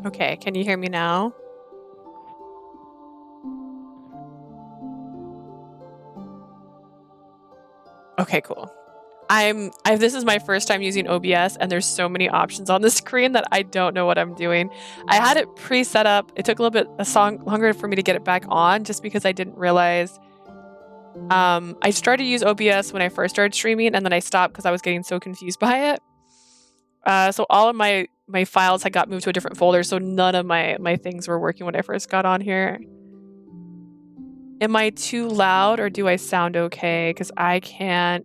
Okay, can you hear me now? Okay, cool. This is my first time using OBS, and there's so many options on the screen that I don't know what I'm doing. I had it pre-set up. It took a little bit longer for me to get it back on, just because I didn't realize. I started to use OBS when I first started streaming, and then I stopped because I was getting so confused by it. So all of my files had got moved to a different folder, so none of my things were working when I first got on here. Am I too loud, or do I sound okay? Because I cannot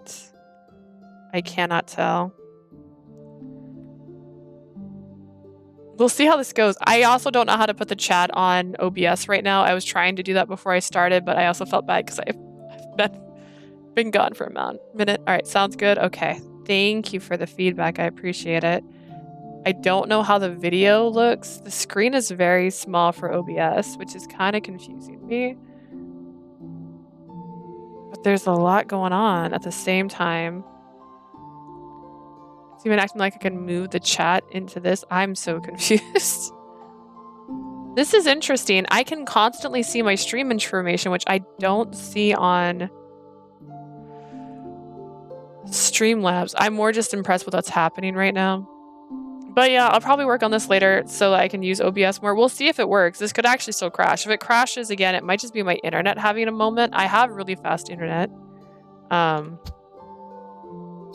tell. We'll see how this goes. I also don't know how to put the chat on OBS right now. I was trying to do that before I started, but I also felt bad because I've been gone for a minute. All right, sounds good. Okay. Thank you for the feedback. I appreciate it. I don't know how the video looks. The screen is very small for OBS, which is kind of confusing me. But there's a lot going on at the same time. It's even acting like I can move the chat into this. I'm so confused. This is interesting. I can constantly see my stream information, which I don't see on Streamlabs. I'm more just impressed with what's happening right now. But yeah, I'll probably work on this later so that I can use OBS more. We'll see if it works. This could actually still crash. If it crashes again, it might just be my internet having a moment. I have really fast internet. All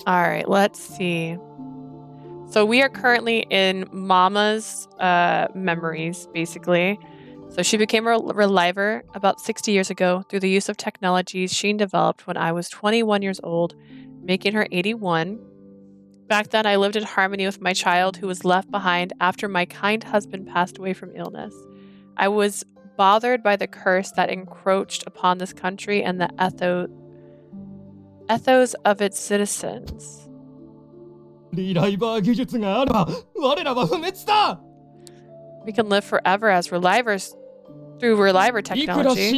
right, let's see. So we are currently in Mama's memories, basically. So she became a reliver about 60 years ago through the use of technologies Sheen developed when I was 21 years old, making her 81. Back then, I lived in harmony with my child who was left behind after my kind husband passed away from illness. I was bothered by the curse that encroached upon this country and the ethos of its citizens. We can live forever as relivers through reliver technology.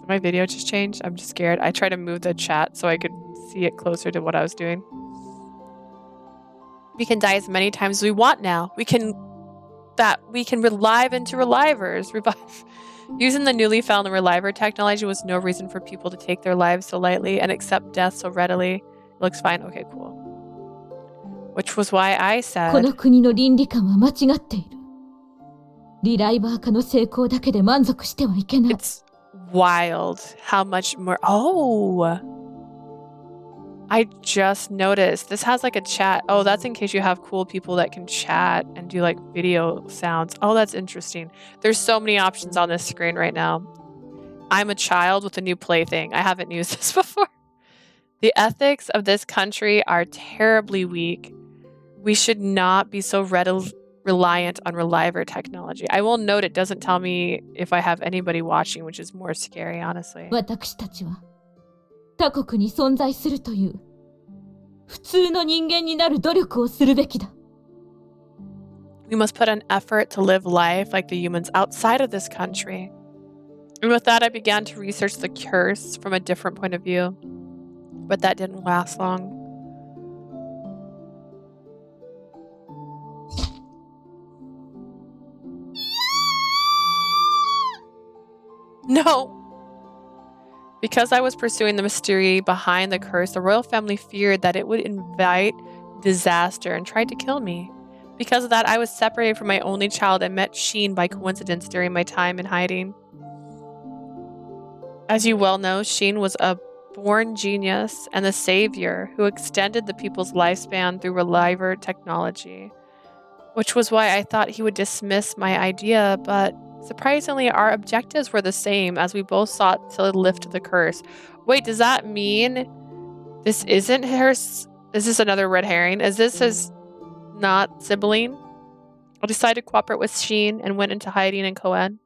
My video just changed? I'm just scared. I tried to move the chat so I could see it closer to what I was doing. We can die as many times as we want now. We can relive into relivers. Using the newly found reliver technology was no reason for people to take their lives so lightly and accept death so readily. It looks fine. Okay, cool. Which was why I said... It's wild how much more... Oh! I just noticed. This has like a chat. Oh, that's in case you have cool people that can chat and do like video sounds. Oh, that's interesting. There's so many options on this screen right now. I'm a child with a new plaything. I haven't used this before. The ethics of this country are terribly weak. We should not be so reliant on reliver technology. I will note it doesn't tell me if I have anybody watching, which is more scary, honestly. We must put an effort to live life like the humans outside of this country. And with that, I began to research the curse from a different point of view. But that didn't last long. No! Because I was pursuing the mystery behind the curse, the royal family feared that it would invite disaster and tried to kill me. Because of that, I was separated from my only child and met Sheen by coincidence during my time in hiding. As you well know, Sheen was a born genius and the savior who extended the people's lifespan through reliver technology. Which was why I thought he would dismiss my idea, but surprisingly, our objectives were the same as we both sought to lift the curse. Wait, does that mean this isn't her? Is this another red herring? Is this his not sibling? I decided to cooperate with Sheen and went into hiding in Cohen.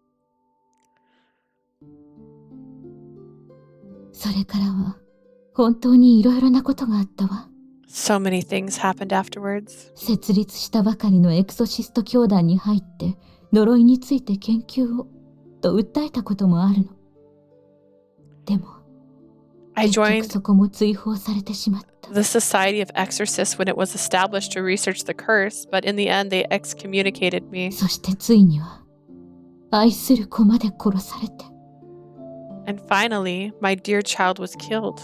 So many things happened afterwards. I 結局 joined そこも追放されてしまった。 the Society of Exorcists when it was established to research the curse, but in the end they excommunicated me. そしてついには愛する子まで殺されて。 And finally, my dear child was killed.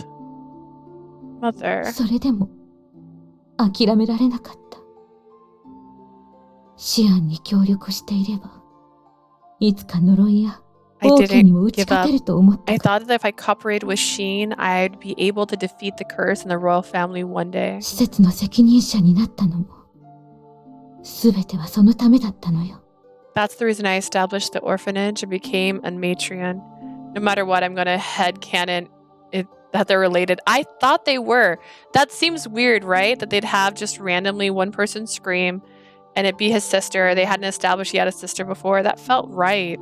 Mother. それでも諦められなかった。シアンに協力していれば、いつか呪いや I 王家にも didn't 打ち give 勝て up. ると思った I から。 thought that if I cooperated with Sheen, I'd be able to defeat the curse and the royal family one day. 施設の責任者になったのも、すべてはそのためだったのよ。 That's the reason I established the orphanage and became a matrion. No matter what, I'm gonna headcanon it that they're related. I thought they were. That seems weird, right? That they'd have just randomly one person scream and it be his sister. They hadn't established he had a sister before. That felt right.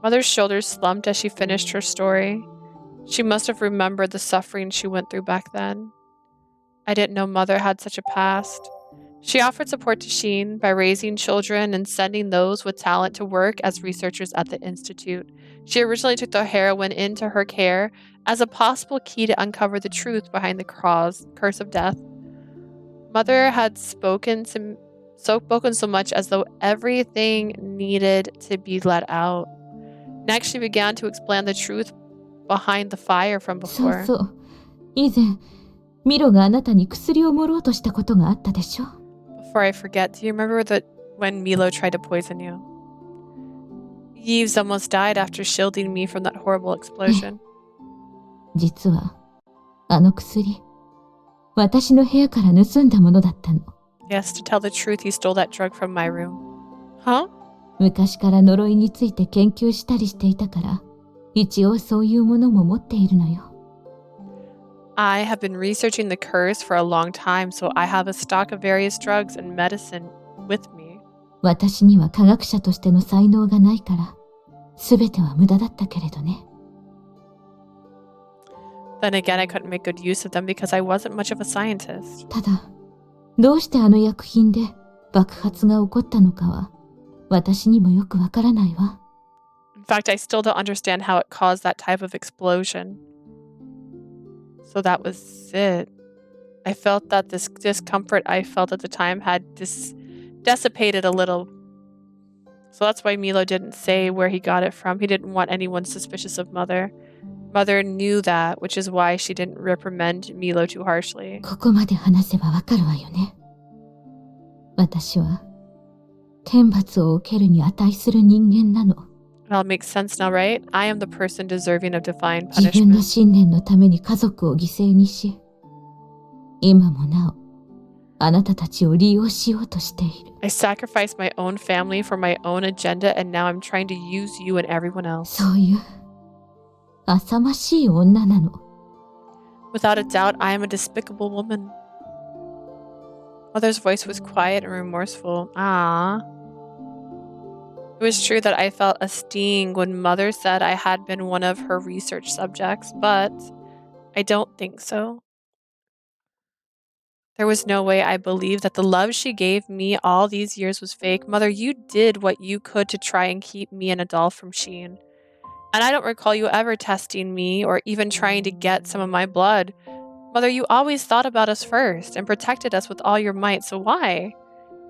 Mother's shoulders slumped as she finished her story. She must have remembered the suffering she went through back then. I didn't know Mother had such a past. She offered support to Sheen by raising children and sending those with talent to work as researchers at the Institute. She originally took the heroine into her care as a possible key to uncover the truth behind the curse of death. Mother had spoken so much as though everything needed to be let out. Next, she began to explain the truth behind the fire from そう before. そう。以前、ミロがあなたに薬を盛ろうとしたことがあったでしょ。 Before I forget, do you remember that when Milo tried to poison you? Yves almost died after shielding me from that horrible explosion. 実は、あの薬、私の部屋から盗んだものだったの。 Yes, to tell the truth, he stole that drug from my room. Huh? 昔から呪いについて研究したりしていたから、一応そういうものも持っているのよ。 I have been researching the curse for a long time, so I have a stock of various drugs and medicine with me. 私には科学者としての才能がないから、すべては無駄だったけれどね。 Then again, I couldn't make good use of them because I wasn't much of a scientist. ただ、どうしてあの薬品で爆発が起こったのかは、私にもよくわからないわ。 In fact, I still don't understand how it caused that type of explosion. So that was it. I felt that this discomfort I felt at the time had dissipated a little. So that's why Milo didn't say where he got it from. He didn't want anyone suspicious of Mother. Mother knew that, which is why she didn't reprimand Milo too harshly. ここまで話せばわかるわよね。私は、天罰を受けるに値する人間なの。 It all makes sense now, right? I am the person deserving of divine 自分の punishment. 信念のために家族を犠牲にし、今もなお、あなたたちを利用しようとしている。 I sacrificed my own family for my own agenda, and now I'm trying to use you and everyone else. そういう、浅ましい女なの。 Without a doubt, I am a despicable woman. Mother's voice was quiet and remorseful. It was true that I felt a sting when Mother said I had been one of her research subjects, but I don't think so. There was no way I believed that the love she gave me all these years was fake. Mother, you did what you could to try and keep me and Adolphe from Sheen. And I don't recall you ever testing me or even trying to get some of my blood. Mother, you always thought about us first and protected us with all your might, so why?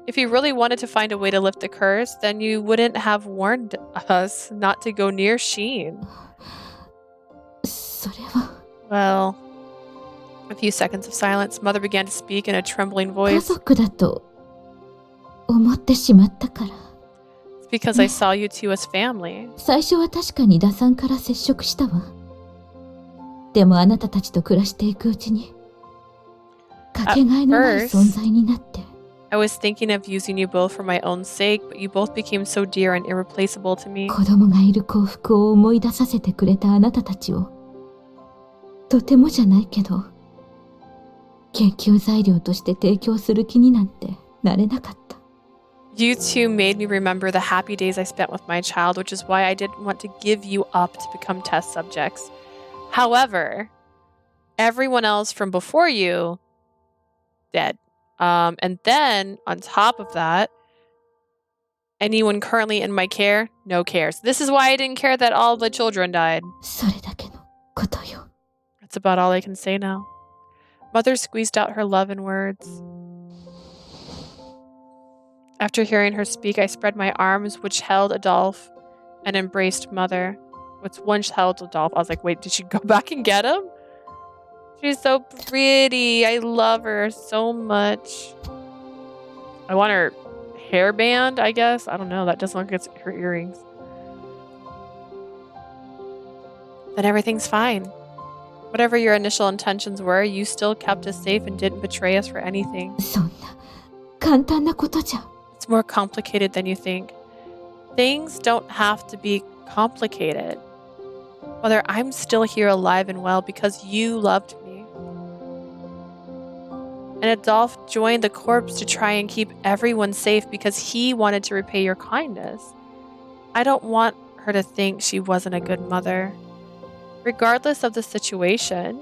If you really wanted to find a way to lift the curse, then you wouldn't have warned us not to go near Sheen. それは、 Well, a few seconds of silence, Mother began to speak in a trembling 家 voice. 族だと思ってしまったから。 It's because I saw you two as family. 最初は確かに打算から接触したわ。でもあなたたちと暮らしていくうちに、かけがえのない存在になって。 I was thinking of using you both for my own sake, but you both became so dear and irreplaceable to me. 子供がいる幸福を思い出させてくれたあなたたちを、とてもじゃないけど、研究材料として提供する気になんてなれなかった。 You two made me remember the happy days I spent with my child, which is why I didn't want to give you up to become test subjects. However, everyone else from before you, dead. And then, on top of that, anyone currently in my care, no cares. This is why I didn't care that all the children died. それだけの。ことよ。 That's about all I can say now. Mother squeezed out her love in words. After hearing her speak, I spread my arms, which held Adolphe, and embraced Mother, which once held Adolphe. I was like, wait, did she go back and get him? She's so pretty. I love her so much. I want her hairband, I guess. I don't know. That doesn't look like it's her earrings. Then everything's fine. Whatever your initial intentions were, you still kept us safe and didn't betray us for anything. そんな簡単なことじゃ。 It's more complicated than you think. Things don't have to be complicated. Mother, I'm still here alive and well because you loved me. And Adolphe joined the corps to try and keep everyone safe because he wanted to repay your kindness. I don't want her to think she wasn't a good mother. Regardless of the situation,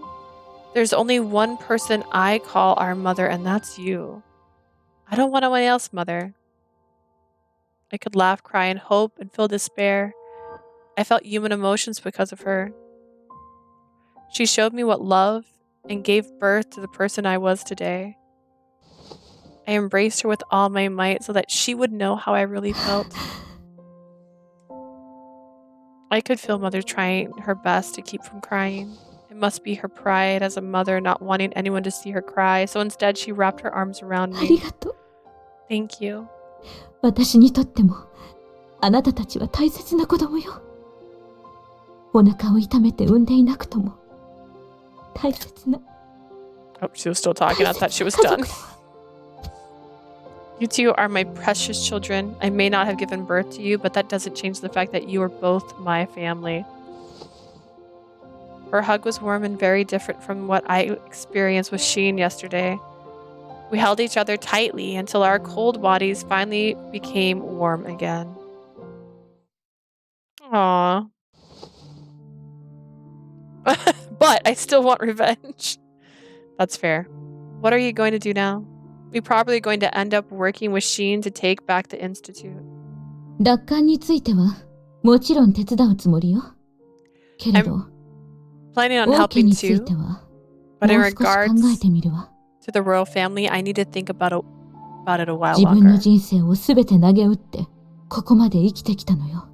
there's only one person I call our mother, and that's you. I don't want anyone else, Mother. I could laugh, cry, and hope, and feel despair. I felt human emotions because of her. She showed me what love and gave birth to the person I was today. I embraced her with all my might so that she would know how I really felt. I could feel Mother trying her best to keep from crying. It must be her pride as a mother not wanting anyone to see her cry, so instead she wrapped her arms around あり me. がとう。 Thank you. 私にとってもあなたたちは大切な子供よ。お腹を痛めて産んでいなくとも大切な。 Oh, she was still talking. I thought she was done. You two are my precious children. I may not have given birth to you, but that doesn't change the fact that you are both my family. Her hug was warm and very different from what I experienced with Sheen yesterday. We held each other tightly until our cold bodies finally became warm again. Aww. But I still want revenge. That's fair. What are you going to do now? We're probably going to end up working with Sheen to take back the institute. 奪還についてはもちろん手伝うつもりよ。けれど、 Planning on 王家 helping につい too, ては but も in う少し考 regards えてみるわ。 to the royal family, I need to think about it a while 自分の longer. 人生をすべて投げ打ってここまで生きてきたのよ。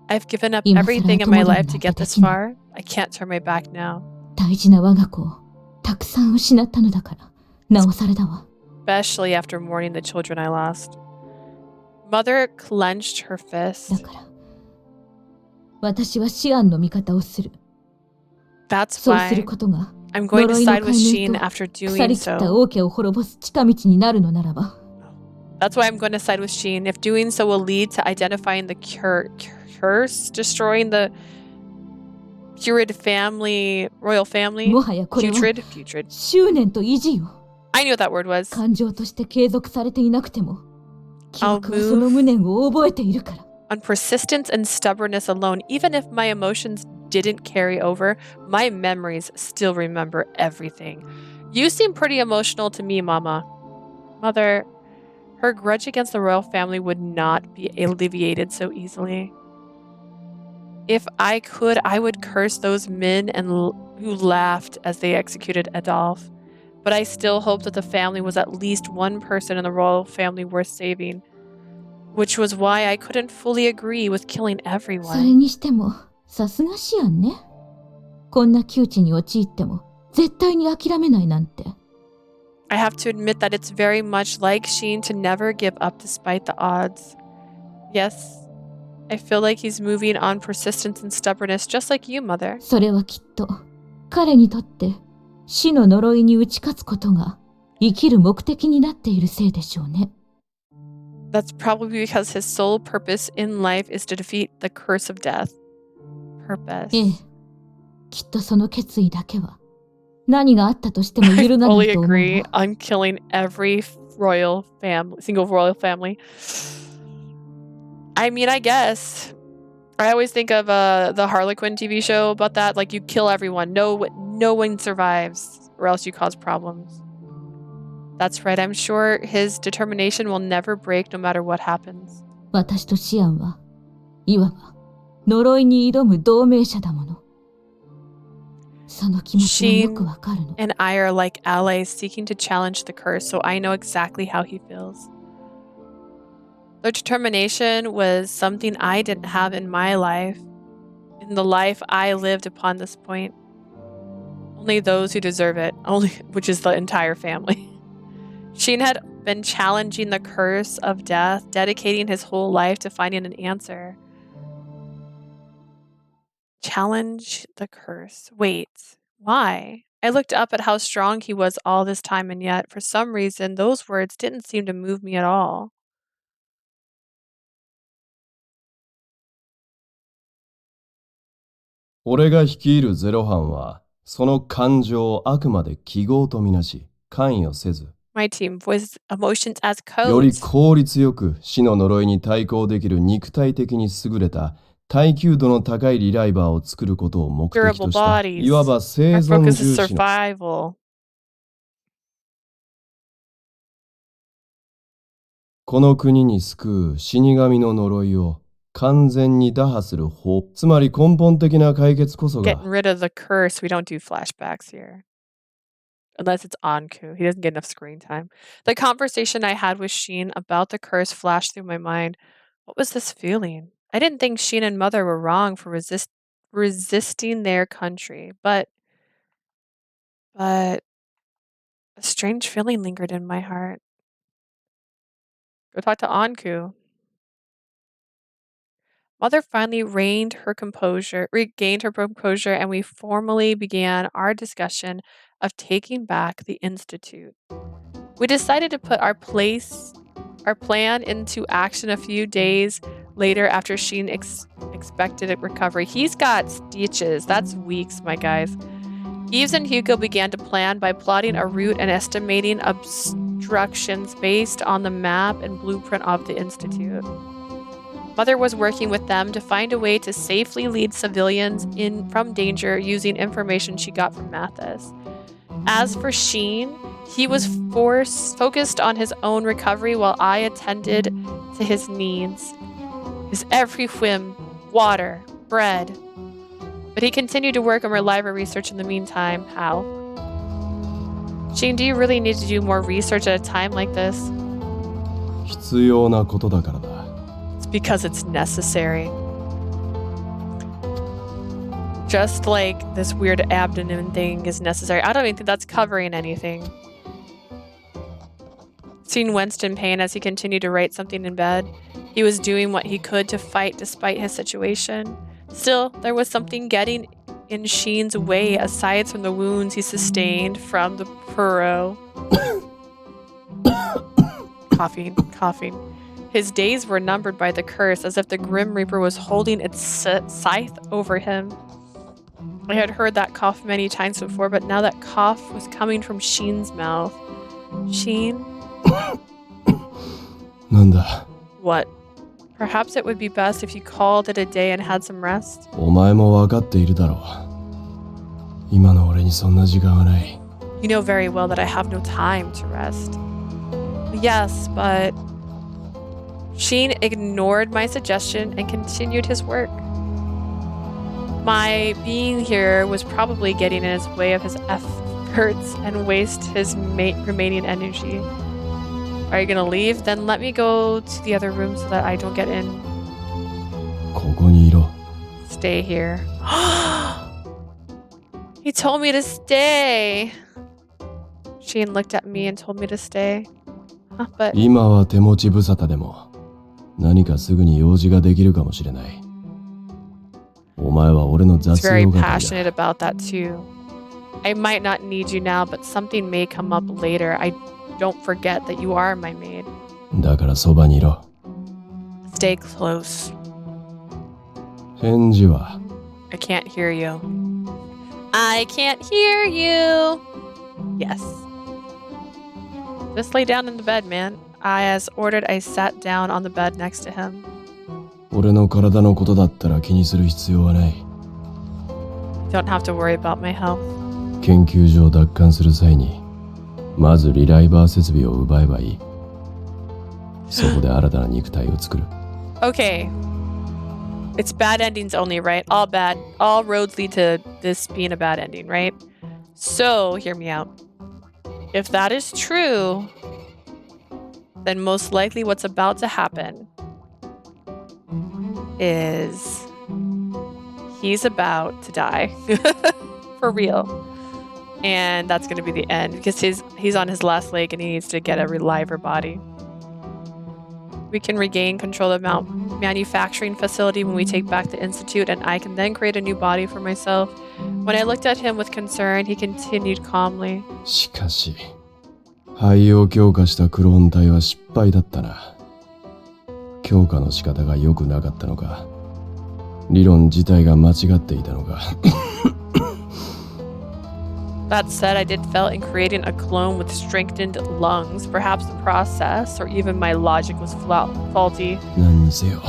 I've given up 今更 everything in 後 my 戻り life なん to て get で this きない。 far. I can't turn my back now. 大事な我が子をたくさん失ったのだからなおさらだわ。 Especially after mourning the children I lost. Mother clenched her だ fist. から私はシアンの味方をする。 That's そうす why ることが I'm going to 呪いの side with 解 Sheen 明と after 腐 doing りきった so. 王家を滅ぼす近道になるのならば。 That's why I'm going to side with Sheen. If doing so will lead to identifying the curse, destroying the putrid family, royal family. もはやこれは Putrid. 執念と意地よ。 I knew what that word was. 感情として継続されていなくても記 I'll 憶はその無念を覚えているから。 On persistence and stubbornness alone, even if my emotions didn't carry over, my memories still remember everything. You seem pretty emotional to me, Mama. Mother, her grudge against the royal family would not be alleviated so easily. If I could, I would curse those men who laughed as they executed Adolphe. But I still hope that the family was at least one person in the royal family worth saving. Which was why I couldn't fully agree with killing それ everyone. にしてもさすがシアンね。こんな窮地に陥っても絶対に諦めないなんて。 I have to admit that it's very much like Sheen to never give up despite the odds. Yes, I feel like he's moving on persistence and stubbornness just like you, Mother. それはきっと彼にとって死の呪いに打ち勝つことが生きる目的になっているせいでしょうね。 That's probably because his sole purpose in life is to defeat the curse of death. Purpose. ええ、きっとその決意だけは何があったとしても I 揺るがな fully いと思う agree わ。 on killing every royal family, single royal family. I mean, I guess. I always think of the Harlequin TV show about that. Like, you kill everyone. No one survives, or else you cause problems. That's right. I'm sure his determination will never break no matter what happens. 私とシアンはいわば呪いに挑む同盟者だもの。その気持ちはよく Sheen わかるの。 and I are like allies seeking to challenge the curse, so I know exactly how he feels. Their determination was something I didn't have in my life, in the life I lived upon this point. Only those who deserve it, which is the entire family. Sheen had been challenging the curse of death, dedicating his whole life to finding an answer. Challenge the curse. Wait, why? I looked up at how strong he was all this time, and yet, for some reason, those words didn't seem to move me at all. 俺が率いるゼロ班は、その感情をあくまで記号とみなし、関与せず、My team voiced emotions as より codes. 効率よく死の呪いに対抗できる肉体的に優れた耐久度の高いリライバーを作ることを目的 Durable とした、 bodies. いわば生 Our 存 focus is 重視の survival. この国に救う死神の呪いを完全に打破する方、つまり根本的な解決こそ Getting が rid of the curse. We don't do flashbacks here. Unless it's Anku. He doesn't get enough screen time. The conversation I had with Sheen about the curse flashed through my mind. What was this feeling? I didn't think Sheen and Mother were wrong for resisting their country, but a strange feeling lingered in my heart. Go talk to Anku. Mother finally regained her composure, and we formally began our discussion of taking back the Institute. We decided to put our plan into action a few days later after Sheen expected a recovery. He's got stitches. That's weeks, my guys. Eves and Hugo began to plan by plotting a route and estimating obstructions based on the map and blueprint of the Institute. Mother was working with them to find a way to safely lead civilians from danger using information she got from Mathis. As for Sheen, he was focused on his own recovery while I attended to his needs. His every whim, water, bread. But he continued to work on reliable research in the meantime. How? Sheen, do you really need to do more research at a time like this? 必要なことだからだ。 It's because it's necessary. Just like this weird abdomen thing is necessary. I don't even think that's covering anything. Seeing Winston pain as he continued to write something in bed. He was doing what he could to fight despite his situation. Still, there was something getting in Sheen's way aside from the wounds he sustained from the Puro. Coughing. His days were numbered by the curse, as if the Grim Reaper was holding its scythe over him. I had heard that cough many times before, but now that cough was coming from Sheen's mouth. Sheen? なんだ。 What? Perhaps it would be best if you called it a day and had some rest? お前も分かっているだろう。今の俺にそんな時間はない。 You know very well that I have no time to rest. Yes, but... Sheen ignored my suggestion and continued his work. My being here was probably getting in his way of his efforts and waste his remaining energy. Are you gonna leave? Then let me go to the other room so that I don't get in. ここにいろ。 Stay here. He told me to stay. Sheen looked at me and told me to stay. Huh, but 今は手持ち無沙汰でも、何かすぐに用事ができるかもしれない。お前は俺の he's 雑 very 用係 passionate だ。 about that too. I might not need you now, but something may come up later. I don't forget that you are my maid. だからそばにいろ。 Stay close. 返事は I can't hear you. I can't hear you. Yes. Just lay down in the bed, man. As ordered, I sat down on the bed next to him. 俺の体のことだったら気にする必要はない。 Don't have to worry about my health. 研究所を奪還する際に、まずリライバー設備を奪えばいい。そこで新たな肉体を作る。Okay. It's bad endings only, right? All roads lead to this being a bad ending, right? So, hear me out. If that is true, then most likely what's about to happen is he's about to die. For real. And that's going to be the end because he's on his last leg and he needs to get a reliver body. We can regain control of Mount manufacturing facility when we take back the institute, and I can then create a new body for myself. When I looked at him with concern, he continued calmly. しかし、肺を強化したクローン体は失敗だったな。強化の仕方が良くなかったのか、理論自体が間違っていたのか。That said, I did fail in creating a clone with strengthened lungs. Perhaps the process or even my logic was faulty. 何にせよ、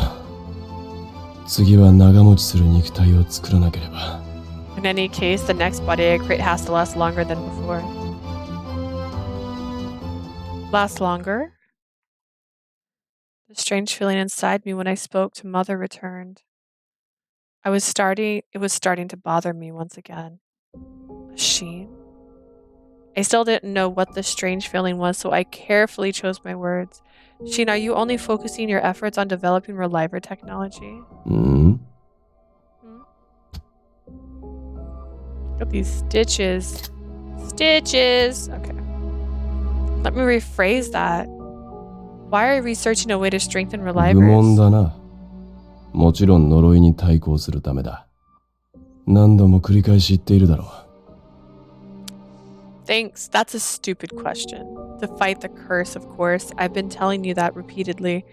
次は長持ちする肉体を作らなければ。In any case, the next body I create has to last longer than before. Last longer? The strange feeling inside me when I spoke to Mother returned. It was starting to bother me once again. Sheen? I still didn't know what the strange feeling was, so I carefully chose my words. Sheen, are you only focusing your efforts on developing reliver technology? Hmm? Look at these stitches. Stitches! Okay. Let me rephrase that. Why are you researching a way to strengthen 愚 relivers? 問だな。もちろん呪いに対抗するためだ。何度も繰り返し言っているだろう。Thanks. That's a stupid question. To fight the curse, of course. I've been telling you that repeatedly.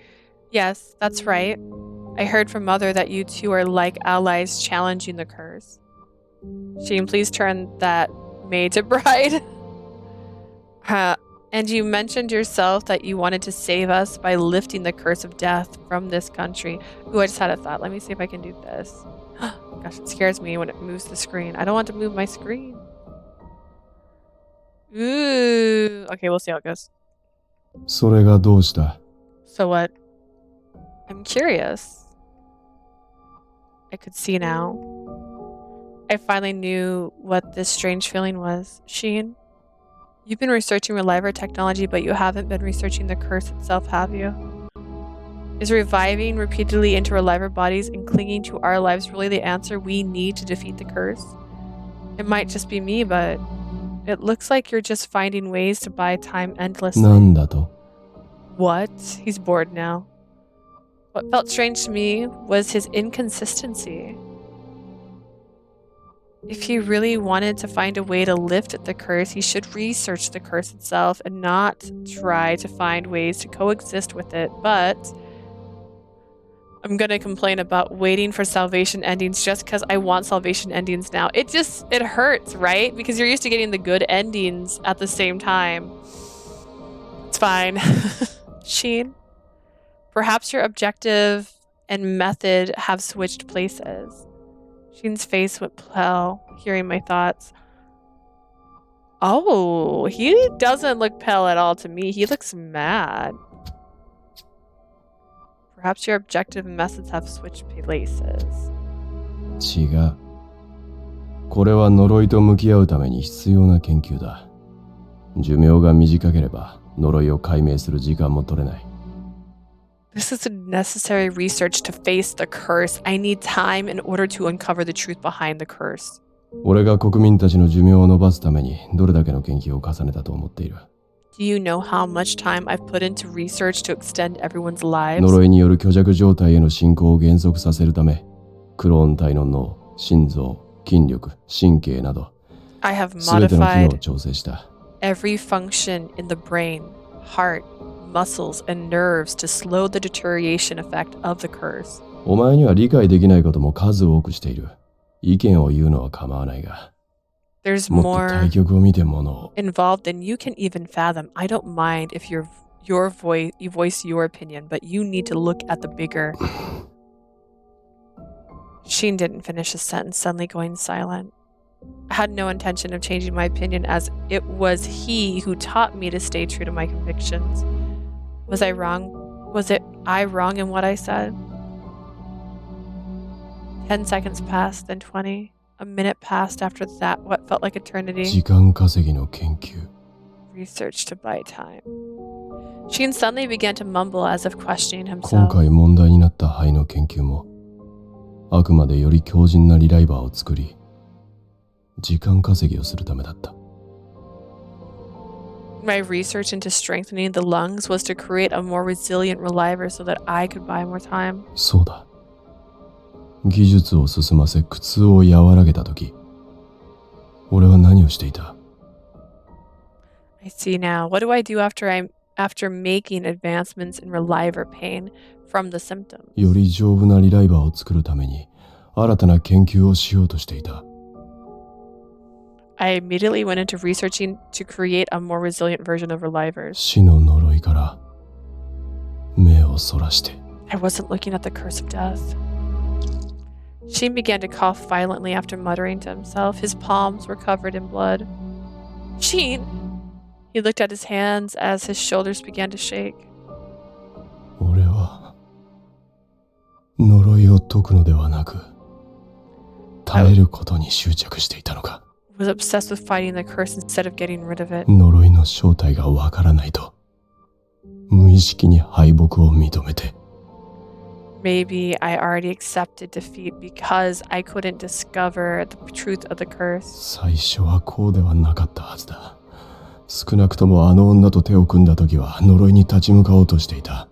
Yes, that's right. I heard from Mother that you two are like allies challenging the curse. Sheen, please turn that maid to bride. And you mentioned yourself that you wanted to save us by lifting the curse of death from this country. Ooh, I just had a thought. Let me see if I can do this. Gosh, it scares me when it moves the screen. I don't want to move my screen. Ooh. Okay, we'll see how it goes. それがどうした? So what? I'm curious. I could see now. I finally knew what this strange feeling was. Sheen, you've been researching reliver technology, but you haven't been researching the curse itself, have you? Is reviving repeatedly into reliver bodies and clinging to our lives really the answer we need to defeat the curse? It might just be me, but it looks like you're just finding ways to buy time endlessly. なんだと? What? He's bored now. What felt strange to me was his inconsistency. If he really wanted to find a way to lift the curse, he should research the curse itself and not try to find ways to coexist with it. But I'm gonna complain about waiting for salvation endings just because I want salvation endings now. It hurts, right? Because you're used to getting the good endings at the same time. It's fine. Sheen, perhaps your objective and method have switched places. Sheen's face went pale, hearing my thoughts. Oh, he doesn't look pale at all to me. He looks mad. Perhaps your objective and methods have switched places. 違う。これは呪いと向き合うために必要な研究だ。寿命が短ければ呪いを解明する時間も取れない。This is a necessary research to face the curse. I need time in order to uncover the truth behind the curse. 俺が国民たちの寿命を伸ばすためにどれだけの研究を重ねたと思っている。Do you know how much time I've put into research to extend everyone's lives? 呪いによる虚弱状態への進行を減速させるため、クローン体の脳、心臓、筋力、神経など、 I have 全ての機能を modified 調整した。every function in the brain, heart, muscles, and nerves to slow the deterioration effect of the curse. お前には理解できないことも数多くしている。意見を言うのは構わないが、 There's もっと more 対局を見てものを。 involved than you can even fathom. I don't mind if you voice your opinion, but you need to look at the bigger. Sheen didn't finish his sentence, suddenly going silent. I had no intention of changing my opinion, as it was he who taught me to stay true to my convictions. Was I wrong? Was I wrong in what I said? 10 seconds passed, then 20. A minute passed after that, what felt like eternity. 時間稼ぎの研究。 Research to buy time. Sheen suddenly began to mumble as if questioning 今 himself. 回問題になった肺の研究も、あくまでより強靭なリライバーを作り、時間稼ぎをするためだった。My research into strengthening the lungs was to create a more resilient reliver so that I could buy more time. そうだ。技術を進ませ苦痛を和らげたとき、俺は何をしていた？ I see now. What do I do after making advancements in reliver pain from the symptoms? より丈夫なリライバーを作るために新たな研究をしようとしていた。 I immediately went into researching to create a more resilient version of relivers. 死の呪いから目をそらして。 I wasn't looking at the curse of death. Sheen began to cough violently after muttering to himself. His palms were covered in blood. Sheen! He looked at his hands as his shoulders began to shake. 俺は呪いを解くのではなく、耐えることに執着していたのか。 Was obsessed with fighting the curse instead of getting rid of it. 呪いの正体がわからないと、無意識に敗北を認めて。 Maybe I already accepted defeat because I couldn't discover the truth of the curse. 最初はこうではなかったはずだ。少なくともあの女と手を組んだ時は呪いに立ち向かおうとしていた。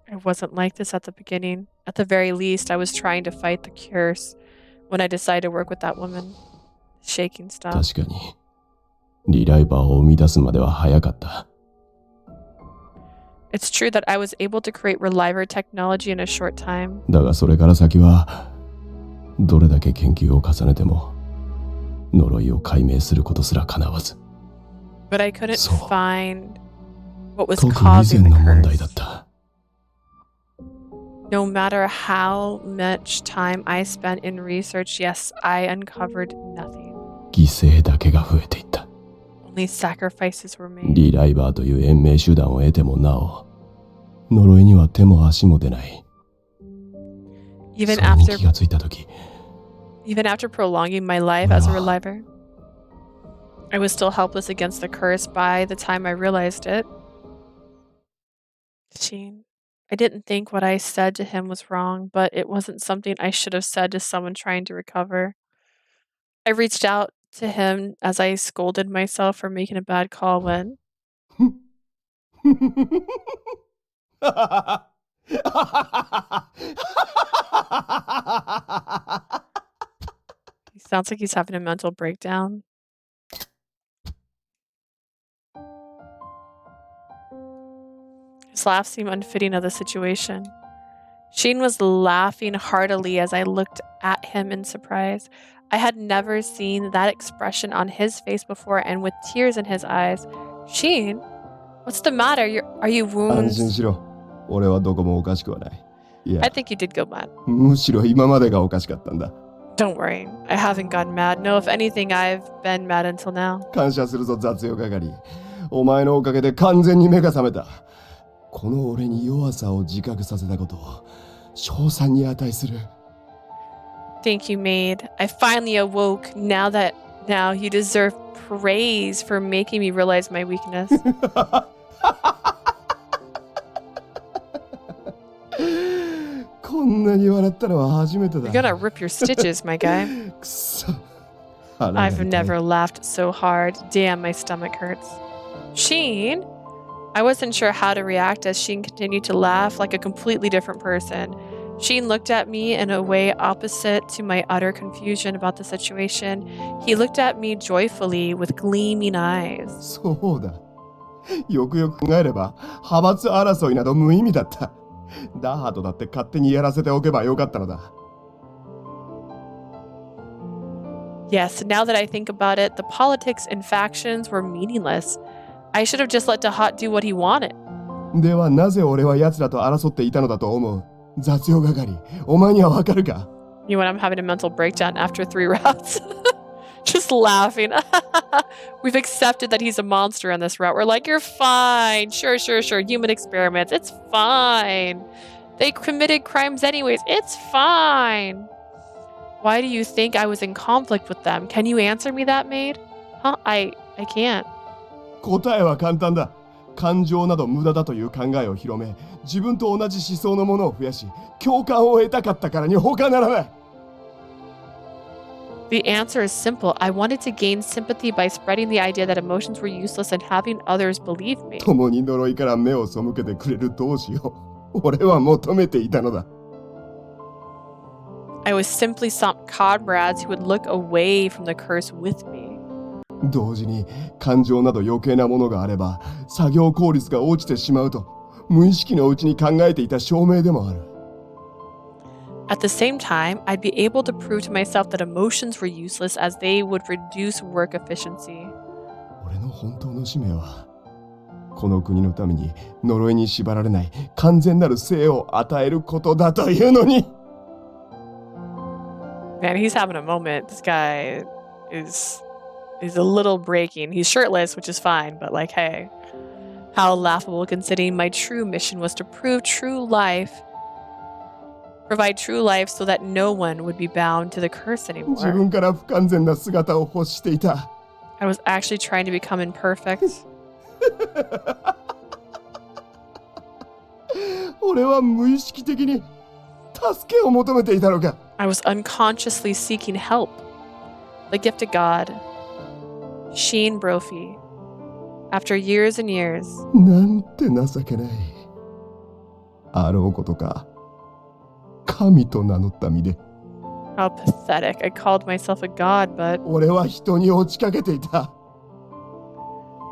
I wasn't like this at the beginning. At the very least, I was trying to fight the curse when I decided to work with that woman. Shaking stopped. 確かに、リライバーを生み出すまでは早かった。 It's true that I was able to create reliver technology in a short time. だがそれから先は、どれだけ研究を重ねても、呪いを解明することすら叶わず。 But I couldn't そう。 find what was 特に以 causing 前 the の問題だ curse. った。 No matter how much time I spent in research, yes, I uncovered nothing. 犠牲だけが増えていった。 Only sacrifices were made. リライバーという延命手段を得てもなお、呪いには手も足も出ない。 Even それに after 気がついたとき、 Even after prolonging my life as a reliver, I was still helpless against the curse by the time I realized it. Sheen, I didn't think what I said to him was wrong, but it wasn't something I should have said to someone trying to recover. I reached out to him as I scolded myself for making a bad call when... He sounds like he's having a mental breakdown. His laugh seemed unfitting of the situation. Sheen was laughing heartily as I looked at him in surprise. I had never seen that expression on his face before, and with tears in his eyes. Sheen, what's the matter? Are you 安心 wounds? しろ。俺はどこもおかしくはない。いや、 I think you did go mad. むしろ今までがおかしかったんだ。 Don't worry, I haven't gotten mad. No, if anything, I've been mad until now. 感謝するぞ雑用係。お前のおかげで完全に目が覚めた。この俺に弱さを自覚させたことを称賛に値する。 Thank you, maid. I finally awoke. Now you deserve praise for making me realize my weakness. こんなに笑ったのは初めてだ。 You're gonna rip your stitches, my guy. くそ。腹が I've 痛い。 never laughed so hard. Damn, my stomach hurts. Sheen? I wasn't sure how to react as Sheen continued to laugh like a completely different person. Sheen looked at me in a way opposite to my utter confusion about the situation. He looked at me joyfully with gleaming eyes. そうだ。よくよく考えれば派閥争いなど無意味だった。ダハとだって勝手にやらせておけばよかったのだ。 Yes, now that I think about it, the politics and factions were meaningless. I should have just let Dahat do what he wanted. ではなぜ俺は奴らと争っていたのだと思う？雑用係、お前にはわかるか？ You know what? I'm having a mental breakdown after 3 routes. Just laughing. We've accepted that he's a monster on this route. We're like, you're fine. Sure. Human experiments. It's fine. They committed crimes anyways. It's fine. Why do you think I was in conflict with them? Can you answer me that, maid? Huh? I can't. 答えは簡単だ。感情など無駄だという考えを広め、自分と同じ思想のものを増やし、共感を得たかったからに他ならない。The answer is simple. I wanted to gain sympathy by spreading the idea that emotions were useless and having others believe me. 共に呪いから目を背けてくれる同志を俺は求めていたのだ。I was simply some comrades who would look away from the curse with me. 同時に感情など余計なものがあれば作業効率が落ちてしまうと無意識のうちに考えていた証明でもある。At the same time, I'd be able to prove to myself that emotions were useless as they would reduce work efficiency. 俺の本当の使命はこの国のために呪いに縛られない完全なる生を与えることだというのに。Man, he's having a moment. This guy is a little breaking. He's shirtless, which is fine, but like, hey, how laughable considering my true mission was to provide true life so that no one would be bound to the curse 自 anymore. 分から不完全な姿を欲していた。I was actually trying to become imperfect. 俺は無意識的に助けを求めていたのか。I was unconsciously seeking help. The gift of God. Scien Brofiise. After years and years. なんて情けない。あろうことか。神と名乗った身で。How pathetic. I called myself a god, but 俺は人に落ちかけていた。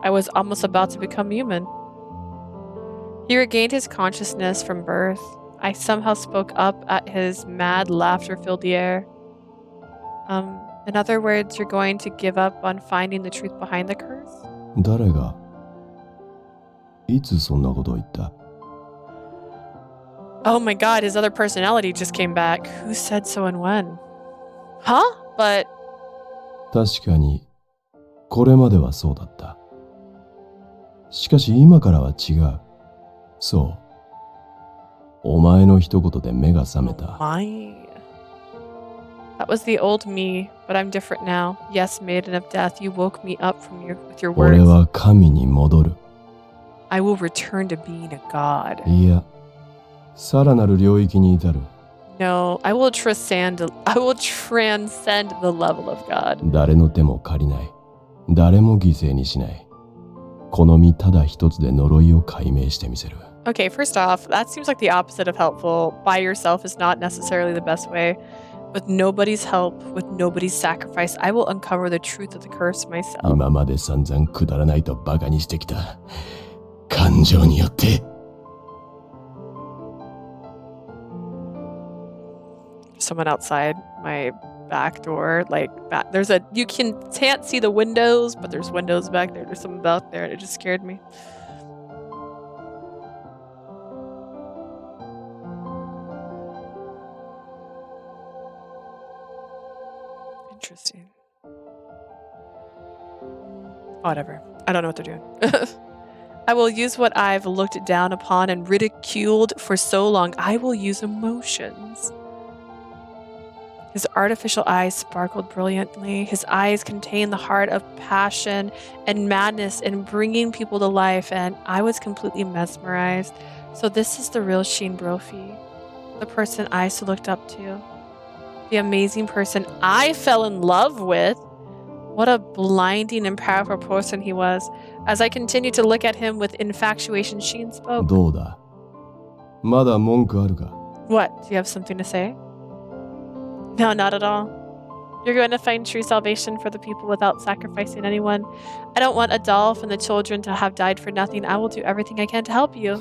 I was almost about to become human. He regained his consciousness from birth. I somehow spoke up at his mad laughter filled the air. In other words, you're going to give up on finding the truth behind the curse? 誰がいつそんなことを言った？ Oh my god, his other personality just came back. Who said so and when? Huh? But 確かにこれまではそうだった。しかし今からは違う。そう。お前の一言で目が覚めた。my. That was the old me, but I'm different now. Yes, maiden of death, you woke me up with your 俺 words. は神に戻る。I will return to being a god. いや、さらなる領域に至る。No, I will transcend the level of God. 誰の手も借りない。誰も犠牲にしない。この身ただ一つで呪いを解明してみせる。Okay, first off, that seems like the opposite of helpful. By yourself is not necessarily the best way. With nobody's help, with nobody's sacrifice, I will uncover the truth of the curse myself. 今まで散々くだらないとバカにしてきた。感情によって。Someone outside my back door, you can't see the windows, but there's windows back there. There's someone out there, and it just scared me. Interesting. Whatever. I don't know what they're doing. I will use what I've looked down upon and ridiculed for so long. I will use emotions. His artificial eyes sparkled brilliantly. His eyes contained the heart of passion and madness in bringing people to life, and I was completely mesmerized. So this is the real Scien Brofiise, the person I so looked up to, the amazing person I fell in love with. What a blinding and powerful person he was. As I continued to look at him with infatuation, Sheen spoke. どうだ？まだ文句あるか？ What? Do you have something to say? No, not at all. You're going to find true salvation for the people without sacrificing anyone. I don't want Adolf and the children to have died for nothing. I will do everything I can to help you.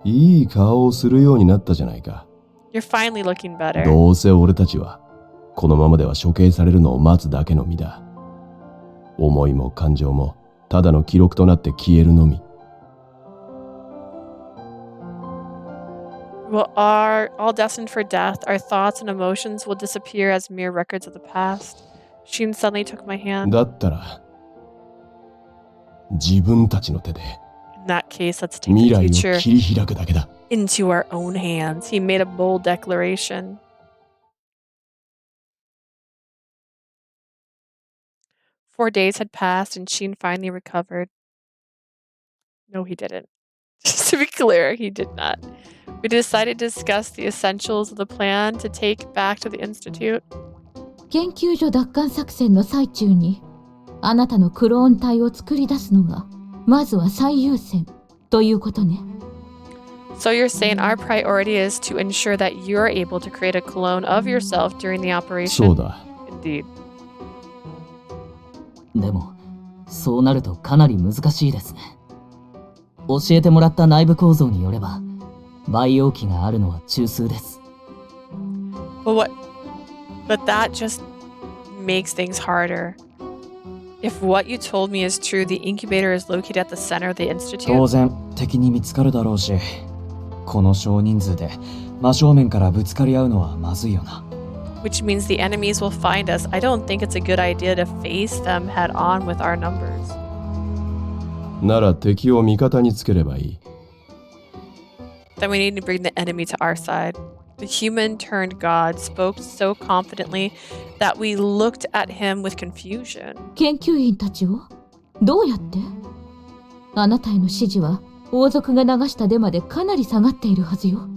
いい顔をするようになったじゃないか。You're finally looking better. どうせ俺たちはこのままでは処刑されるのを待つだけの身だ。思いも感情もただの記録となって消えるのみ。We are all destined for death. Our thoughts and emotions will disappear as mere records of the past. Sheen suddenly took my hand. だったら自分たちの手で In that case, let's take 未 the 来を future 切り開くだけだ。into our own hands. He made a bold declaration. Four days had passed and Sheen finally recovered. No, he didn't. Just to be clear, he did not. We decided to discuss the essentials of the plan to take back to the Institute. 研究所奪還作戦の最中に、あなたのクローン体を作り出すのが、まずは最優先ということね。So you're saying our priority is to ensure that you're able to create a clone of yourself during the operation? そうだ。 Indeed. でも、そうなるとかなり難しいですね。教えてもらった内部構造によれば、培養器があるのは中枢です。But that just makes things harder. If what you told me is true, the incubator is located at the center of the institute. 当然敵に見つかるだろうし、この少人数で真正面からぶつかり合うのはまずいよな。Which means the enemies will find us. I don't think it's a good idea to face them head on with our numbers. なら敵を味方につければいい。 Then we need to bring the enemy to our side. The human turned God spoke so confidently that we looked at him with confusion. 研究員たちをどうやって？あなたへの指示は王族が流したデマでかなり下がっているはずよ。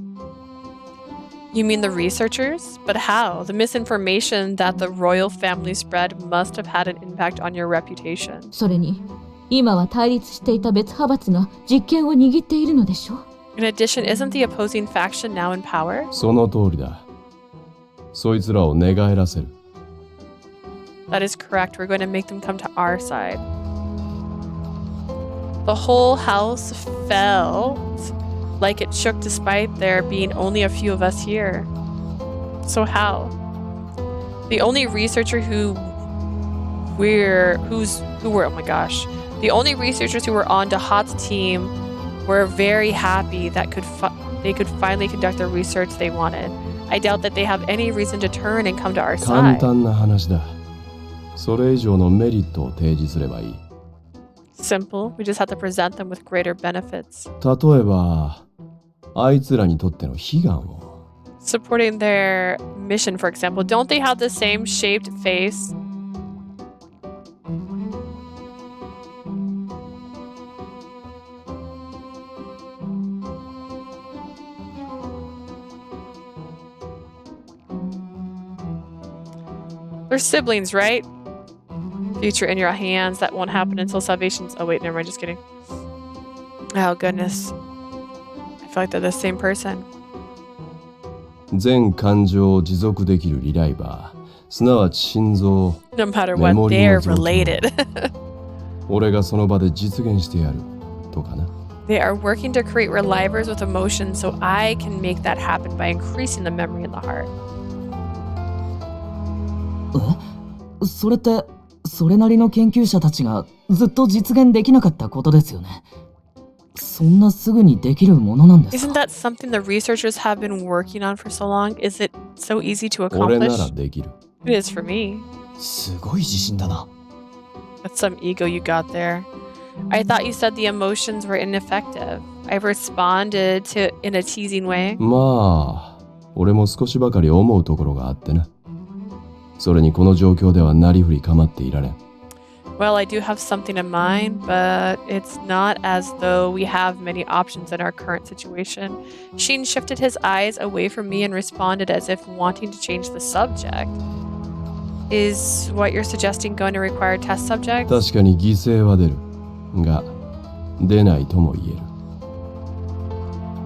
You mean the researchers? But how? The misinformation that the royal family spread must have had an impact on your reputation. それに、今は対立していた別派閥が実権を握っているのでしょ。In addition, isn't the opposing faction now in power? その通りだ。そいつらを寝返らせる。That is correct. We're going to make them come to our side. The whole house felt like it shook despite there being only a few of us here. So how? The only researcher who were oh my gosh. The only researchers who were on Dahat's team were very happy that they could finally conduct the research they wanted. I doubt that they have any reason to turn and come to our 簡 side. 単な話だ。それ以上のメリットを提示すればいい。 Simple. We just have to present them with greater benefits. 例えば、あいつらにとっての悲願を。 Supporting their mission, for example. Don't they have the same shaped face? They're siblings, right? Future in your hands. That won't happen until salvation's... Oh, wait, never mind. Just kidding. Oh, goodness. I feel like they're the same person. 全感情を持続できるリライバー、すなわち心臓、 No matter メ what, モリ they're の状況 related. 俺がその場で実現してやる、とかな。 They are working to create relivers with emotion so I can make that happen by increasing the memory in the heart. それって、それなりの研究者たちがずっと実現できなかったことですよね。そんなすぐにできるものなんです Isn't か？ that something the researchers have been working on for so long? Is it so easy to 俺な accomplish? らできる。 It is for me. すごい自信だな。 That's some ego you got there. I thought you said the emotions were ineffective. I responded to in a teasing way. まあ、俺も少しばかり思うところがあってな。それにこの状況ではなりふり構っていられん。 Well, I do have something in mind, but it's not as though we have many options in our current situation. Sheen shifted his eyes away from me and responded as if wanting to change the subject. Is what you're suggesting going to require test subjects? 確かに犠牲は出る。が、出ないとも言える。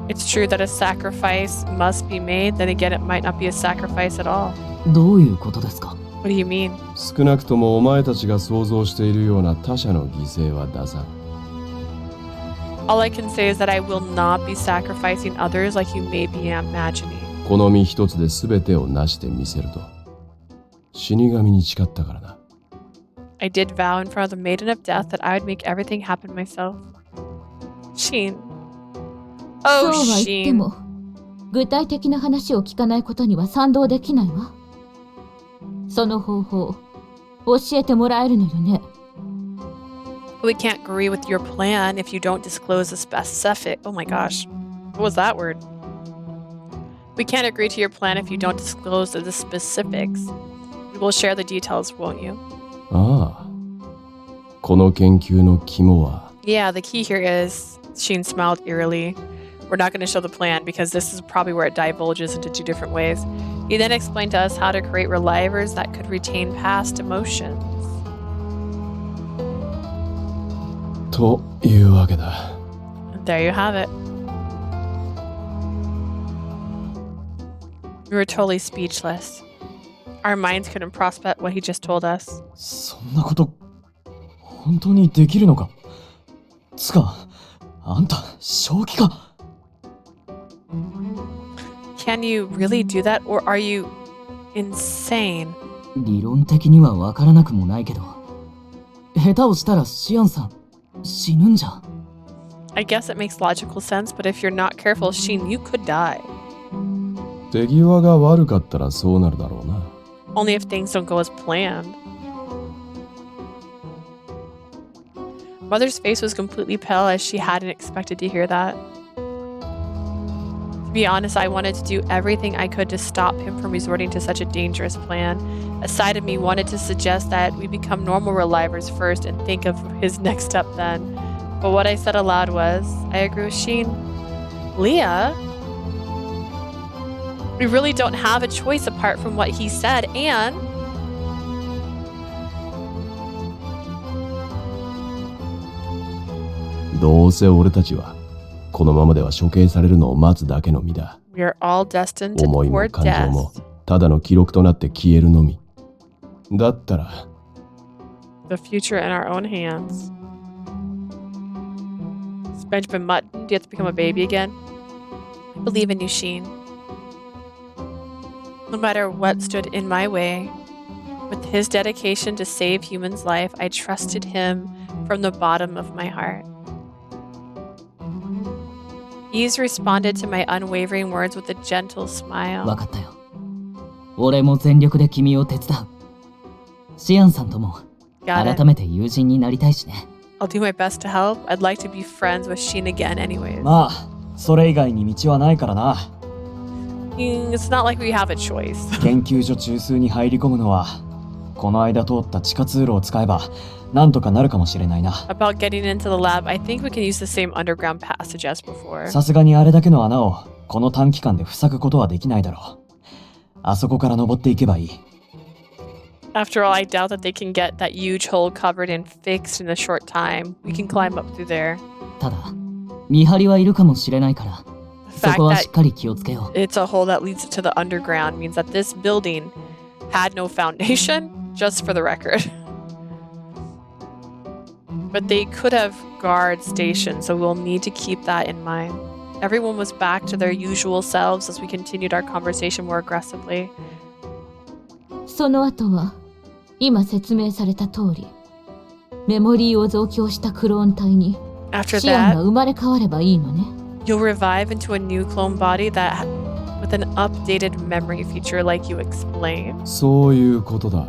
It's true that a sacrifice must be made, then again, it might not be a sacrifice at all. どういうことですか？ What do you mean? 少なくともお前たちが想像しているような他者の犠牲は出さん。 All I can say is that I will not be sacrificing others like you may be imagining. この身一つで全てを成してみせると。死神に誓ったからな。 I did vow in front of the Maiden of Death that I would make everything happen myself. Sheen. そ Oh, うは言って Sheen. も、具体的な話を聞かないことには賛同できないわ。その方法、教えてもらえるのよね。We can't agree with your plan if you don't disclose the specific. Oh my gosh. What was that word? We can't agree to your plan if you don't disclose the specifics. We will share the details, won't you? ああ。この研究の肝は、 Yeah, the key here is, Sheen smiled eerily. We're not going to show the plan because this is probably where it divulges into two different ways. He then explained to us how to create relivers that could retain past emotions. というわけだ。 And there you have it. We were totally speechless. Our minds couldn't process what he just told us. そんなこと、本当にできるのか？つか、あんた、正気か？ Can you really do that, or are you insane? 理論的にはわからなくもないけど、下手をしたらシアンさん死ぬんじゃ。 I guess it makes logical sense, but if you're not careful, Sheen, you could die. 手際が悪かったらそうなるだろうな。 Only if things don't go as planned. Mother's face was completely pale as she hadn't expected to hear that. To be honest, I wanted to do everything I could to stop him from resorting to such a dangerous plan. A side of me wanted to suggest that we become normal relivers first and think of his next step then. But what I said aloud was, I agree with Sheen. Leah? We really don't have a choice apart from what he said, and...どうせ俺たちはこのままでは処刑されるのを待つだけの身だ。 We are all destined to 思いも court 感情も death. ただの記録となって消えるのみ。だったら The future in our own hands. Benjamin Mutton, do you have to become a baby again? I believe in you, Sheen. No matter what stood in my way, with his dedication to save humans' life, I trusted him from the bottom of my heart. He's responded to my unwavering words with a gentle わ smile. かったよ。俺も全力で君を手伝う。シアンさんとも Got it. 改めて友人になりたいしね。 I'll do my best to help. I'd like to be friends with Sheen again anyways. まあ、それ以外に道はないからな。It's not like we have a choice. 研究所中枢に入り込むのは、この間通った地下通路を使えば、なんとかなるかもしれないな。About getting into the lab, I think we can use the same underground passage as before. さすがにあれだけの穴を、この短期間で塞ぐことはできないだろう。あそこから登っていけばいい。After all, I doubt that they can get that huge hole covered and fixed in a short time. We can climb up through there. ただ、見張りはいるかもしれないから、 The そ fact こはし that っかり気をつけよう。 it's a hole that leads to the underground means that this building had no foundation, just for the record. But they could have guard stations, so we'll need to keep that in mind. Everyone was back to their usual selves as we continued our conversation more aggressively. その後は今説明された通りメモリーを増強したクローン体に After シアンが that, 生まれ変わればいいのね。 you'll revive into a new clone body that with an updated memory feature like you explained. そういうことだ。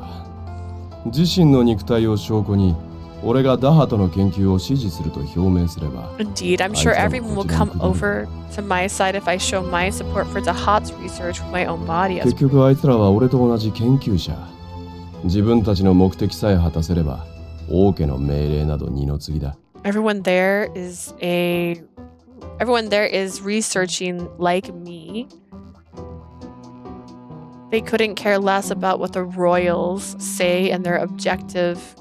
自身の肉体を証拠に俺がダハトの研究を支持すると表明すれば、 Indeed, I'm sure everyone will come over to my side if I show my support for Dahat's research with my own body. 結局あいつらは俺と同じ研究者。自分たちの目的さえ果たせれば王家の命令など二の次だ。 Everyone there is researching like me. They couldn't care less about what the royals say and their objectives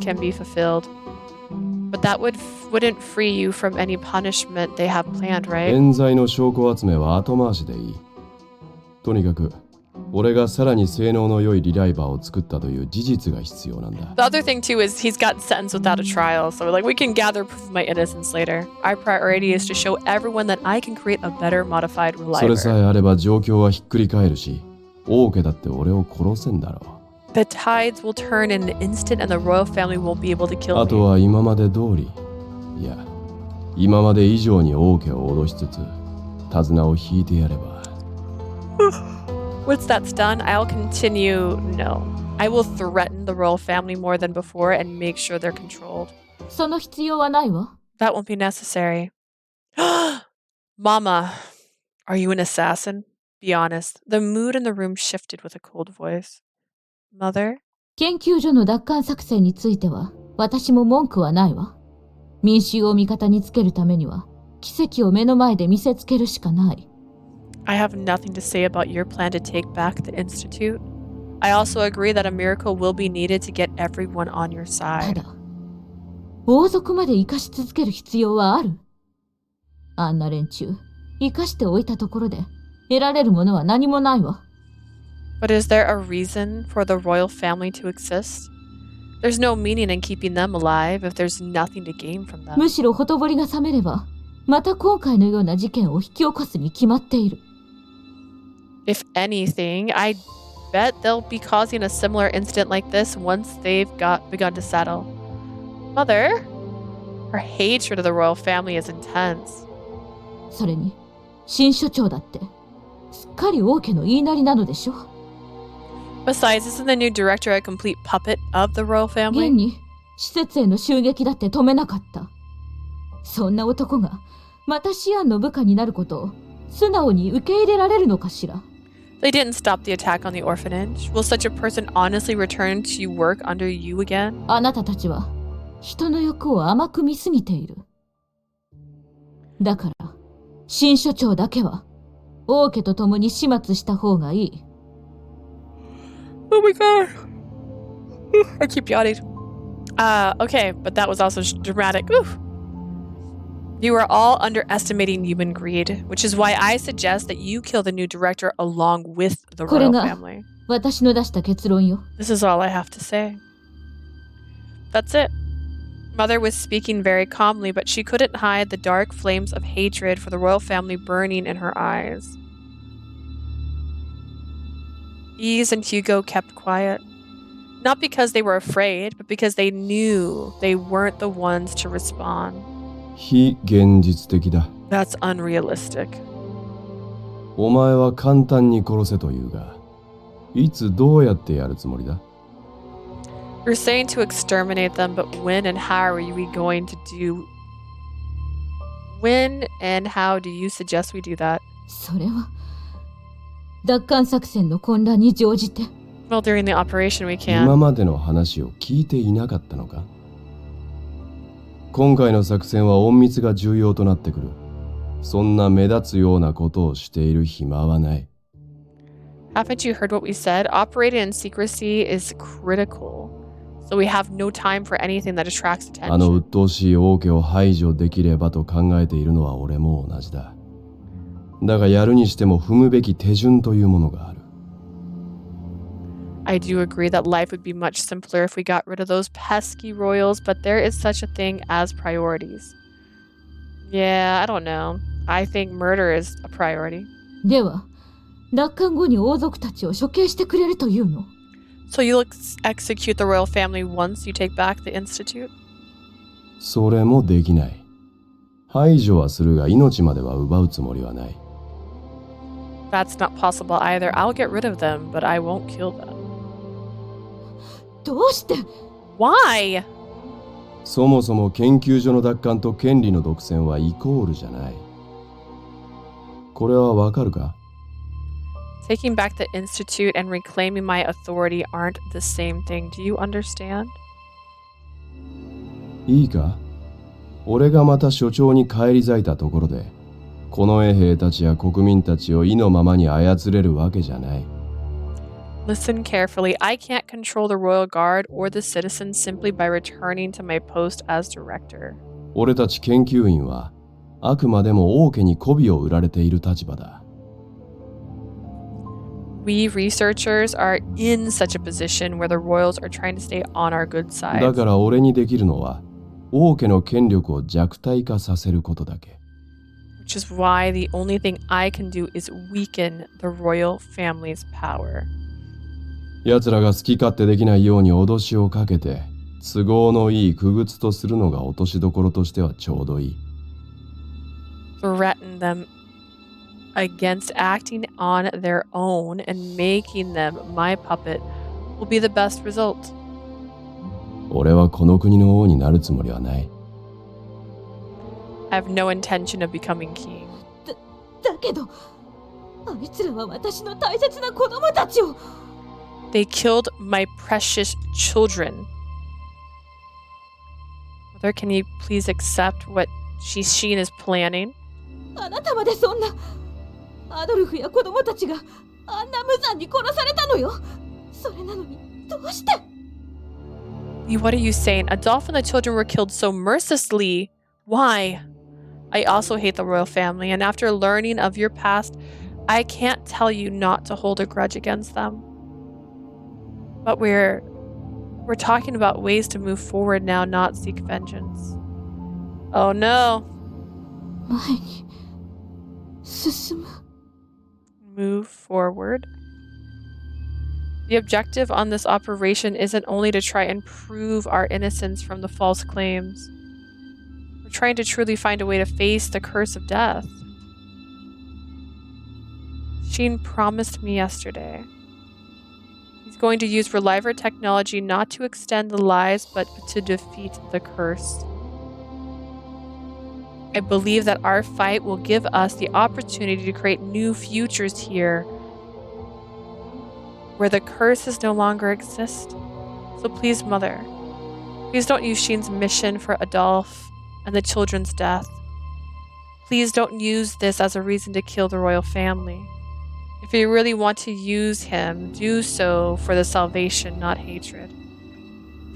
can be fulfilled. But that wouldn't free you from any punishment they have planned, right? 冤罪の証拠集めは後回しでいい。とにかく俺がさらに性能の良いリライバーを作ったという事実が必要なんだ。 The other thing too is he's got sentenced without a trial, so like we can gather proof of my innocence later. Our priority is to show everyone that I can create a better modified それさ reliver. えあれば状況はひっくり返るし、王家だって俺を殺せんだろ The tides will turn in an instant and the royal family won't be able to う。 kill あと me. は今まで通り、いや、今まで以上に王家を脅しつつ、手綱を引いてやれば。Once that's done, I'll continue. No. I will threaten the royal family more than before and make sure they're controlled. その必要はないわ。 That won't be necessary. Mama, are you an assassin? Be honest. The mood in the room shifted with a cold voice. Mother? 研究所の奪還作戦については、私も文句はないわ。民衆を味方につけるためには、奇跡を目の前で見せつけるしかない。I have nothing to say about your plan to take back the Institute. I also agree that a miracle will be needed to get everyone on your た side. だ、王族まで生かし続ける必要はある？あんな連中、生かしておいたところで、得られるものは何もないわ。But is there a reason for the royal family to exist? There's no meaning in keeping them alive if there's nothing to gain from them. むしろほとぼりが冷めれば、また今回のような事件を引き起こすに決まっている。If anything, I bet they'll be causing a similar incident like this once they've begun to settle. Mother? Her hatred of the royal family is intense. それに、新所長だって、すっかり王家の言いなりなのでしょ。Besides, isn't the new director a complete puppet of the royal 現 family? に、施設への襲撃だって止めなかった。そんな男が、またシアンの部下になることを、素直に受け入れられるのかしら。They didn't stop the attack on the orphanage. Will such a person honestly return to work under you again? あなたたちは、人の欲を甘く見すぎている。だから、新所長だけは、王家と共に始末した方がいい。Oh my god. I keep yawning. Okay, but that was also dramatic. Oof. You are all underestimating human greed, which is why I suggest that you kill the new director along with the これ royal が family. 私の出した結論よ。 This is all I have to say. That's it. Mother was speaking very calmly, but she couldn't hide the dark flames of hatred for the royal family burning in her eyes. Ease and Hugo kept quiet. Not because they were afraid, but because they knew they weren't the ones to respond. 非現実的だ。 That's unrealistic. お前は簡単に殺せと言うが、いつどうやってやるつもりだ？ You're saying to exterminate them, but when and how are we going to do... When and how do you suggest we do that? それは、奪還作戦の混乱に乗じて。Well, during the operation we 今 can. までの話を聞いていなかったのか？今回の作戦は隠密が重要となってくる。そんな目立つようなことをしている暇はない。Haven't you heard what we said? Operating in secrecy is critical. So we have no time for anything that attracts あの attention. 鬱陶しい王家を排除できればと考えているのは俺も同じだ。だがやるにしても踏むべき手順というものがある。I do agree that life would be much simpler if we got rid of those pesky royals, but there is such a thing as priorities. Yeah, I don't know. I think murder is a priority. では、奪還後に王族たちを処刑してくれるというの？ So you'll execute the royal family once you take back the institute? それもできない。排除はするが命までは奪うつもりはない。That's not possible either. I'll get rid of them, but I won't kill them. どうして？ Why? そもそも研究所の奪還と権利の独占はイコールじゃない。これはわかるか？ Taking back the institute and reclaiming my authority aren't the same thing. Do you understand? いいか？俺がまた所長に返り咲いたところで、この衛兵たちや国民たちを意のままに操れるわけじゃない。Listen carefully. I can't control the royal guard or the citizens simply by returning to my post as director. 俺たち研究員は、あくまでも王家に媚びを売られている立場だ。We researchers are in such a position where the royals are trying to stay on our good だ side. から俺にできるのは、王家の権力を弱体化させることだけ。Which is why the only thing I can do is weaken the royal family's power. 奴らが好き勝手できないように脅しをかけて、都合のいい傀儡とするのが落としどころとしてはちょうどいい。Threaten them against acting on their own and making them my puppet will be the best result. 俺はこの国の王になるつもりはない。I have no intention of becoming king. だけど、あいつらは私の大切な子供たちを。 They killed my precious children. Mother, can you please accept what Sheen is planning? あなたまでそんな。アドルフや子供たちがあんな無残に殺されたのよ。それなのにどうして？ What are you saying? Adolf and the children were killed so mercilessly. Why? I also hate the royal family, and after learning of your past, I can't tell you not to hold a grudge against them. But we're talking about ways to move forward now, not seek vengeance. Oh no. 前に進む。 Move forward. The objective on this operation isn't only to try and prove our innocence from the false claims. We're trying to truly find a way to face the curse of death. Sheen promised me yesterday. He's going to use Reliver technology not to extend the lives, but to defeat the curse. I believe that our fight will give us the opportunity to create new futures here, where the curses no longer exist. So please, Mother, please don't use Sheen's mission for Adolf and the children's death. Please don't use this as a reason to kill the royal family. If you really want to use him, do so for the salvation, not hatred.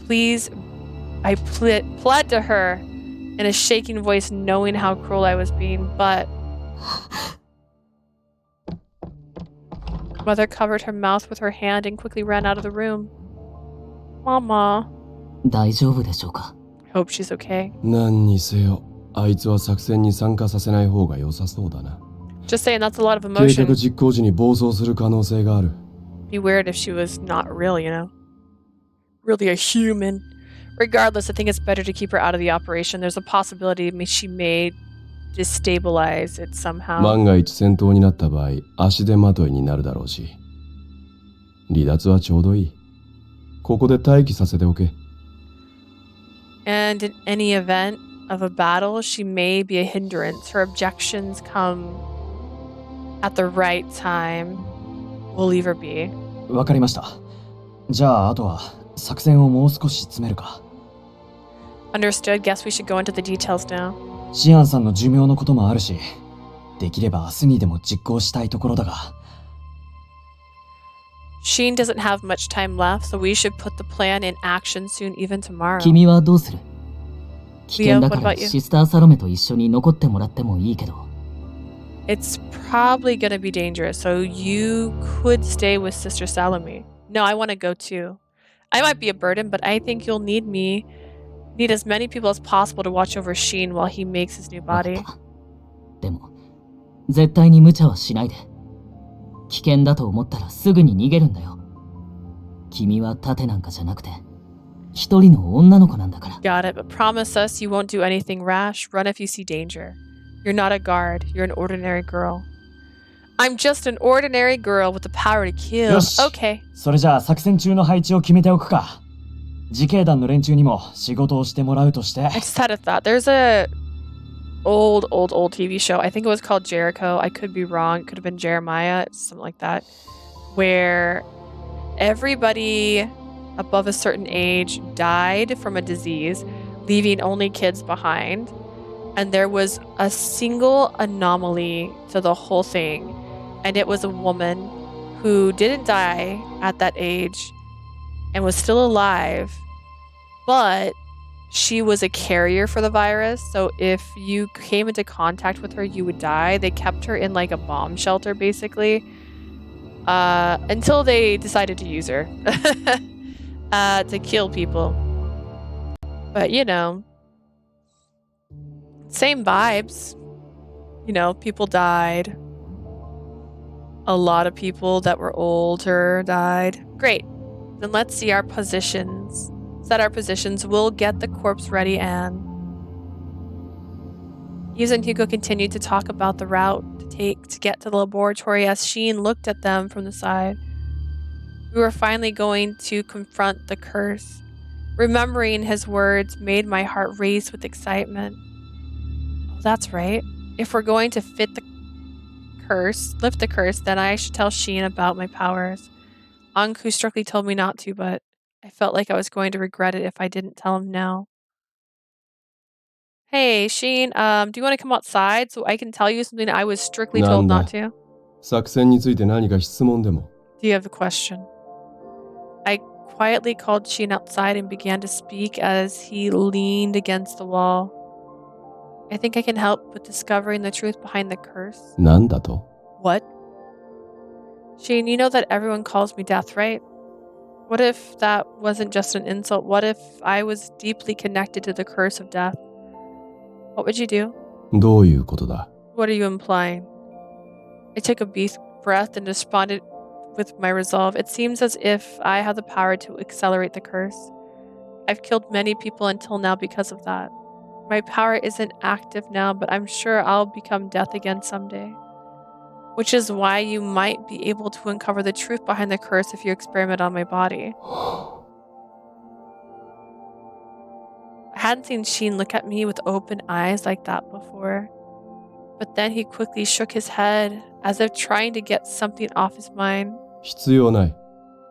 Please, I pled to her in a shaking voice, knowing how cruel I was being, but... Mother covered her mouth with her hand and quickly ran out of the room. Mama. 大丈夫でしょうか? Hope she's okay. 何にせよ、あいつは作戦に参加させない方が良さそうだな。 Just saying, that's a lot of 計 emotion. 画実行時に暴走する可能性がある。 Be weird if she was not real, you know? Really a human. Regardless, I think it's better to keep her out of the operation. There's a possibility she may destabilize it somehow. 万が一戦闘になった場合、足手まといになるだろうし。離脱はちょうどいい。ここで待機させておけ。 And in any event of a battle, she may be a hindrance. Her objections come at the right time. We'll leave her be. わかりました。じゃあ、あとは作戦をもう少し詰めるか。 Understood. Guess we should go into the details now. シアンさんの寿命のこともあるし、できれば明日にでも実行したいところだが。Sheen doesn't have much time left, so we should put the plan in action soon, even tomorrow. 君はどうする? 危険だか Leo, what ら about you? シスターサロメと一緒に残ってもらってもいいけど。 It's probably gonna be dangerous, so you could stay with Sister Salome. No, I want to go too. I might be a burden, but I think you'll need as many people as possible to watch over Sheen while he makes his new わかっ body. た。でも、絶対に無茶はしないで。危険だと思ったらすぐに逃げるんだよ。君は盾なんかじゃなくて、一人の女の子なんだから。Got it, but promise us you won't do anything rash. Run if you see danger. You're not a guard. You're an ordinary girl. I'm just an ordinary girl with the power to kill. よし。 Okay. それじゃあ作戦中の配置を決めておくか。自警団の連中にも仕事をしてもらうとして。 I just had a thought. There's a old TV show. I think it was called Jericho. I could be wrong. It could have been Jeremiah, something like that. Where everybody above a certain age died from a disease, leaving only kids behind. And there was a single anomaly to the whole thing. And it was a woman who didn't die at that age and was still alive, but she was a carrier for the virus. So if you came into contact with her, you would die. They kept her in like a bomb shelter, basically, until they decided to use her to kill people. But, you know, same vibes. You know, people died. A lot of people that were older died. Great. Then let's see our positions. Set our positions. We'll get the corpse ready, and Yuza and Hugo continued to talk about the route to take to get to the laboratory as Sheen looked at them from the side. We were finally going to confront the curse. Remembering his words made my heart race with excitement. Oh, that's right. If we're going to lift the curse, then I should tell Sheen about my powers. Anku strictly told me not to, but I felt like I was going to regret it if I didn't tell him now. Hey, Sheen, do you want to come outside so I can tell you something I was strictly told not to? 作戦について何か質問でも。Do you have a question? I quietly called Sheen outside and began to speak as he leaned against the wall. I think I can help with discovering the truth behind the curse. なんだと？ What? Sheen, you know that everyone calls me Death, right? What if that wasn't just an insult? What if I was deeply connected to the curse of death? What would you do? どういうことだ？ What are you implying? I took a breath and responded with my resolve. It seems as if I have the power to accelerate the curse. I've killed many people until now because of that. My power isn't active now, but I'm sure I'll become death again someday. Which is why you might be able to uncover the truth behind the curse if you experiment on my body. I hadn't seen Sheen look at me with open eyes like that before. But then he quickly shook his head, as if trying to get something off his mind. 必要ない。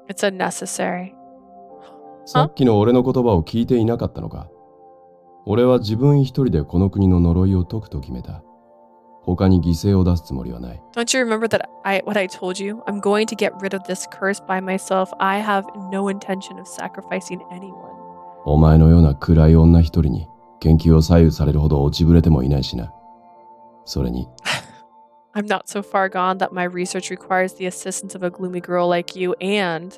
It's unnecessary. さっきの俺の言葉を聞いていなかったのか？俺は自分一人でこの国の呪いを解くと決めた。他に犠牲を出すつもりはない。Don't you remember that what I told you? I'm going to get rid of this curse by myself. I have no intention of sacrificing anyone. お前のような暗い女一人に研究を左右されるほど落ちぶれてもいないしな。それに。I'm not so far gone that my research requires the assistance of a gloomy girl like you and...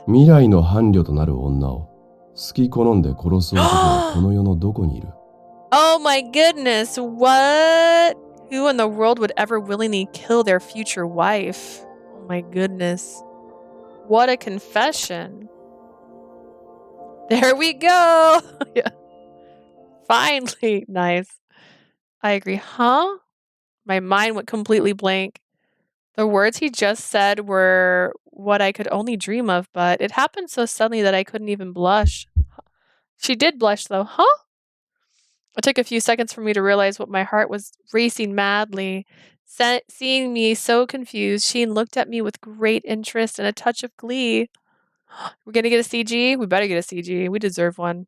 未来の伴侶となる女を好き好んで殺す男はこの世のどこにいる？ Oh my goodness, what? Who in the world would ever willingly kill their future wife? Oh my goodness. What a confession. There we go. Yeah. Finally. Nice. I agree. Huh? My mind went completely blank. The words he just said were what I could only dream of, but it happened so suddenly that I couldn't even blush. She did blush though. Huh? It took a few seconds for me to realize what my heart was racing madly. Seeing me so confused, Sheen looked at me with great interest and a touch of glee. We're gonna get a CG? We better get a CG. We deserve one.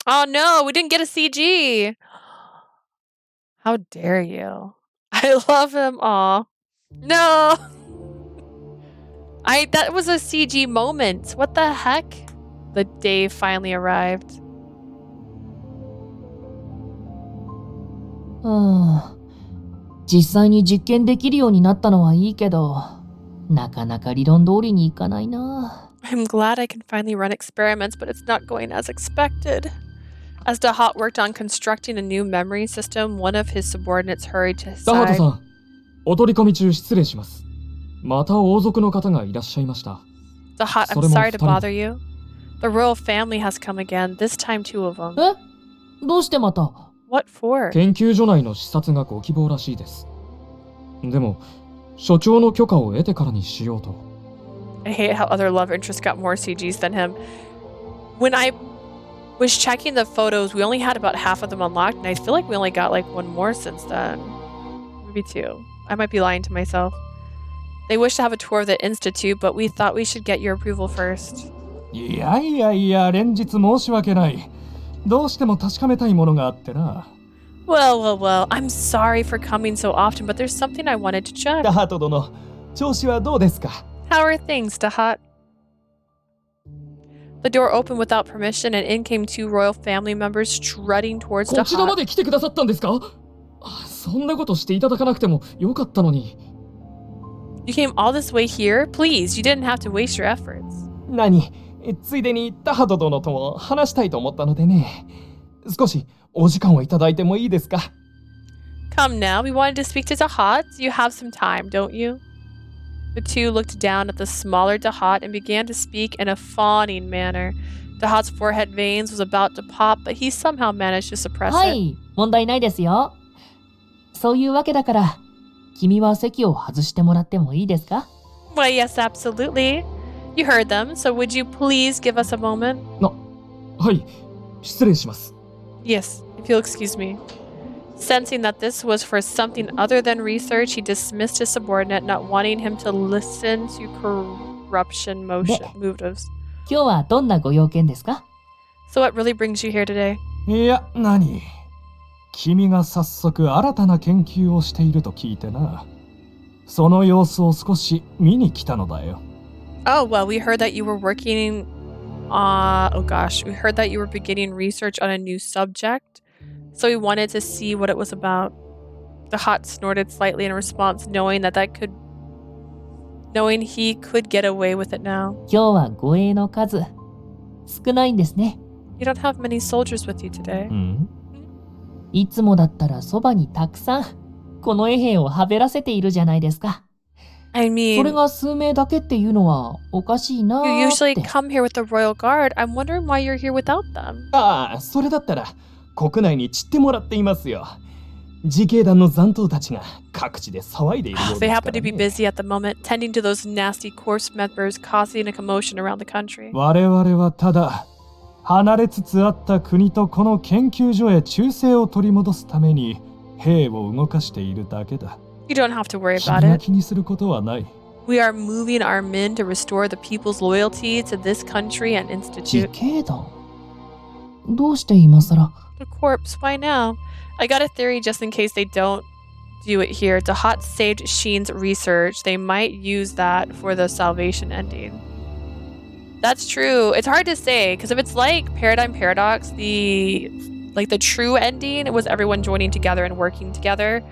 Oh no, we didn't get a CG. How dare you? I love him. Aw. No. That was a CG moment. What the heck? The day finally arrived. 実際に実験できるようになったのはいいけど、なかなか理論通りにいかないな。I'm glad I can finally run experiments, but it's not going as expected. As Dahat worked on constructing a new memory system, one of his subordinates hurried to his ダハト side. さん、お取り込み中失礼します。また王族の方がいらっしゃいました。 Dahat, I'm sorry to bother you. The royal family has come again, this time 2 of them. どうしてまた？ What for? 研究所内の視察がご希望らしいです。でも、所長の許可を得てからにしようと。I hate how other love interests got more CGs than him. When I was checking the photos, we only had about half of them unlocked, and I feel like we only got like 1 more since then. Maybe 2. I might be lying to myself. They wish to have a tour of the institute, but we thought we should get your approval first. いやいやいや、連日申し訳ない。どうしても確かめたいものがあってな。Well, I'm sorry for coming so often, but there's something I wanted to check. ダハト殿、調子はどうですか？ How are things, Dahat? The door opened without permission, and in came 2 royal family members strutting towards こちらま Dahat. で来てくださったんですか？そんなことしていただかなくてもよかったのに。You came all this way here? Please, you didn't have to waste your efforts. 何？ついでにダハト殿とも話したいと思ったのでね。少しお時間をいただいてもいいですか？ Come now, we wanted to speak to Dahat. You have some time, don't you? The 2 looked down at the smaller Dahat and began to speak in a fawning manner. Dahat's forehead veins was about to pop, but he somehow managed to suppress は it. い、問題ないですよ。そういうわけだから、君は席を外してもらってもいいですか？ Why, yes, absolutely. You heard them, so would you please give us a moment? はい、失礼します。 Yes, if you'll excuse me. Sensing that this was for something other than research, he dismissed his subordinate, not wanting him to listen to corruption motives. 今日はどんなご用件ですか？ So what really brings you here today? いや、何？君が早速新たな研究をしていると聞いてな。その様子を少し見に来たのだよ。Oh, well, we heard that you were working we heard that you were beginning research on a new subject. So we wanted to see what it was about. The Hot snorted slightly in response, knowing he could get away with it now. 今日は護衛の数少ないんですね。 You don't have many soldiers with you today. いつもだったらそばにたくさんこの衛兵をはべらせているじゃないですか。 I そ mean, れが数名だけっていうのはおかしいな you ーっ usually て。 come here with the royal guard. I'm wondering why you're here without them. ああ、それだったら国内に散ってもらっていますよ。自警団の残党たちが各地で騒いでいるよう They ですか happen ら to be ね。 busy at the moment, tending to those nasty corpse members causing a commotion around the country. 我々はただ離れつつあった国とこの研究所へ忠誠を取り戻すために兵を動かしているだけだ。 You don't have to worry 君 about が it. 気にすることはない。 We are moving our men to restore the people's loyalty to this country and 自 institute. 警団どうして今さら？ The corpse, why now? I got a theory just in case they don't do it here. Dahat saved Sheen's research. They might use that for the salvation ending. That's true. It's hard to say because if it's like Paradigm Paradox, the true ending, it was everyone joining together and working together.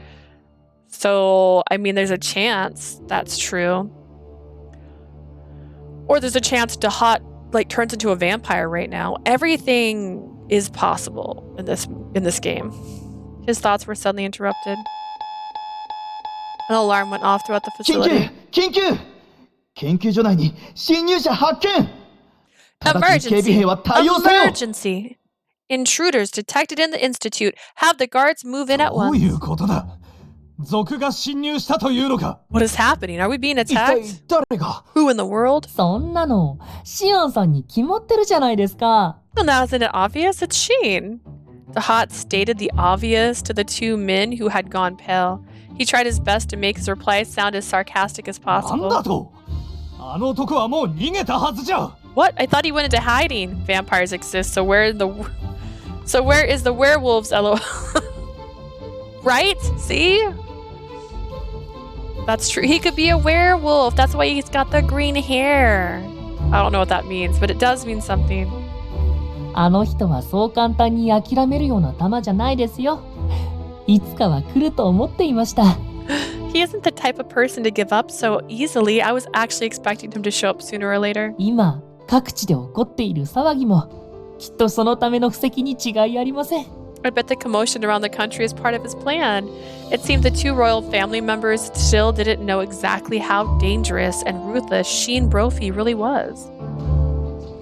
So, I mean, there's a chance that's true. Or there's a chance Dahat turns into a vampire right now. Everything is possible in this game. His thoughts were suddenly interrupted. An alarm went off throughout the 緊 facility. 急緊急研究所内に侵入者発見直ちに警備 Emergency! 兵は対応せよ Emergency! Intruders detected in the institute. Have the guards move in at どういう once. ことだ？賊が侵入したというのか？ What is happening? Are we being 一体 attacked? 誰が？ Who in the world? そんなのシオンさんに決まってるじゃないですか。 Well, now isn't it obvious? It's Sheen. Dahat stated the obvious to the two men who had gone pale. He tried his best to make his reply sound as sarcastic as なんだ possible. と？あの男はもう逃げたはずじゃ。 What? I thought he went into hiding. Vampires exist, so where is the werewolves? LOL. Right? See? That's true. He could be a werewolf. That's why he's got the green hair. I don't know what that means, but it does mean something. あの人はそう簡単に諦めるような玉じゃないですよ。いつかは来ると思っていました。 He isn't the type of person to give up so easily. I was actually expecting him to show up sooner or later. 今各地で起こっている騒ぎもきっとそのための布石に違いありません。 I bet the commotion around the country is part of his plan. It seemed the two royal family members still didn't know exactly how dangerous and ruthless Scien Brofiise really was.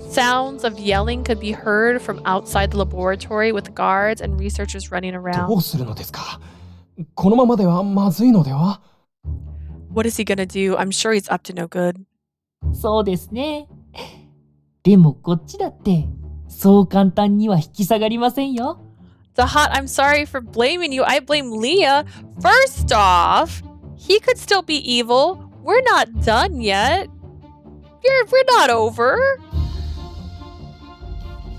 Sounds of yelling could be heard from outside the laboratory with guards and researchers running ど around. うするのですか？このままではまずいのでは？ What is he gonna do? I'm sure he's up to no good. そうですね。でもこっちだってそう簡単には引き下がりませんよ。 Dahat, I'm sorry for blaming you. I blame Leah. First off, he could still be evil. We're not done yet. We're not over.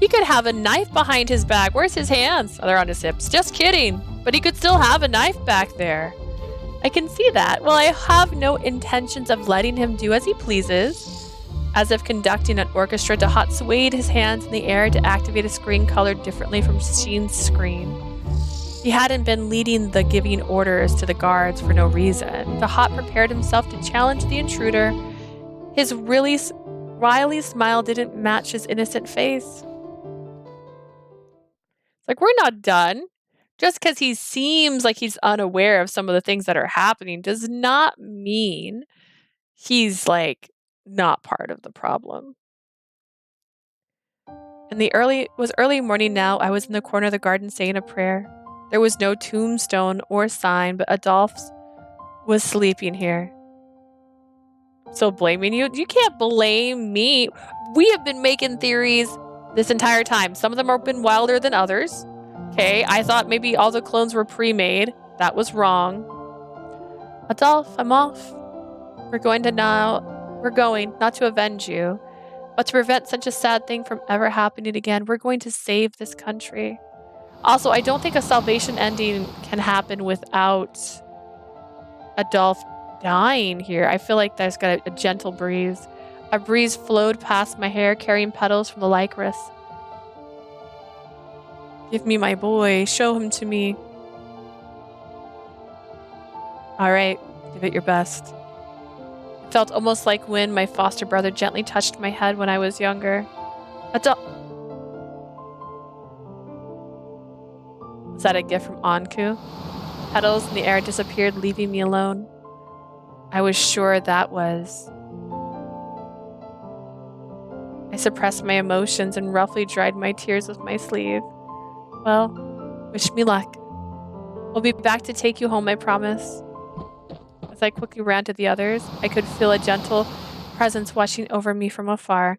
He could have a knife behind his back. Where's his hands? Oh, they're on his hips. Just kidding. But he could still have a knife back there. I can see that. Well, I have no intentions of letting him do as he pleases. As if conducting an orchestra, Dahat swayed his hands in the air to activate a screen colored differently from Sheen's screen. He hadn't been leading the giving orders to the guards for no reason. Dahat prepared himself to challenge the intruder. His really wily smile didn't match his innocent face. It's like, we're not done. Just because he seems like he's unaware of some of the things that are happening does not mean he's not part of the problem. It was early morning now. I was in the corner of the garden saying a prayer. There was no tombstone or sign, but Adolph's was sleeping here. So blaming you? You can't blame me. We have been making theories this entire time. Some of them have been wilder than others. Okay, I thought maybe all the clones were pre-made. That was wrong. Adolf, I'm off. We're going, not to avenge you, but to prevent such a sad thing from ever happening again. We're going to save this country. Also, I don't think a salvation ending can happen without Adolf dying here. I feel like there's got a gentle breeze. A breeze flowed past my hair, carrying petals from the lycris. Give me my boy. Show him to me. All right, give it your best. It felt almost like when my foster brother gently touched my head when I was younger. Was that a gift from Anku? Petals in the air disappeared, leaving me alone. I was sure that was. I suppressed my emotions and roughly dried my tears with my sleeve. Well, wish me luck. We'll be back to take you home, I promise. As I quickly ran to the others, I could feel a gentle presence watching over me from afar.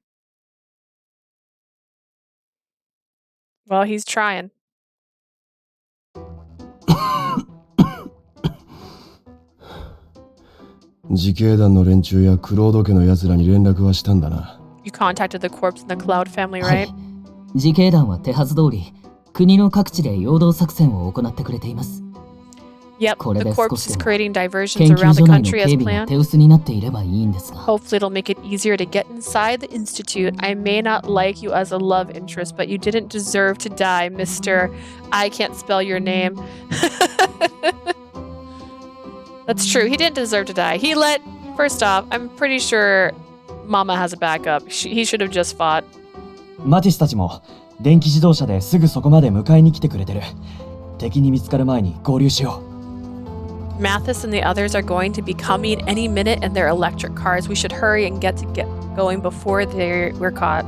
Well, he's trying. You contacted the corpse in the Cloud family, right? 自警団は手はず通り、国の各地で陽動作戦を行ってくれています。 Yep, the corpse is creating diversions around the country as planned. Hopefully it'll make it easier to get inside the Institute. I may not like you as a love interest, but you didn't deserve to die, Mr. I can't spell your name. That's true, he didn't deserve to die. First off, I'm pretty sure Mama has a backup. He should have just fought. マティスたちも電気自動車ですぐそこまで迎えに来てくれてる。敵に見つかる前に合流しよう。 Mathis and the others are going to be coming any minute in their electric cars. We should hurry and get going before we're caught.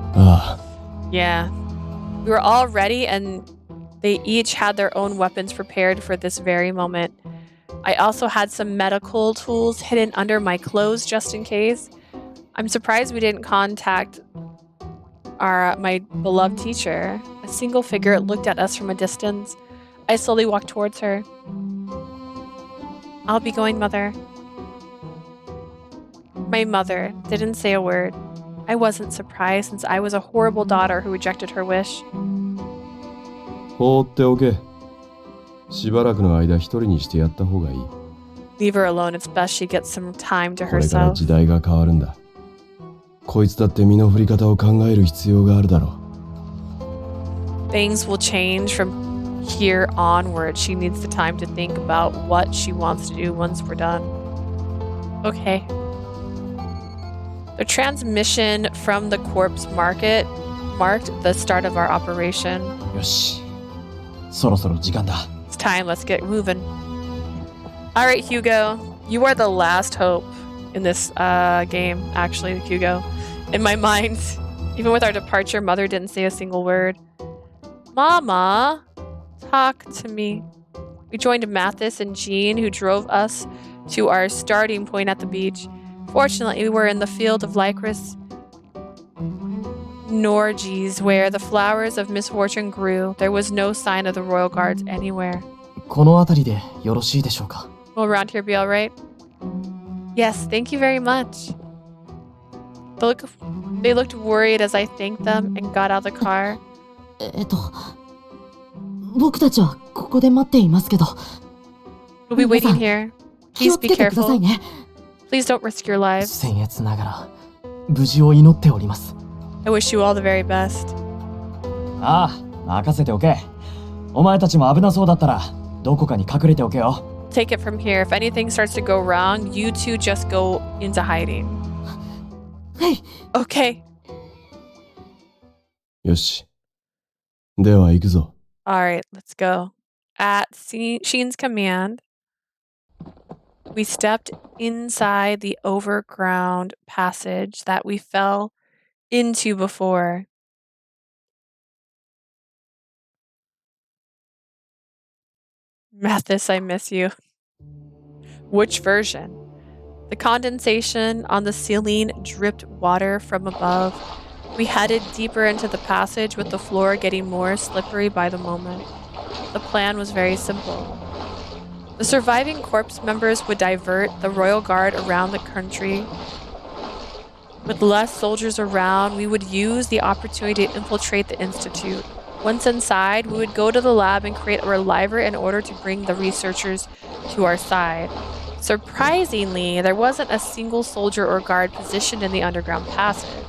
Yeah. We were all ready and they each had their own weapons prepared for this very moment. I also had some medical tools hidden under my clothes just in case. I'm surprised we didn't contact my beloved teacher. A single figure looked at us from a distance. I slowly walked towards her. I'll be going, Mother. My mother didn't say a word. I wasn't surprised since I was a horrible daughter who rejected her wish. Leave her alone. It's best she gets some time to herself. Things will change from here onward. She needs the time to think about what she wants to do once we're done. Okay. The transmission from the corpse market marked the start of our operation. よし。そろそろ時間だ。It's time. Let's get moving. All right, Hugo. You are the last hope in this game, actually, Hugo. In my mind, even with our departure, Mother didn't say a single word. Mama, talk to me. We joined Mathis and Sheen, who drove us to our starting point at the beach. Fortunately, we were in the field of lycris Norges, where the flowers of misfortune grew. There was no sign of the royal guards anywhere. この辺りでよろしいでしょうか? Will around here be all right? Yes, thank you very much. They looked worried as I thanked them and got out of the car. 僕たちはここで待っていますけど。We'll be waiting here. Please be 気をつけてください careful. ね。 Please don't risk your lives. 僭越ながら無事を祈っております。 I wish you all the very best. ああ、任せておけ。お前たちも危なそうだったらどこかに隠れておけよ。Take it from here. If anything starts to go wrong, you two just go into hiding. はい。 Okay. よし。では行くぞ。All right, let's go. At Sheen's command, we stepped inside the overground passage that we fell into before. Mathis, I miss you. Which version? The condensation on the ceiling dripped water from above. We headed deeper into the passage with the floor getting more slippery by the moment. The plan was very simple. The surviving corps members would divert the royal guard around the country. With less soldiers around, we would use the opportunity to infiltrate the institute. Once inside, we would go to the lab and create a reliver in order to bring the researchers to our side. Surprisingly, there wasn't a single soldier or guard positioned in the underground passage.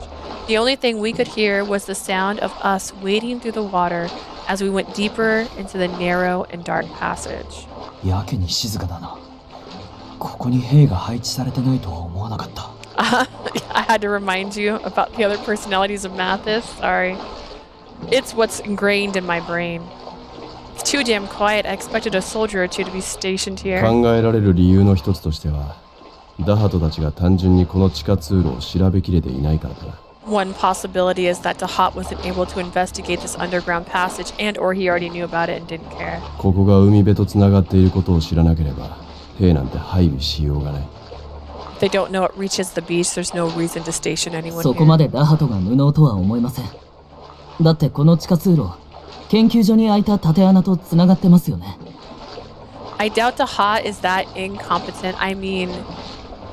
The only thing we could hear was the sound of us wading through the water as we went deeper into the narrow and dark passage. やけに静かだな。ここに兵が配置されてないとは思わなかった。I had to remind you about the other personalities of Mathis. Sorry. It's what's ingrained in my brain. It's too damn quiet. I expected a soldier or two to be stationed here. 考えられる理由の一つとしては、ダハトたちが単純にこの地下通路を調べきれていないからだな。One possibility is that Dahat wasn't able to investigate this underground passage and or he already knew about it and didn't care. ここが海辺とつながっていることを知らなければ、兵なんて配備しようがない。If they don't know it reaches the beach, there's no reason to station anyone そこま here. でダハトが無能とは思いません。だってこの地下通路、研究所に開いた縦穴とつながってますよね。I doubt Dahat is that incompetent. I mean,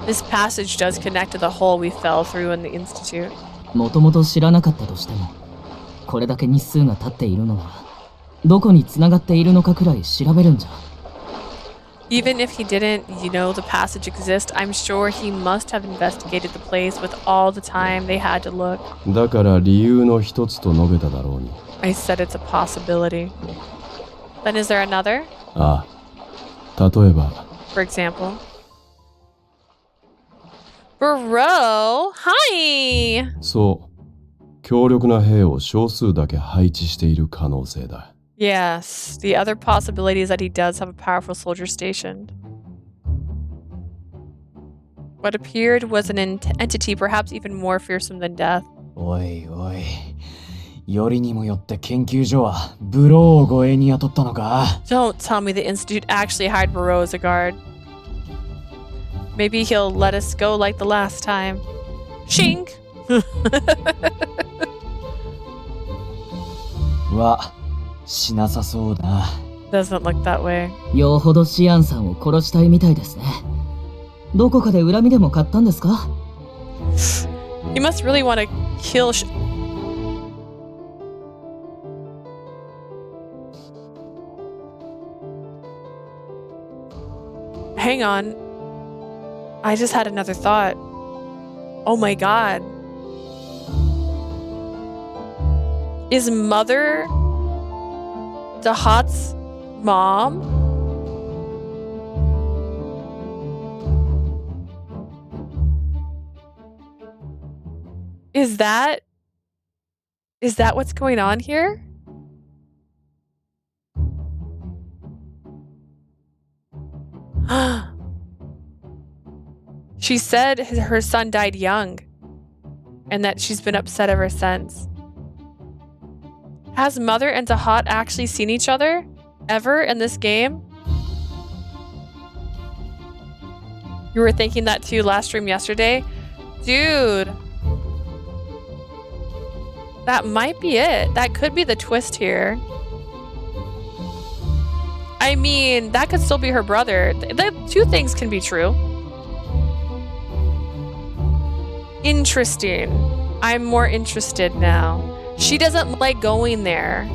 this passage does connect to the hole we fell through in the institute. もともと知らなかったとしても、これだけ日数が経っているのなら、どこにつながっているのかくらい調べるんじゃ。Even if he didn't, the passage exists, I'm sure he must have investigated the place with all the time they had to look. だから理由の一つと述べただろうに。I said it's a possibility. Then is there another? ああ、例えば。For example. Bro, hi! そう、強力な兵を少数だけ配置している可能性だ。Yes, the other possibility is that he does have a powerful soldier stationed. What appeared was an entity perhaps even more fearsome than death. おいおい。よりにもよって研究所はブローを護衛に雇ったのか。 Don't tell me the Institute actually hired Barreau as a guard. Maybe he'll let us go like the last time. Shink! わ、しなさそうだな。 Doesn't look that way. よほどシアンさんを殺したいみたいですね。どこかで恨みでも買ったんですか？ He must really want to kill Hang on. I just had another thought. Oh my god. Is Mother Dahat's mom? Is that what's going on here? She said her son died young and that she's been upset ever since. Has Mother and Dahat actually seen each other ever in this game? You were thinking that too last stream yesterday? Dude. That might be it. That could be the twist here. I mean, that could still be her brother. The two things can be true. Interesting. I'm more interested now. She doesn't like going there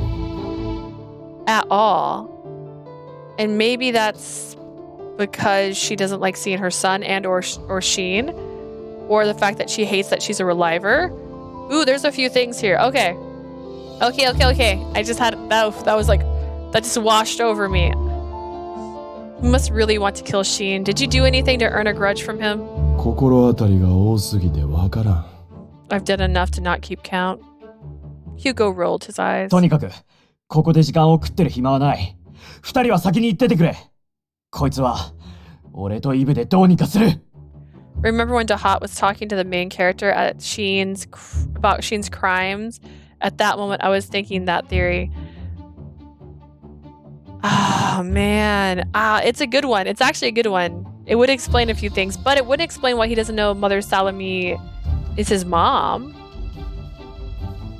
at all. And maybe that's because she doesn't like seeing her son and or Sheen, or the fact that she hates that she's a reliver. Ooh, there's a few things here. Okay. I just had that was like that just washed over me. You must really want to kill Sheen. Did you do anything to earn a grudge from him? 心当たりが多すぎてわからん。 I've done enough to not keep count. Hugo rolled his eyes. とにかく、ここで時間を食ってる暇はない。二人は先に行っててくれ。こいつは、俺とイブでどうにかする。 Remember when Dahat was talking to the main character about Sheen's crimes? At that moment, I was thinking that theory. Oh, man. It's a good one. It's actually a good one. It would explain a few things, but it wouldn't explain why he doesn't know Mother Salome is his mom.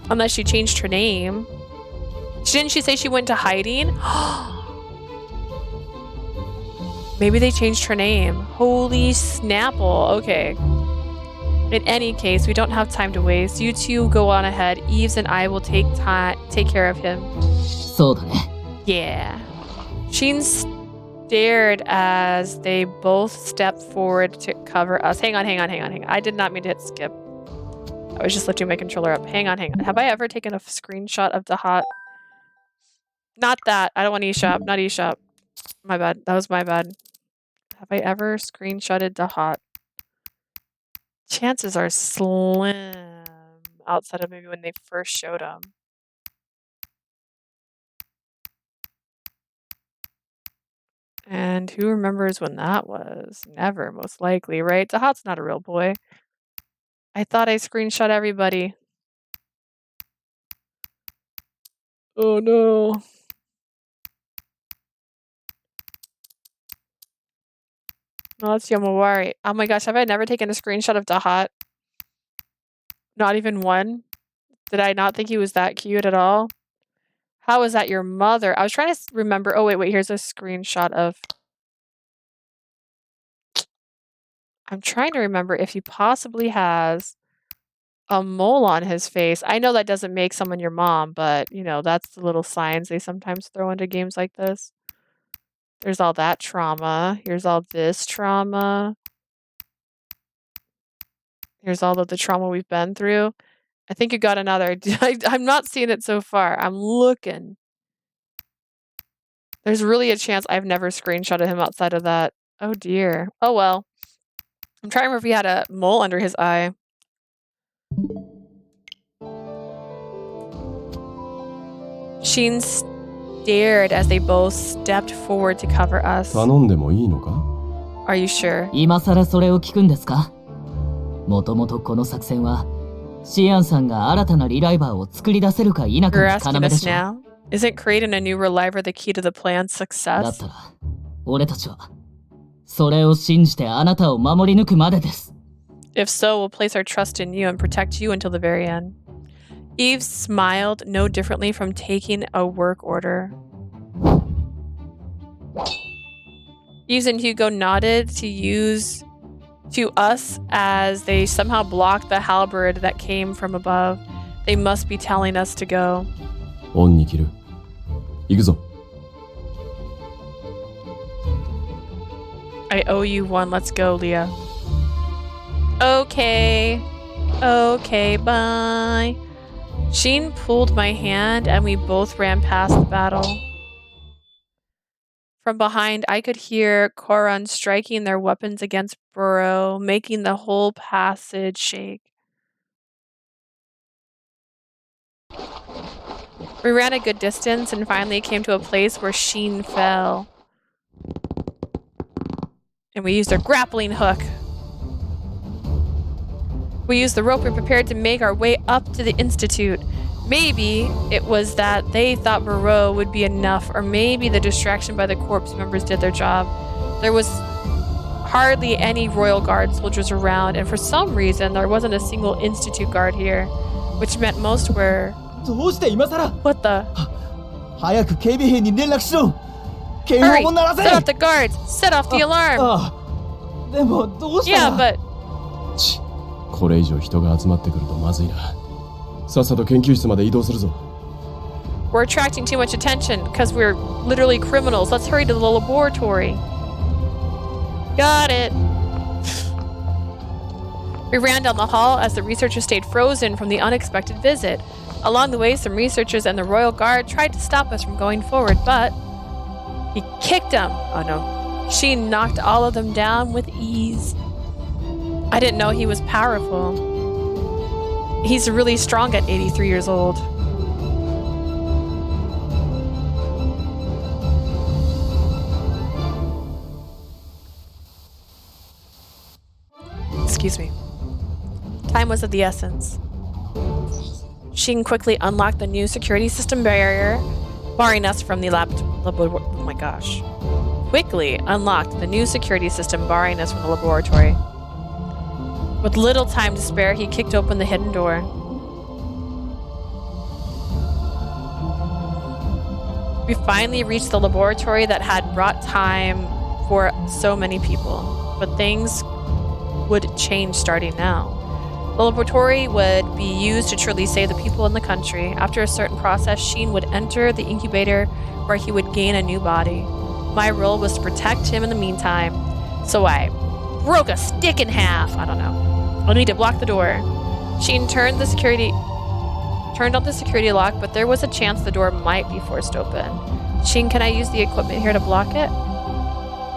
Unless she changed her name. Didn't she say she went to hiding? Maybe they changed her name. Holy Snapple. Okay. In any case, we don't have time to waste. You two go on ahead. Eves and I will take care of him. そうだね。 Yeah. Sheen stared as they both stepped forward to cover us. Hang on. I did not mean to hit skip. I was just lifting my controller up. Hang on. Have I ever taken a screenshot of the hot? Not that. I don't want eShop. Not eShop. My bad. That was my bad. Have I ever screenshotted the hot? Chances are slim outside of maybe when they first showed them. And who remembers when that was? Never, most likely, right? The hot's not a real boy. I thought I screenshot everybody. Oh no. No, that's Yomawari. Oh my gosh, have I never taken a screenshot of Dahat? Not even one? Did I not think he was that cute at all? How is that your mother? I was trying to remember. Oh, wait. Here's a screenshot of... I'm trying to remember if he possibly has a mole on his face. I know that doesn't make someone your mom, but, you know, that's the little signs they sometimes throw into games like this. There's all that trauma. Here's all this trauma. Here's all of the trauma we've been through. I think you got another. I'm not seeing it so far. I'm looking. There's really a chance I've never screenshotted him outside of that. Oh dear. Oh well. I'm trying to remember if he had a mole under his eye. Sheen stared as they both stepped forward to cover us. 頼んでもいいのか? Are you sure? 今さらそれを聞くんですか？もともとこの作戦はシアンさんが新たなリライバーを作り出せるか否か You're の asking 要で us しょ。 now? Isn't creating a new reliver the key to the plan's だ success? ったら俺たちはそれを信じてあなたを守り抜くまでです。 If so, we'll place our trust in you and protect you until the very end. Eve smiled no differently from taking a work order. Eve and Hugo nodded to us as they somehow blocked the halberd that came from above. They must be telling us to go. オンに切る。行くぞ。 I owe you one. Let's go, Leah. Okay. Okay, bye. Sheen pulled my hand and we both ran past the battle. From behind, I could hear Koran striking their weapons against Burrow, making the whole passage shake. We ran a good distance and finally came to a place where Sheen fell. And we used our grappling hook. We used the rope and prepared to make our way up to the Institute. Maybe it was that they thought Burrow would be enough, or maybe the distraction by the corps members did their job. There was hardly any Royal Guard soldiers around, and for some reason there wasn't a single Institute guard here, which meant most were... どうして今さら What the? 早く警備兵に連絡しろ警報 Hurry! も鳴らせ Set off the guards! Set off the alarm! でもどうした Yeah, but... ち、これ以上人が集まってくるとまずいな。さっさと研究室まで移動するぞ。 We're attracting too much attention because we're literally criminals. Let's hurry to the laboratory. Got it. We ran down the hall as the researchers stayed frozen from the unexpected visit. Along the way, some researchers and the Royal Guard tried to stop us from going forward, but he kicked them. Oh no. She knocked all of them down with ease. I didn't know he was powerful. He's really strong at 83 years old. Excuse me. Time was of the essence. Sheen quickly unlocked the new security system barrier, barring us from the oh my gosh. Quickly unlocked the new security system, barring us from the laboratory. With little time to spare, he kicked open the hidden door. We finally reached the laboratory that had brought time for so many people, but things would change starting now. The laboratory would be used to truly save the people in the country. After a certain process, Sheen would enter the incubator where he would gain a new body. My role was to protect him in the meantime, so I broke a stick in half. I don't know. I need to block the door. Sheen turned on the security lock, but there was a chance the door might be forced open. Sheen, can I use the equipment here to block it?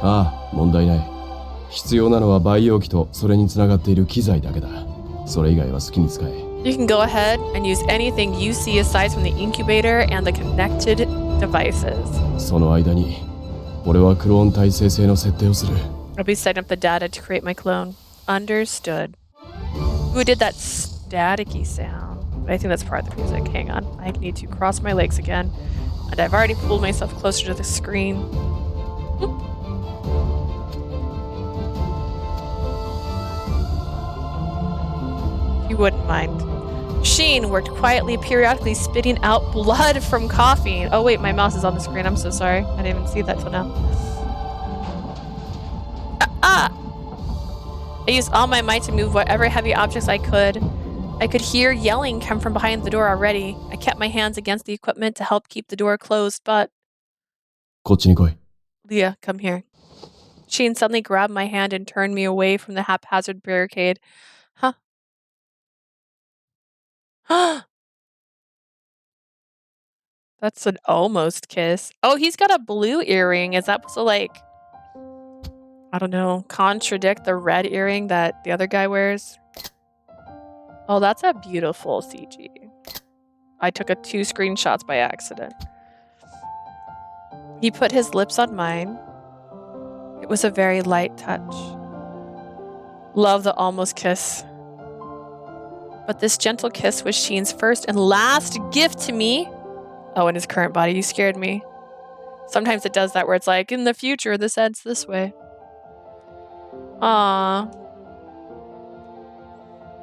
ああ、問題ない。必要なのは培養機とそれにつながっている機材だけだ。それ以外は好きに使え。You can go ahead and use anything you see aside from the incubator and the connected devices. その間に、俺はクローン体生成の設定をする。I'll be setting up the data to create my clone. Understood. Who did that staticky sound? I think that's part of the music. Hang on. I need to cross my legs again. And I've already pulled myself closer to the screen. You wouldn't mind. Sheen worked quietly, periodically spitting out blood from coughing. Oh wait, my mouse is on the screen. I'm so sorry. I didn't even see that till now. I used all my might to move whatever heavy objects I could. I could hear yelling come from behind the door already. I kept my hands against the equipment to help keep the door closed, but... こっちに来い。 Leah, come here. Sheen suddenly grabbed my hand and turned me away from the haphazard barricade. Huh? That's an almost kiss. Oh, he's got a blue earring. Is that supposed to, like, I don't know, contradict the red earring that the other guy wears? Oh, that's a beautiful CG. I took 2 screenshots by accident. He put his lips on mine. It was a very light touch. Love the almost kiss. But this gentle kiss was Sheen's first and last gift to me. Oh, in his current body, you scared me. Sometimes it does that where it's like, in the future, this ends this way. Aww.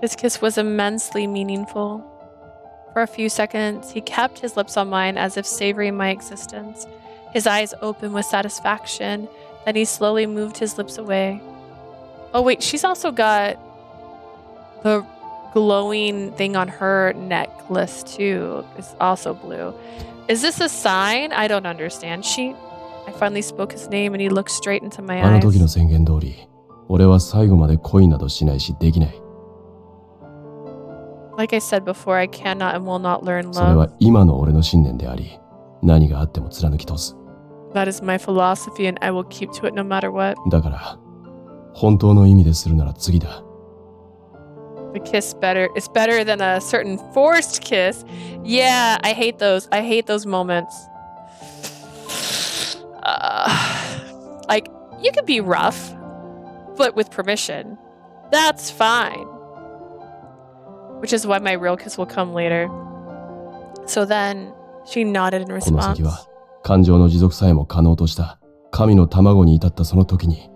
His kiss was immensely meaningful. For a few seconds, he kept his lips on mine as if savoring my existence. His eyes opened with satisfaction. Then he slowly moved his lips away. Oh wait, she's also got the glowing thing on her necklace too. It's also blue. Is this a sign? I don't understand. I finally spoke his name and he looked straight into my eyes. あの時の宣言通り、俺は最後まで恋などしないしできない。 Like I said before, I cannot and will not learn それは love. 今の俺の信念であり、何があっても貫き通す。 That is my philosophy and I will keep to it no matter what. だから、本当の意味でするなら次だ。 The kiss it's better than a certain forced kiss. Yeah, I hate those. I hate those moments. Like, you could be rough, but with permission. That's fine. Which is why my real kiss will come later. So then, she nodded in この response. 先は、感情の持続さえも可能とした神の卵に至ったその時に、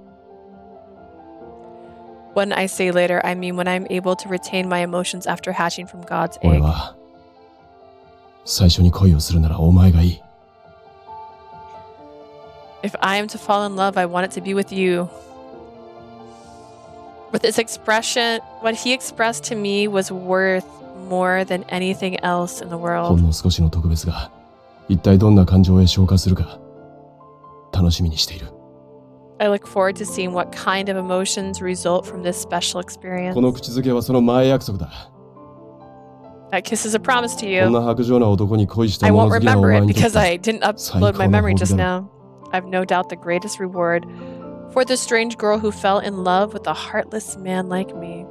When I say later, I mean when I'm able to retain my emotions after hatching from God's 俺 egg. は、最初に恋をするならお前がいい。 If I am to fall in love, I want it to be with you. With his expression, what he expressed to me was worth more than anything else in the ほん world. の少しの特別が、一体どんな感情へ昇華するか、楽しみにしている。 I look forward to seeing what kind of emotions result from this special experience. この口づけはその前約束だ。 That kiss is a promise to こん you. な白状な男に恋した I 物 won't 好きなお remember 前 it にとっ because て I didn't upload my memory just now. I've no doubt the greatest reward for the strange girl who fell in love with a heartless man like me.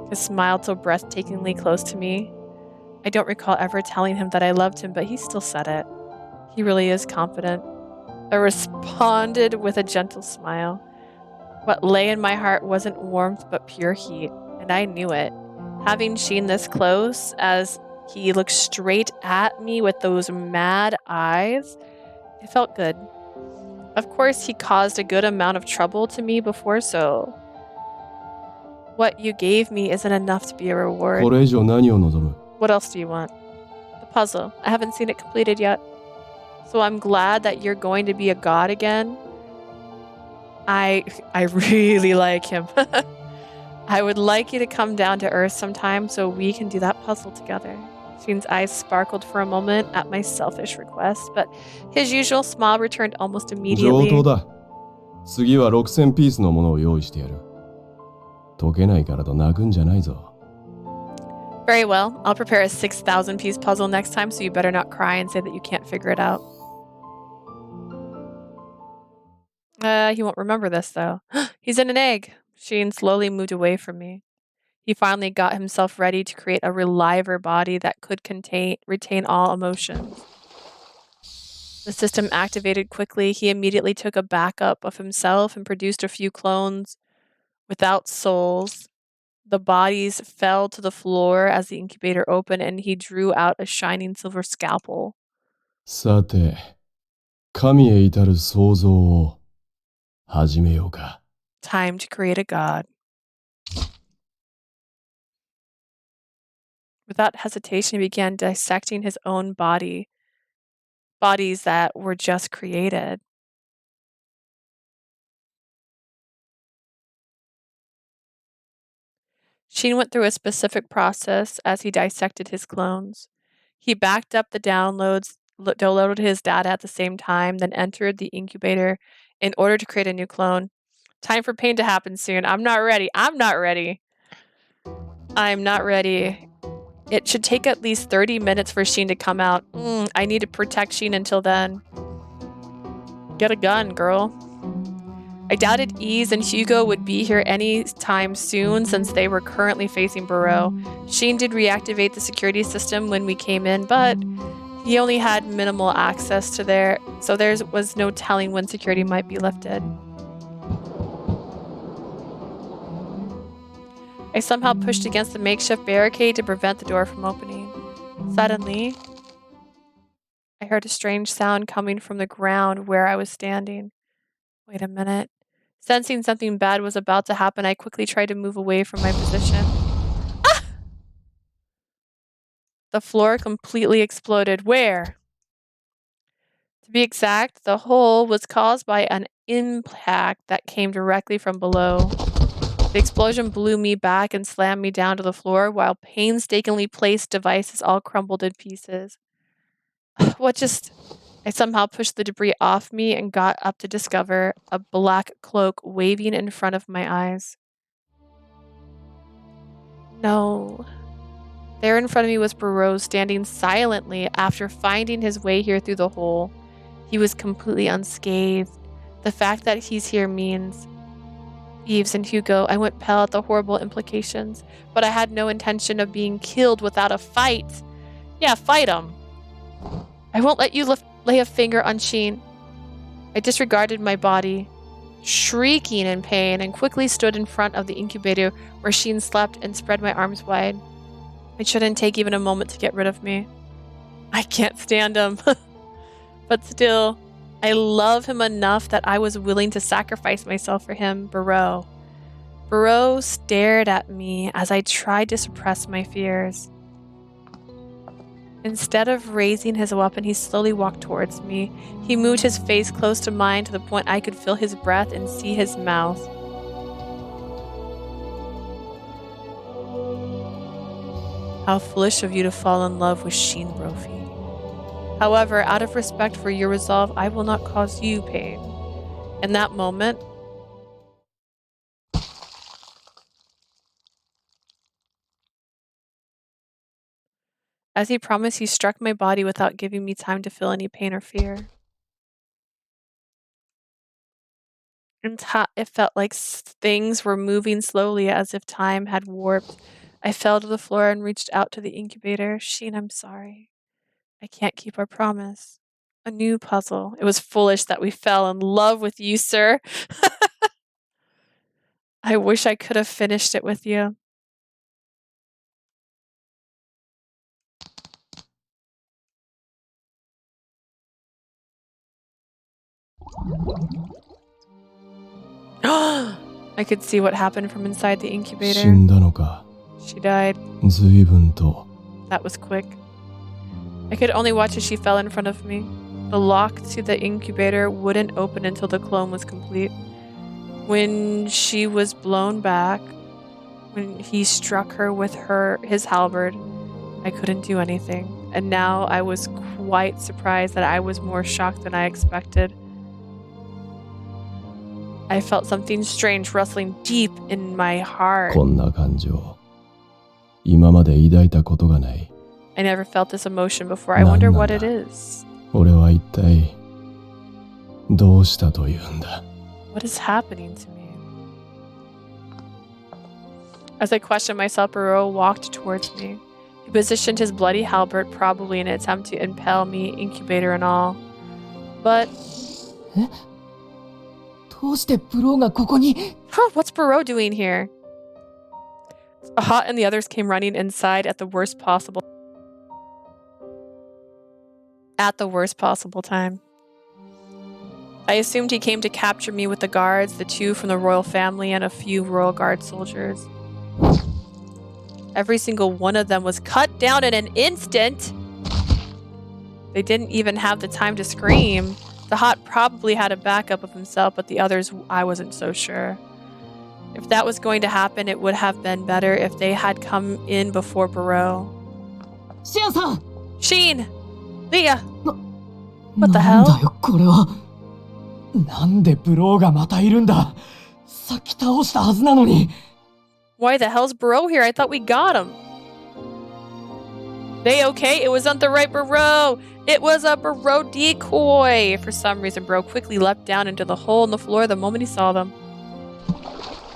He smiled so breathtakingly close to me. I don't recall ever telling him that I loved him, but he still said it. He really is confident. I responded with a gentle smile. What lay in my heart wasn't warmth but pure heat, and I knew it. Having Sheen this close, as he looked straight at me with those mad eyes, it felt good. Of course, he caused a good amount of trouble to me before, so what you gave me isn't enough to be a こ reward. れ以上何を望む？ What else do you want? The puzzle. I haven't seen it completed yet. So I'm glad that you're going to be a god again. I really like him. I would like you to come down to Earth sometime so we can do that puzzle together. Sheen's eyes sparkled for a moment at my selfish request, but his usual smile returned almost 上 immediately. 等だ。次は6000ピースのものを用意してやる。解けないからと泣くんじゃないぞ。Very well. I'll prepare a 6,000 piece puzzle next time, so you better not cry and say that you can't figure it out. He won't remember this, though. He's in an egg. Sheen slowly moved away from me. He finally got himself ready to create a reliver body that could retain all emotions. The system activated quickly. He immediately took a backup of himself and produced a few clones without souls. The bodies fell to the floor as the incubator opened, and he drew out a shining silver scalpel. さて、神へ至る創造を始めようか。Time to create a god. Without hesitation, he began dissecting his own bodies that were just created. Sheen went through a specific process as he dissected his clones. He backed up the downloaded his data at the same time, then entered the incubator in order to create a new clone. Time for pain to happen soon. I'm not ready. I'm not ready. It should take at least 30 minutes for Sheen to come out. I need to protect Sheen until then. Get a gun, girl. I doubted Ease and Hugo would be here any time soon since they were currently facing Burrow. Sheen did reactivate the security system when we came in, but he only had minimal access to there, so there was no telling when security might be lifted. I somehow pushed against the makeshift barricade to prevent the door from opening. Suddenly, I heard a strange sound coming from the ground where I was standing. Wait a minute. Sensing something bad was about to happen, I quickly tried to move away from my position. Ah! The floor completely exploded. Where? To be exact, the hole was caused by an impact that came directly from below. The explosion blew me back and slammed me down to the floor while painstakingly placed devices all crumbled in pieces. I somehow pushed the debris off me and got up to discover a black cloak waving in front of my eyes. No. There in front of me was Burrow standing silently after finding his way here through the hole. He was completely unscathed. The fact that he's here means... Eves and Hugo, I went pale at the horrible implications, but I had no intention of being killed without a fight. Yeah, fight him. I won't let you lay a finger on Sheen. I disregarded my body, shrieking in pain, and quickly stood in front of the incubator where Sheen slept and spread my arms wide. It shouldn't take even a moment to get rid of me. I can't stand him. But still, I love him enough that I was willing to sacrifice myself for him, Burrow. Burrow stared at me as I tried to suppress my fears. Instead of raising his weapon, he slowly walked towards me. He moved his face close to mine to the point I could feel his breath and see his mouth. How foolish of you to fall in love with Scien Brofiise. However, out of respect for your resolve, I will not cause you pain. In that moment, as he promised, he struck my body without giving me time to feel any pain or fear. It felt like things were moving slowly as if time had warped. I fell to the floor and reached out to the incubator. Sheen, I'm sorry. I can't keep our promise. A new puzzle. It was foolish that we fell in love with you, sir. I wish I could have finished it with you. I could see what happened from inside the incubator. 死んだのか。 She died. 随分と。 That was quick. I could only watch as she fell in front of me. The lock to the incubator wouldn't open until the clone was complete. When she was blown back, when he struck her with his halberd, I couldn't do anything. And now I was quite surprised that I was more shocked than I expected. I felt something strange rustling deep in my heart. こんな感情、今まで抱いたことがない。 I never felt this emotion before. I wonder what it is. 俺は一体どうしたというんだ。 What is happening to me? As I questioned myself, Barreau walked towards me. He positioned his bloody halberd, probably in an attempt to impale me, incubator and all. But... どうしてブローがここに Huh, what's Barreau doing here? Hot and the others came running inside at the worst possible time. I assumed he came to capture me with the guards, the 2 from the royal family and a few royal guard soldiers. Every single one of them was cut down in an instant. They didn't even have the time to scream. The Hot probably had a backup of himself, but the others, I wasn't so sure. If that was going to happen, it would have been better if they had come in before Barreau. Sheen-san! Sheen! Leah! What the hell? なんだよこれは。なんでブローがまたいるんだ。さっき倒したはずなのに。Why the hell's Barreau here? I thought we got him. They okay? It wasn't the right Barreau. It was a Barreau decoy. For some reason, Barreau quickly leapt down into the hole in the floor the moment he saw them.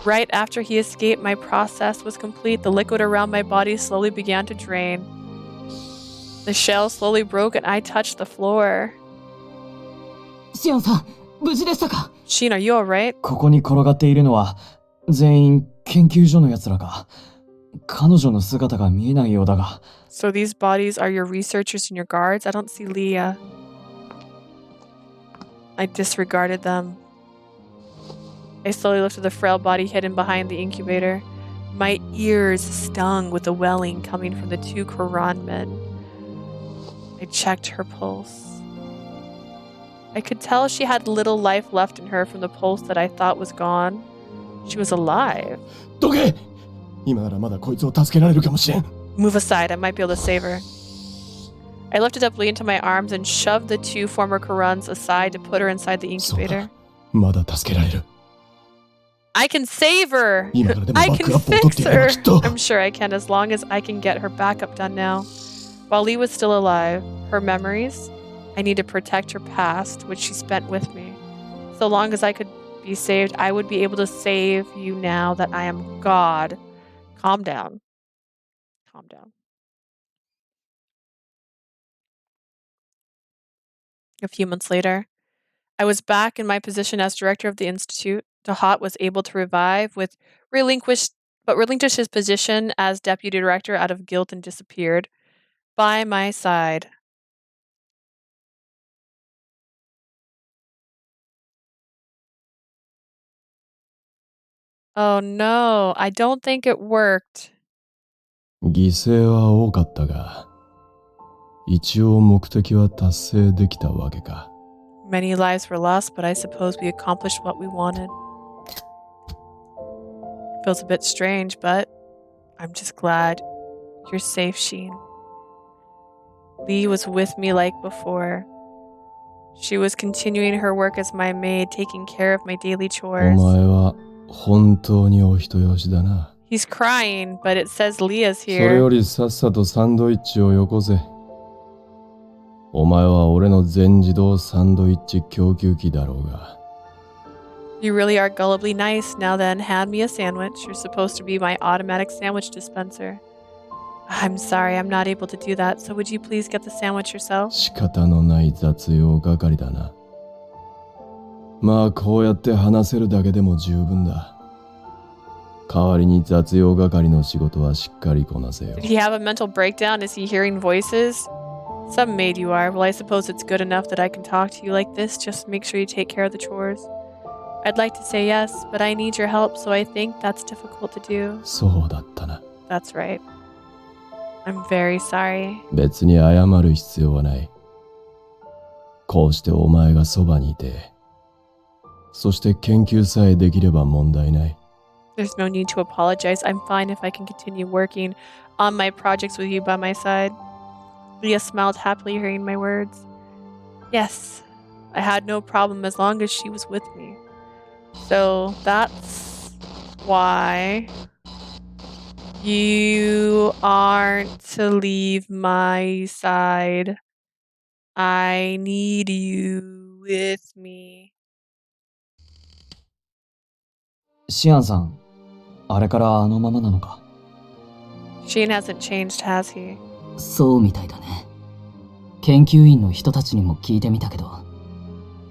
Right after he escaped, my process was complete. The liquid around my body slowly began to drain. The shell slowly broke and I touched the floor. シアンさん、無事でしたか Sheen, are you alright? ここに転がっているのは全員研究所の奴らか。彼女の姿が見えないようだが。So these bodies are your researchers and your guards? I don't see Leah. I disregarded them. I slowly lifted the frail body hidden behind the incubator. My ears stung with the welling coming from the 2 Quran men. I checked her pulse. I could tell she had little life left in her from the pulse that I thought was gone. She was alive. どけ！今ならまだこいつを助けられるかもしれん。 Move aside, I might be able to save her. I lifted up Lee into my arms and shoved the 2 former Quruns aside to put her inside the incubator. まだ助けられる。 I can save her! 今からでも I バック can アップを取っ fix ていれば her! きっと。 I'm sure I can as long as I can get her backup done now. While Lee was still alive, her memories, I need to protect her past, which she spent with me. So long as I could be saved, I would be able to save you now that I am God. Calm down. Calm down. A few months later, I was back in my position as director of the institute. Dahat was able to revive relinquished his position as deputy director out of guilt and disappeared by my side. Oh no, I don't think it worked. 犠牲は多かったが、一応目的は達成できたわけか。 Many lives were lost, but I suppose we accomplished what we wanted. Feels a bit strange, but I'm just glad you're safe, Sheen. Lee was with me like before. She was continuing her work as my maid, taking care of my daily お chores. 前は本当にお人よしだな。 He's crying, but it says Leah's それよ here. りさっさとサンドイッチをよこせ。お前は俺の全自動サンドイッチ供給機だろうが。 You really are gullibly nice. Now then, hand me a sandwich. You're supposed to be my automatic sandwich dispenser. I'm sorry, I'm not able to do that. So would you please get the sandwich yourself? 仕方のない雑用係だな。まあこうやって話せるだけでも十分だ。代わりに雑用係の仕事はしっかりこなせよ。 Did he have a mental breakdown? Is he hearing voices? Some maid you are. Well, I suppose it's good enough that I can talk to you like this. Just make sure you take care of the chores. I'd like to say yes, but I need your help, so I think that's difficult to do. そうだったな。 That's right. I'm very sorry. 別に謝る必要はない。こうしてお前がそばにいて、そして研究さえできれば問題ない。There's no need to apologize. I'm fine if I can continue working on my projects with you by my side. Leah smiled happily hearing my words. Yes, I had no problem as long as she was with me. So that's why you aren't to leave my side. I need you with me. シアンさん、あれからあのままなのか？ Sheen hasn't changed, has he? そうみたいだね。研究員の人たちにも聞いてみたけど、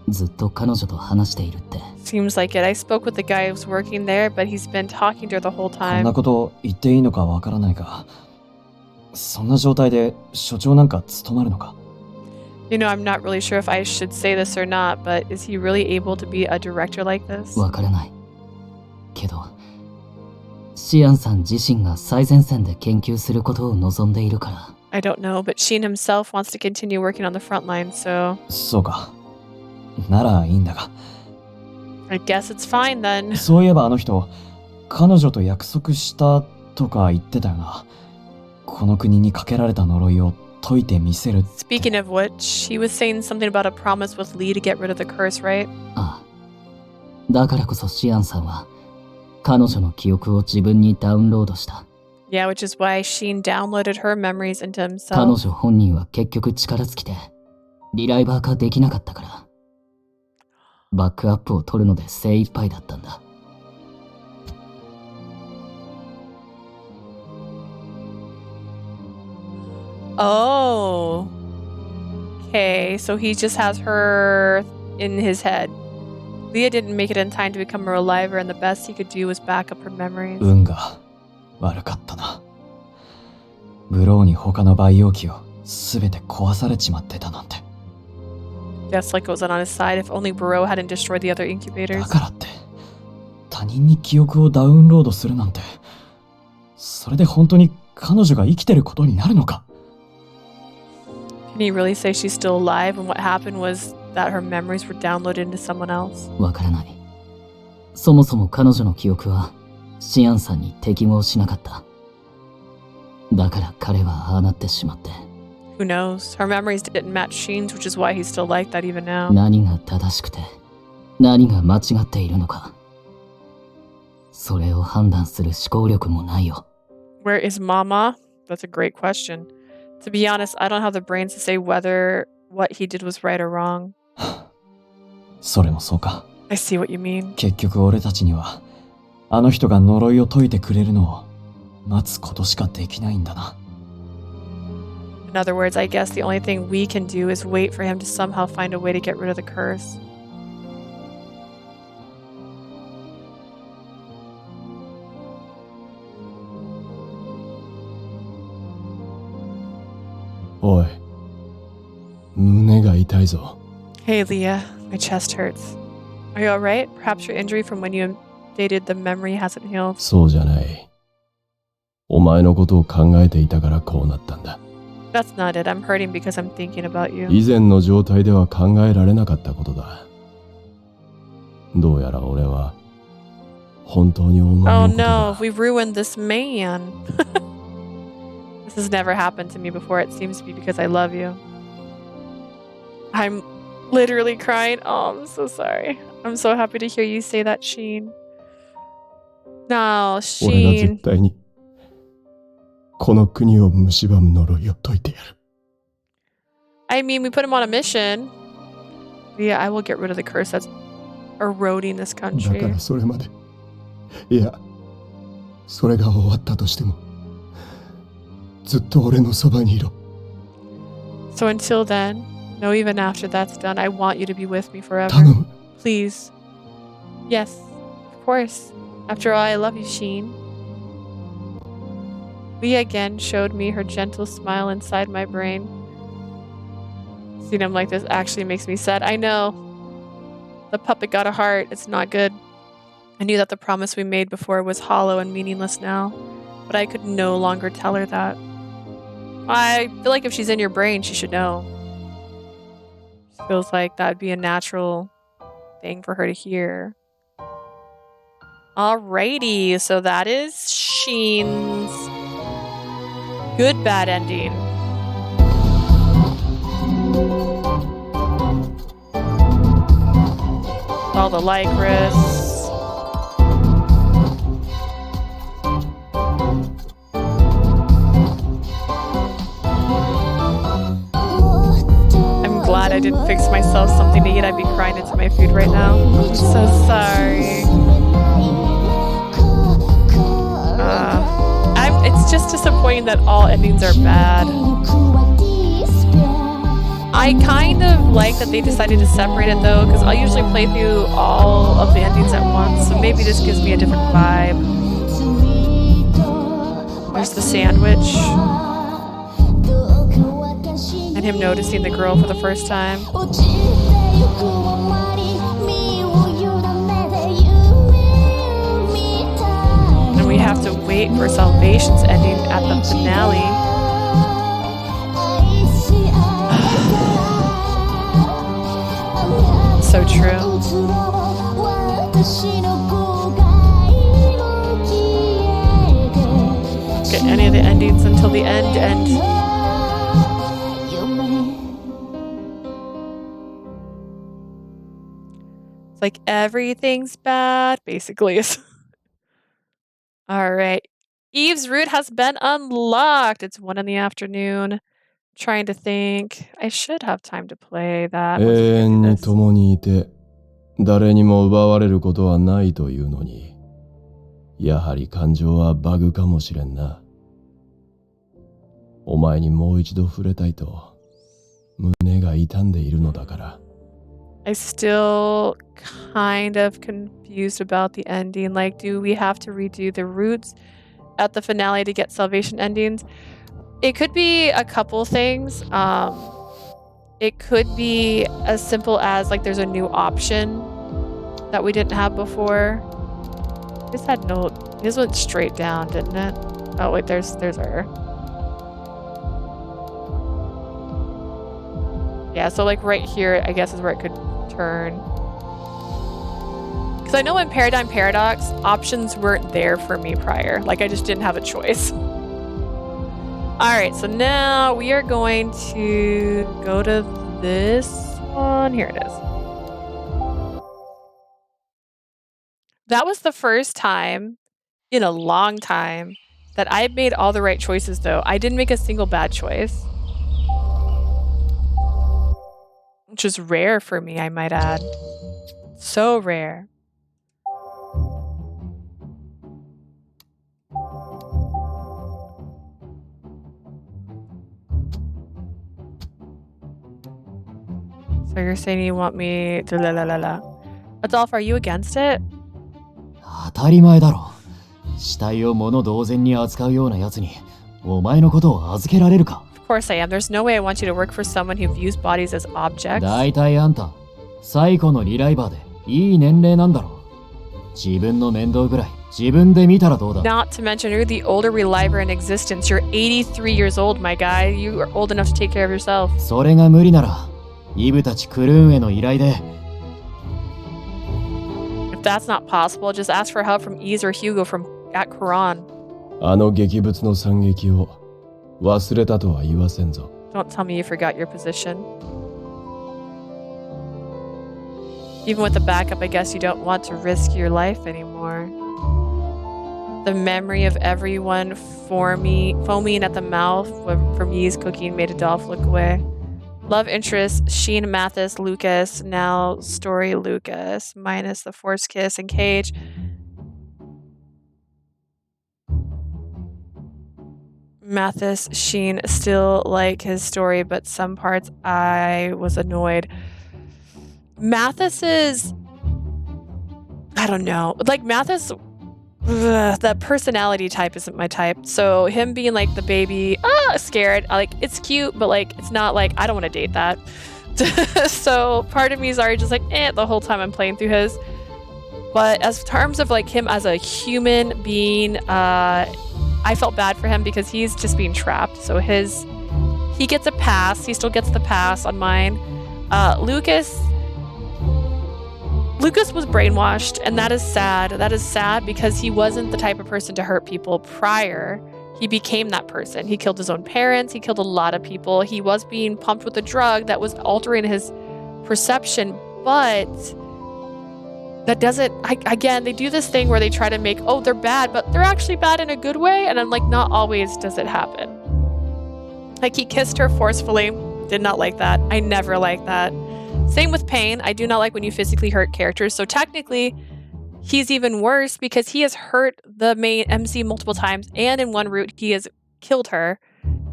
ずっと彼女と話しているって。Seems like it. I spoke with the guy who's working there, but he's been talking to her the whole こんな time. こと言っていいのかわからないが、そんな状態で所長なんか務まるのか？ You know, I'm not really sure if I should say this or not, but is he really able to be a director like this? わからない。けど、シアンさん自身が最前線で研究することを望んでいるから。I don't know, but Sheen himself wants to continue working on the front line, so そうか。ならいいんだが。I guess it's fine then. そういえばあの人、彼女と約束したとか言ってたよな。この国にかけられた呪いを解いてみせるって。 Speaking of which, he was saying something about a promise with Lee to get rid of the curse, right? ああ。だからこそシアンさんは、彼女の記憶を自分にダウンロードした。Yeah, which is why Sheen downloaded her memories into 彼 himself. 女本人は結局力尽きて、リライバー化できなかったから。バックアップを取るので精一杯だったんだ。Oh. Okay, so he just has her in his head. Leah didn't make it in time to become a reviver, and the best he could do was back up her memories. 運が悪かったな。ブローに他の培養機を全て壊されちまってたなんて。 Just like it was on his side, if only Barreau hadn't destroyed the other incubators. だからって他人に記憶をダウンロードするなんて、それで本当に彼女が生きてることになるのか？ Can he really say she's still alive when what happened was that her memories were downloaded into someone else? わからない。そもそも彼女の記憶はシアンさんに適合しなかった。だから彼はああなってしまって。Who knows? Her memories didn't match Sheen's, which is why he's still like that even now. 何が正しくて何が間違っているのか、それを判断する思考力もないよ。 Where is Mama? That's a great question. To be honest, I don't have the brains to say whether what he did was right or wrong. それもそうか。 I see what you mean. 結局俺たちにはあの人が呪いを解いてくれるのを待つことしかできないんだな。 In other words, I guess the only thing we can do is wait for him to somehow find a way to get rid of the curse. おい、胸が痛いぞ。 Hey, Leah. My chest hurts. Are you alright? Perhaps your injury from when you dated the memory hasn't healed. そうじゃない。お前のことを考えていたからこうなったんだ。 That's not it. I'm hurting because I'm thinking about you. 以前の状態では考えられなかったことだ。どうやら俺は本当にお前 Oh のことが。 no, we ruined this man. This has never happened to me before. It seems to be because I love you. I'm literally crying. Oh, I'm so sorry. I'm so happy to hear you say that, Sheen. No, 俺が Sheen. 絶対にこの国を蝕む呪いを解いてやる。 I mean, we put him on a mission. Yeah, I will get rid of the curse that's eroding this だか country. らそれまで、いや、それが終わったとしても、ずっと俺のそばにいろ。 So until then, no, even after that's done, I want you to be with me 頼 forever. む。 Please. Yes, of course. After all, I love you, Sheen. Leah again showed me her gentle smile inside my brain. Seeing him like this actually makes me sad. I know. The puppet got a heart. It's not good. I knew that the promise we made before was hollow and meaningless now, but I could no longer tell her that. I feel like if she's in your brain, she should know. Feels like that'd be a natural thing for her to hear. Alrighty, so that is Sheen's good bad ending. All the Lycris. I'm glad I didn't fix myself something to eat. I'd be crying into my food right now. I'm so sorry. It's just disappointing that all endings are bad. I kind of like that they decided to separate it though, because I usually play through all of the endings at once, so maybe this gives me a different vibe. There's the sandwich. And him noticing the girl for the first time. And we have to wait for Salvation's ending at the finale. So true. Get any of the endings until the end. It's like everything's bad, basically. Alright. Eve's route has been unlocked. It's 1 in the afternoon. Trying to think. I should have time to play that. 永遠に共にいて誰にも奪われることはないというのに、やはり感情はバグかもしれんな。お前にもう一度触れたいと胸が痛んでいるのだから。I still kind of confused about the ending. Like, do we have to redo the routes at the finale to get Salvation endings? It could be a couple things. It could be as simple as like there's a new option that we didn't have before. This went straight down, didn't it? Oh wait, there's her. Yeah, so like right here, I guess is where it could turn. Because I know in Paradigm Paradox, options weren't there for me prior. Like I just didn't have a choice. Alright, so now we are going to go to this one. Here it is. That was the first time in a long time that I made all the right choices though. I didn't make a single bad choice. Which is rare for me, I might add. So rare. So you're saying you want me to Adolph, are you against it? 当たり前だろ。死体を物同然に扱うような奴にお前のことを預けられるか。Of course I am. There's no way I want you to work for someone who views bodies as objects. だいたいあんた、最古のリライバーでいい年齢なんだろ。自分の面倒ぐらい自分で見たらどうだ。 Not to mention you're the older reliver in existence. You're 83 years old, my guy. You are old enough to take care of yourself. それが無理なら、イブたちクルーンへの依頼で。If that's not possible, just ask for help from Ys or Hugo from at Quran. あの劇物の惨劇を忘れたとは言わせんぞ。 Don't tell me you forgot your position. Even with the backup, I guess you don't want to risk your life anymore. The memory of everyone foaming at the mouth from Ys cooking made Adolph look away. Love interest, Sheen, Mathis, Lucas, now story Lucas, minus the forced kiss and Cage. Mathis, Sheen, still like his story, but some parts I was annoyed. Mathis is, I don't know, like Mathis, that personality type isn't my type. So him being like the baby, scared, like it's cute, but like it's not like I don't want to date that. So part of me is already just like the whole time I'm playing through his. But as terms of like him as a human being, I felt bad for him because he's just being trapped. So he gets a pass. He still gets the pass on mine. Lucas was brainwashed, and that is sad. That is sad because he wasn't the type of person to hurt people prior. He became that person. He killed his own parents. He killed a lot of people. He was being pumped with a drug that was altering his perception, but that doesn't, again, they do this thing where they try to make, oh, they're bad, but they're actually bad in a good way. And I'm like, not always does it happen. Like, he kissed her forcefully. Did not like that. I never like that. Same with Pain. I do not like when you physically hurt characters. So technically, he's even worse because he has hurt the main MC multiple times, and in one route, he has killed her.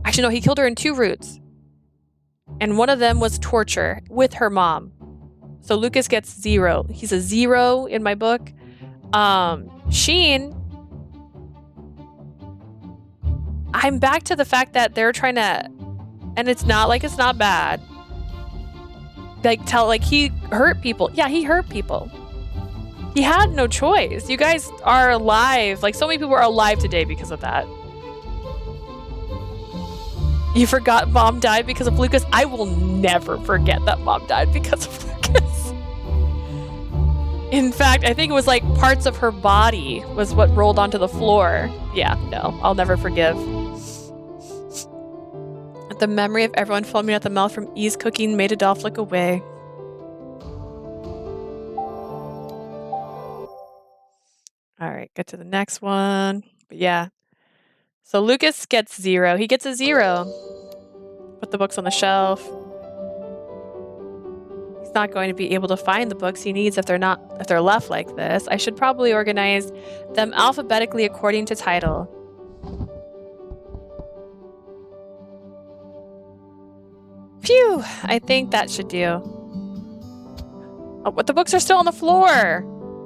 Actually, no, he killed her in 2 routes. And one of them was torture with her mom. So Lucas gets 0. He's a 0 in my book. Sheen, I'm back to the fact that they're trying to, and it's not bad. Like, he hurt people. Yeah, he hurt people. He had no choice. You guys are alive. Like, so many people are alive today because of that. You forgot Mom died because of Lucas? I will never forget that Mom died because of Lucas. In fact, I think it was like parts of her body was what rolled onto the floor. Yeah, no, I'll never forgive. The memory of everyone foaming at the mouth from E's cooking made Adolphe look away. All right, get to the next one. But yeah. So Lucas gets 0. He gets a 0. Put the books on the shelf. He's not going to be able to find the books he needs if they're left like this. I should probably organize them alphabetically according to title. Phew, I think that should do. Oh, but the books are still on the floor.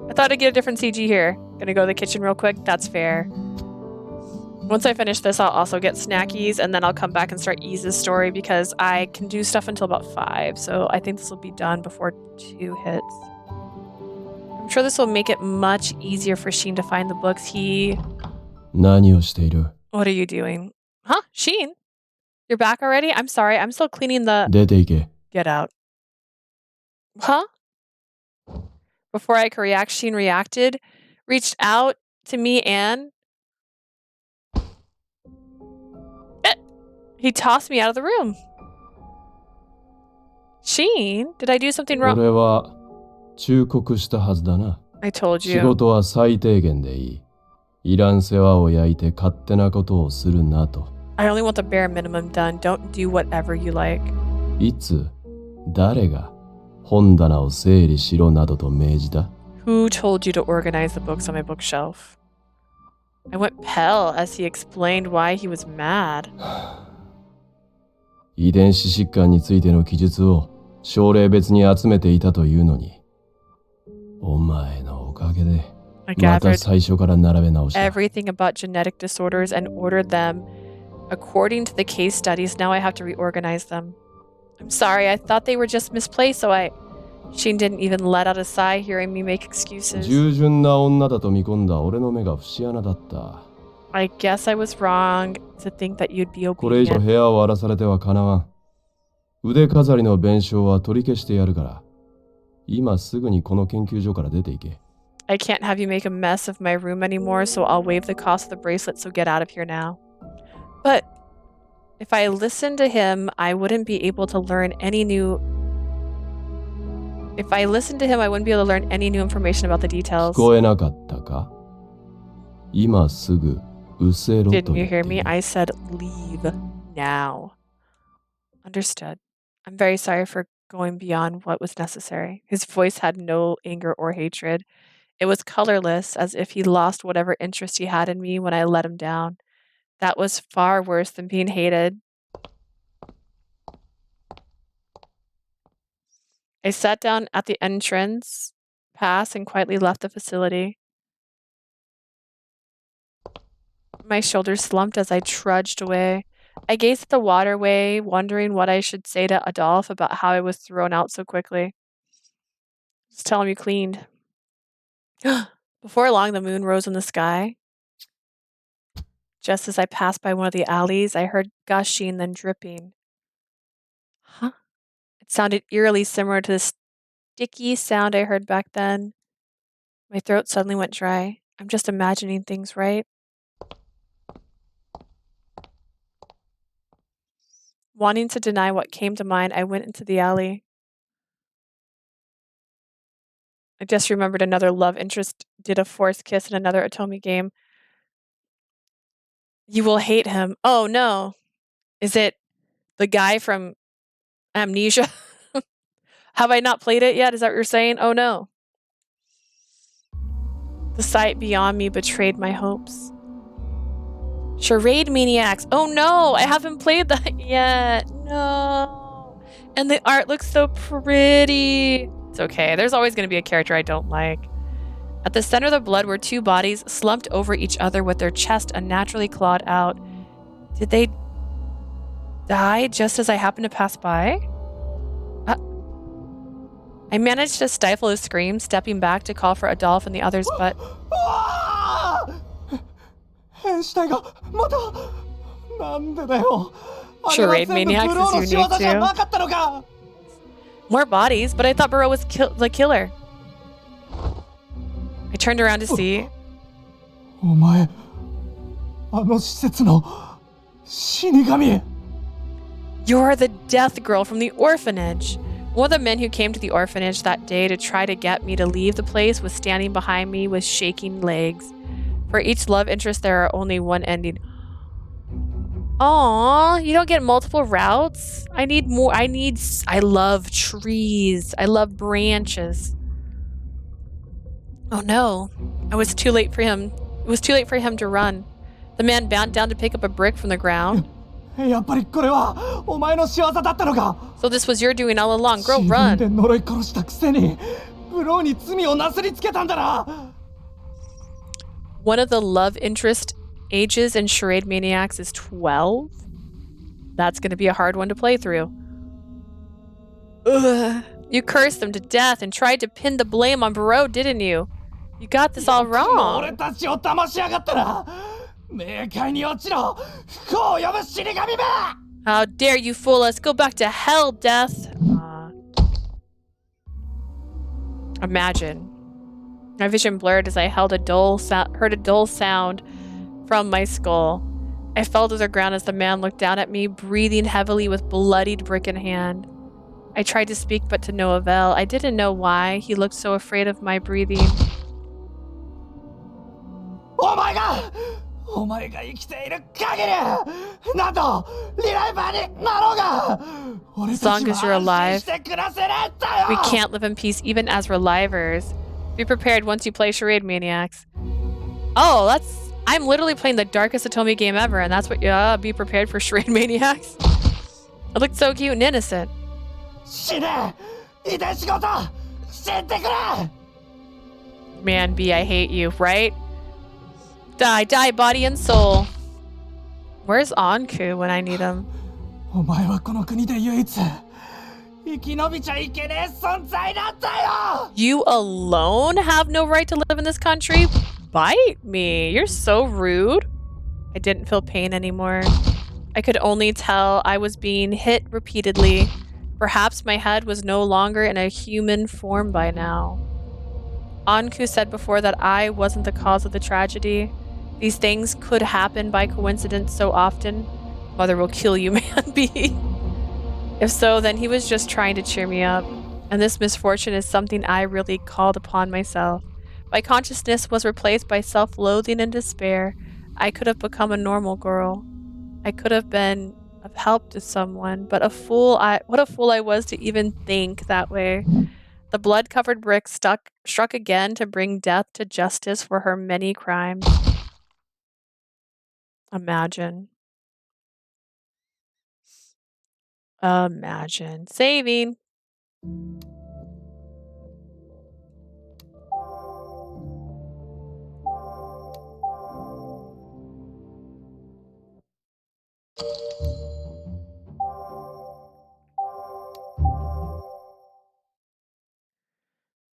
I thought I'd get a different CG here. Gonna go to the kitchen real quick. That's fair. Once I finish this, I'll also get snackies, and then I'll come back and start Ease's story because I can do stuff until about 5. So I think this will be done before 2 hits. I'm sure this will make it much easier for Sheen to find the books. What are you doing? Huh? Sheen? You're back already? I'm sorry. I'm still cleaning the... Get out. Huh? Before I could react, Sheen reacted, reached out to me, and... He tossed me out of the room. Sheen, did I do something wrong? I told you. I only want the bare minimum done. Don't do whatever you like. Who told you to organize the books on my bookshelf? I went pale as he explained why he was mad. 遺伝子疾患についての記述を症例別に集めていたというのに、お前のおかげでまた最初から並べ直した。 Everything about genetic disorders and ordered them according to the case studies. Now I have to reorganize them. I'm sorry, I thought they were just misplaced, so Sheen didn't even let out a sigh hearing me make excuses. 従順な女だと見込んだ俺の目が節穴だった。 I guess I was wrong to think that you'd be これ以上 obedient. 部屋を荒らされてはかなわん。腕飾りの弁償は取り消してやるから、今すぐにこの研究所から出ていけ。 I can't have you make a mess of my room anymore, so I'll waive the cost of the bracelet, so get out of here now. But if I listened to him, I wouldn't be able to learn any new... If I listened to him, I wouldn't be able to learn any new information about the details. 聞こえなかったか？今すぐ失せろと言っている。 Didn't you hear me? I said leave now. Understood. I'm very sorry for going beyond what was necessary. His voice had no anger or hatred. It was colorless, as if he lost whatever interest he had in me when I let him down. That was far worse than being hated. I sat down at the entrance pass and quietly left the facility. My shoulders slumped as I trudged away. I gazed at the waterway, wondering what I should say to Adolphe about how I was thrown out so quickly. Just tell him you cleaned. Before long, the moon rose in the sky. Just as I passed by one of the alleys, I heard gushing, then dripping. Huh? It sounded eerily similar to the sticky sound I heard back then. My throat suddenly went dry. I'm just imagining things, right? Wanting to deny what came to mind, I went into the alley. I just remembered another love interest did a forced kiss in another Atomi game. You will hate him. Oh no. Is it the guy from Amnesia? Have I not played it yet? Is that what you're saying? Oh no. The sight beyond me betrayed my hopes. Charade Maniacs. Oh no, I haven't played that yet. No. And the art looks so pretty. It's okay. There's always going to be a character I don't like. At the center of the blood were two bodies slumped over each other with their chest unnaturally clawed out. Did they die just as I happened to pass by? I managed to stifle a scream, stepping back to call for Adolphe and the others, but... Charade Maniacs is unique too. More bodies, but I thought Burrow was the killer. I turned around to see... You're the death girl from the orphanage. One of the men who came to the orphanage that day to try to get me to leave the place was standing behind me with shaking legs. For each love interest, there are only one ending. Aww, you don't get multiple routes? I need more. I love trees. I love branches. Oh no, it was too late for him. It was too late for him to run. The man bent down to pick up a brick from the ground. So this was your doing all along. Girl, run. One of the love interest ages in Charade Maniacs is 12. That's going to be a hard one to play through. Ugh. You cursed them to death and tried to pin the blame on Barreau, didn't you? You got this all wrong. How dare you fool us? Go back to hell, Death. Imagine. My vision blurred as I heard a dull sound from my skull. I fell to the ground as the man looked down at me, breathing heavily with bloodied brick in hand. I tried to speak, but to no avail. I didn't know why he looked so afraid of my breathing. Oh my god! As long as you're alive, we can't live in peace even as relivers. Be prepared once you play Charade Maniacs. Oh, I'm literally playing the darkest Atomi game ever, and that's what be prepared for Charade Maniacs. It looked so cute and innocent. Man, B, I hate you, right? Die, body and soul. Where's Anku when I need him? You alone have no right to live in this country? Bite me. You're so rude. I didn't feel pain anymore. I could only tell I was being hit repeatedly. Perhaps my head was no longer in a human form by now. Anku said before that I wasn't the cause of the tragedy. These things could happen by coincidence so often. Mother will kill you, man, B. If so, then he was just trying to cheer me up. And this misfortune is something I really called upon myself. My consciousness was replaced by self-loathing and despair. I could have become a normal girl. I could have been of help to someone, but what a fool I was to even think that way. The blood-covered brick struck again to bring death to justice for her many crimes. Imagine. Imagine. Saving.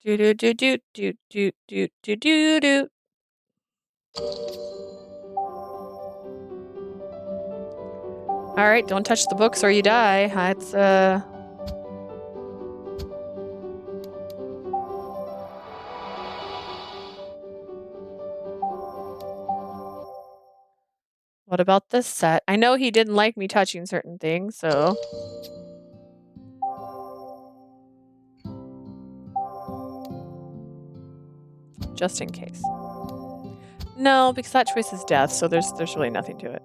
Do do do do do do do do do do. All right, don't touch the books or you die. That's What about this set? I know he didn't like me touching certain things, so... Just in case. No, because that choice is death, so there's really nothing to it.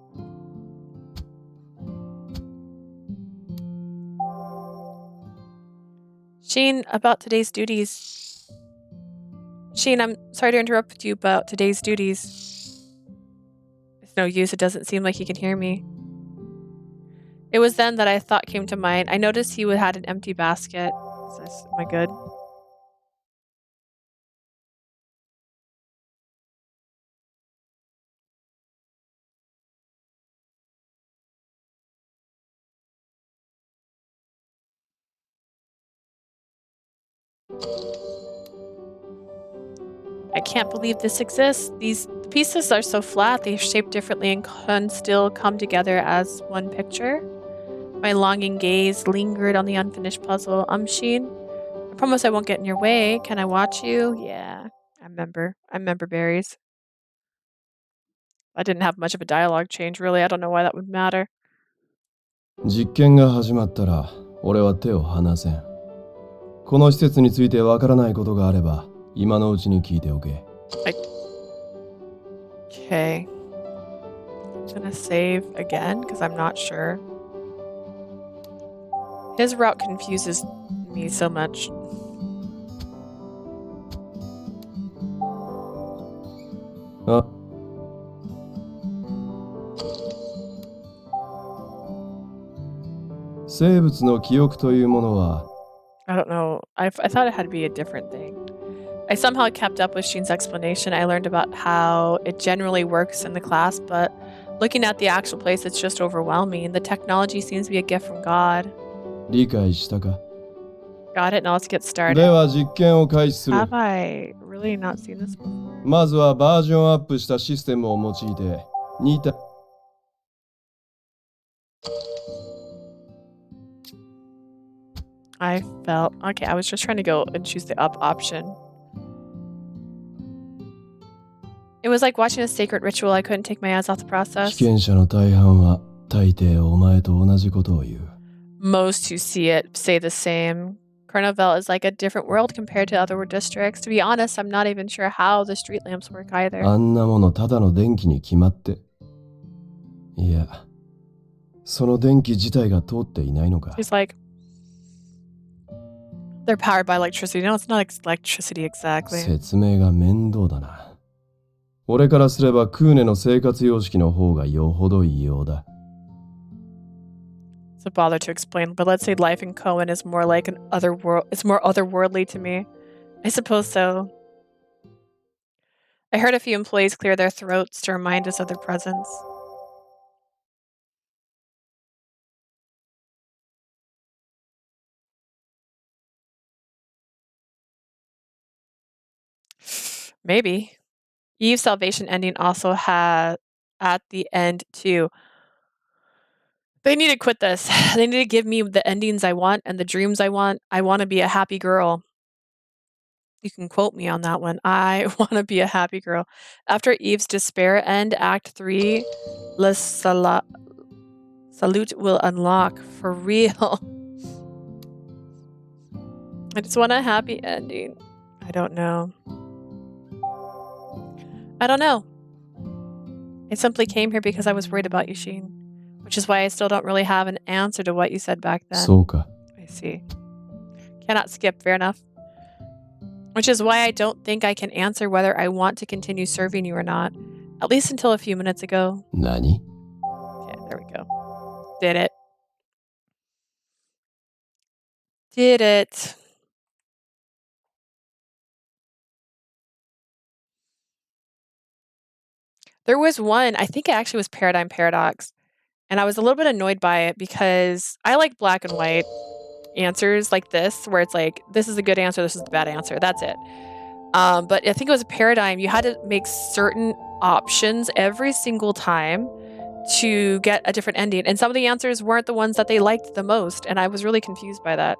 Sheen, about today's duties. Sheen, I'm sorry to interrupt you about today's duties. It's no use, it doesn't seem like he can hear me. It was then that I thought came to mind. I noticed he had an empty basket. Am I good? I can't believe this exists. These pieces are so flat, they're shaped differently and can still come together as one picture. My longing gaze lingered on the unfinished puzzle. Sheen, I promise I won't get in your way. Can I watch you? Yeah, I remember berries. I didn't have much of a dialogue change, really. I don't know why that would matter. 実験が始まったら、俺は手を離せん。この施設についてわからないことがあれば、今のうちに聞いておけ。Okay. I'm gonna save again, because I'm not sure. His route confuses me so much. I don't know. I thought it had to be a different thing. I somehow kept up with Sheen's explanation. I learned about how it generally works in the class, but looking at the actual place, it's just overwhelming. The technology seems to be a gift from God. 理解したか? Got it. Now let's get started. では実験を開始する。 Have I really not seen this before? まずはバージョンアップしたシステムを用いて似た I felt... Okay, I was just trying to go and choose the up option. It was like watching a sacred ritual. I couldn't take my eyes off the process. 被験者の大半は大抵お前と同じことを言う。 Most who see it say the same. Carnival is like a different world compared to other districts. To be honest, I'm not even sure how the street lamps work either. あんなものただの電気に決まって。いや、その電気自体が通っていないのか。 He's like, they're powered by electricity. No, it's not electricity exactly. 説明が面倒だな。俺からすればクーネの生活様式の方がよほど異様だ。 It's a bother to explain, but let's say life in Cohen is more like an other world. It's more otherworldly to me. I suppose so. I heard a few employees clear their throats to remind us of their presence. Maybe. Eve's salvation ending also had at the end too. They need to quit this. They need to give me the endings I want and the dreams I want. I want to be a happy girl. You can quote me on that one. I want to be a happy girl. After Eve's despair end, Act 3, Le Salute will unlock. For real. I just want a happy ending. I don't know. I don't know. I simply came here because I was worried about you, Sheen. Which is why I still don't really have an answer to what you said back then. そうか。 I see. Cannot skip, fair enough. Which is why I don't think I can answer whether I want to continue serving you or not. At least until a few minutes ago. 何? Okay, there we go. Did it. Did it. There was one, I think it actually was Paradigm Paradox. And I was a little bit annoyed by it because I like black and white answers like this, where it's like, this is a good answer, this is the bad answer. That's it. But I think it was a Paradigm. You had to make certain options every single time to get a different ending. And some of the answers weren't the ones that they liked the most. And I was really confused by that.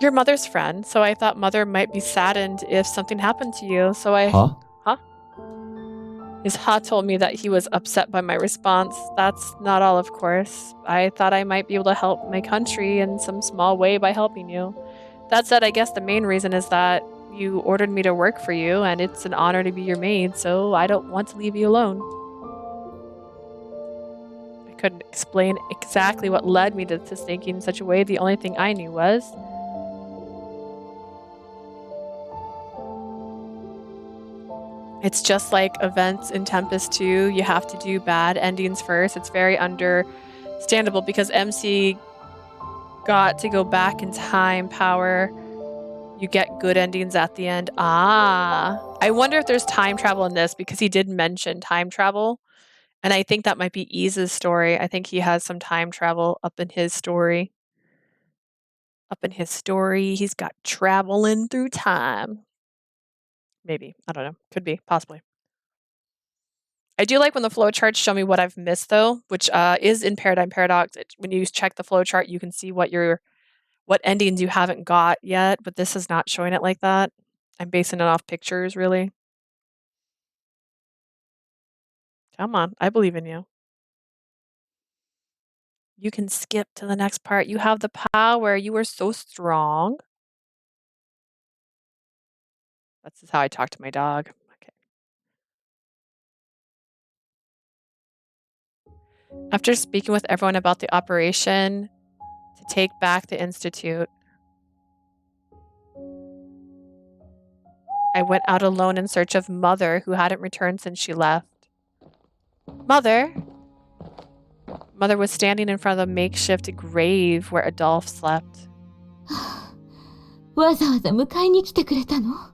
Your mother's friend. So I thought mother might be saddened if something happened to you. So I... Huh? Huh? His Ha told me that he was upset by my response. That's not all, of course. I thought I might be able to help my country in some small way by helping you. That said, I guess the main reason is that you ordered me to work for you, and it's an honor to be your maid, so I don't want to leave you alone. I couldn't explain exactly what led me to thinking in such a way. The only thing I knew was... It's just like events in Tempest 2. You have to do bad endings first. It's very understandable because MC got to go back in time power. You get good endings at the end. Ah. I wonder if there's time travel in this because he did mention time travel. And I think that might be Ise's story. I think he has some time travel up in his story. He's got traveling through time. Maybe. I don't know. Could be. Possibly. I do like when the flowcharts show me what I've missed, though, which is in Paradigm Paradox. When you check the flowchart, you can see what endings you haven't got yet, but this is not showing it like that. I'm basing it off pictures, really. Come on, I believe in you. You can skip to the next part. You have the power. You are so strong. That's just how I talk to my dog. Okay. After speaking with everyone about the operation to take back the Institute, I went out alone in search of Mother, who hadn't returned since she left. Mother? Mother was standing in front of the makeshift grave where Adolphe slept. わざわざ迎えに来てくれたの?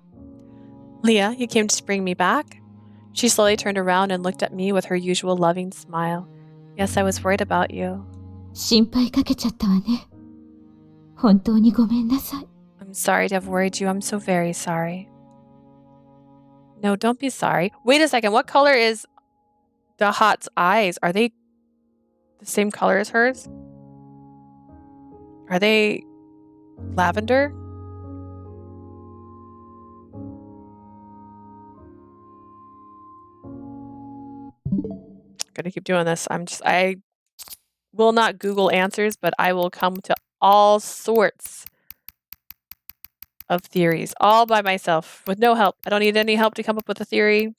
Leah, you came to bring me back? She slowly turned around and looked at me with her usual loving smile. Yes, I was worried about you. 心配かけちゃったわね。本当にごめんなさい。I'm sorry to have worried you. I'm so very sorry. No, don't be sorry. Wait a second. What color is Dahat's eyes? Are they the same color as hers? Are they lavender? Gonna keep doing this. I will not Google answers, but I will come to all sorts of theories all by myself with no help. I don't need any help to come up with a theory.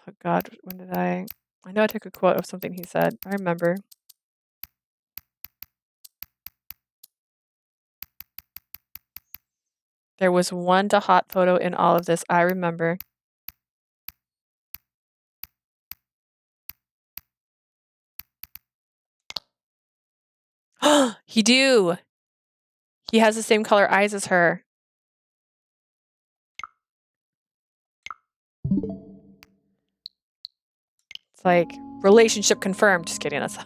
Oh God, when did I know I took a quote of something he said. I remember. There was one Dahat photo in all of this. I remember. He do. He has the same color eyes as her. It's like relationship confirmed. Just kidding. That's...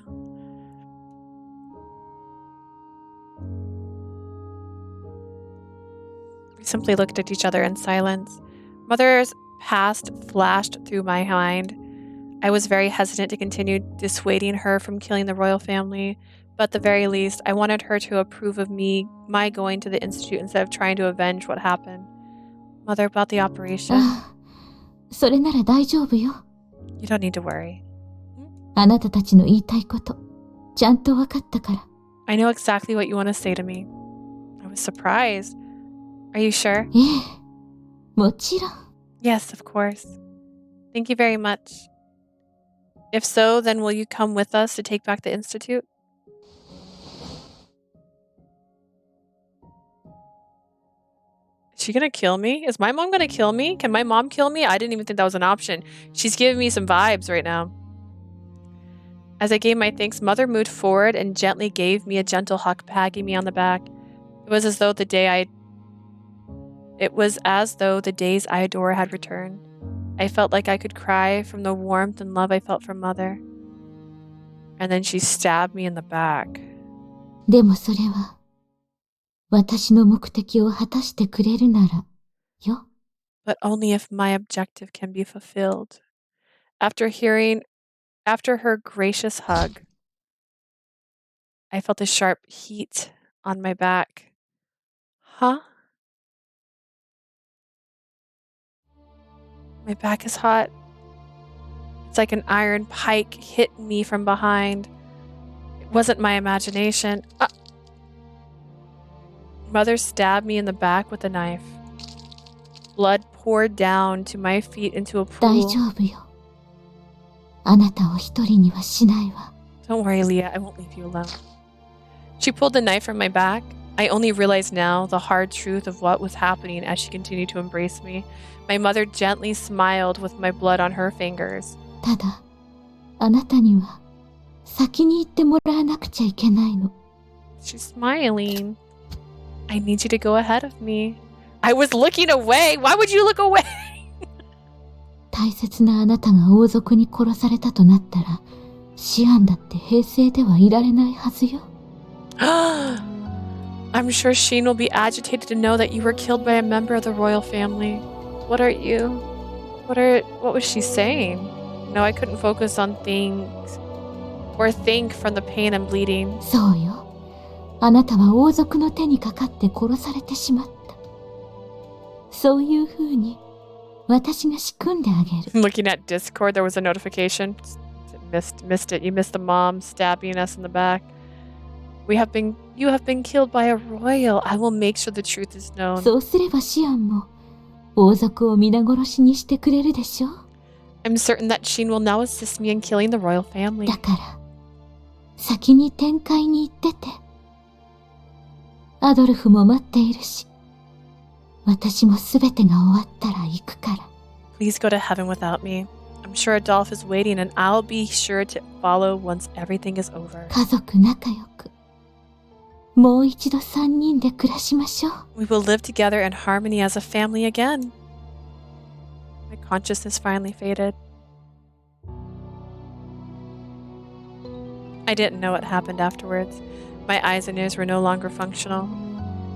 We simply looked at each other in silence. Mother's past flashed through my mind. I was very hesitant to continue dissuading her from killing the royal family, but at the very least, I wanted her to approve of my going to the Institute instead of trying to avenge what happened. Mother, about the operation. それなら大丈夫よ。You don't need to worry. あなたたちの言いたいこと、ちゃんとわかったから。I know exactly what you want to say to me. I was surprised. Are you sure? ええ、もちろん。Yes, of course. Thank you very much. If so, then will you come with us to take back the Institute? Is she gonna kill me? Is my mom gonna kill me? Can my mom kill me? I didn't even think that was an option. She's giving me some vibes right now. As I gave my thanks, Mother moved forward and gently gave me a gentle hug, patting me on the back. It was as though the days I adore had returned. I felt like I could cry from the warmth and love I felt from Mother. And then she stabbed me in the back. でもそれは、私の目的を果たしてくれるなら、よ。But only if my objective can be fulfilled. After her gracious hug, I felt a sharp heat on my back. Huh? My back is hot. It's like an iron pike hit me from behind. It wasn't my imagination. Mother stabbed me in the back with a knife. Blood poured down to my feet into a 大 pool. 丈夫よ。あなたを一人にはしないわ。 Don't worry, Leah. I won't leave you alone. She pulled the knife from my back. I only realized now the hard truth of what was happening as she continued to embrace me. My mother gently smiled with my blood on her fingers. ただ、あなたには先に行ってもらわなくちゃいけないの。 She's smiling. I need you to go ahead of me. I was looking away. Why would you look away? 大切なあなたが王族に殺されたとなったら、シアンだって平静ではいられないはずよ。I'm sure Sheen will be agitated to know that you were killed by a member of the royal family. What are you? What was she saying? No, I couldn't focus on things or think from the pain and bleeding. そうよ。あなたは王族の手にかかって殺されてしまった。そういう風に私が仕組んであげる。Looking at Discord, there was a notification. Missed it. You missed the mom stabbing us in the back. You have been killed by a royal. I will make sure the truth is known. そうすればシアンも王族を皆殺しにしてくれるでしょ。 I'm certain that Sheen will now assist me in killing the royal family. だから先に天界に行ってて。アドルフも待っているし、私もすべてが終わったら行くから。 Please go to heaven without me. I'm sure Adolph is waiting and I'll be sure to follow once everything is over. 家族仲良く、もう一度三人で暮らしましょう。 We will live together in harmony as a family again. My consciousness finally faded. I didn't know what happened afterwards. My eyes and ears were no longer functional.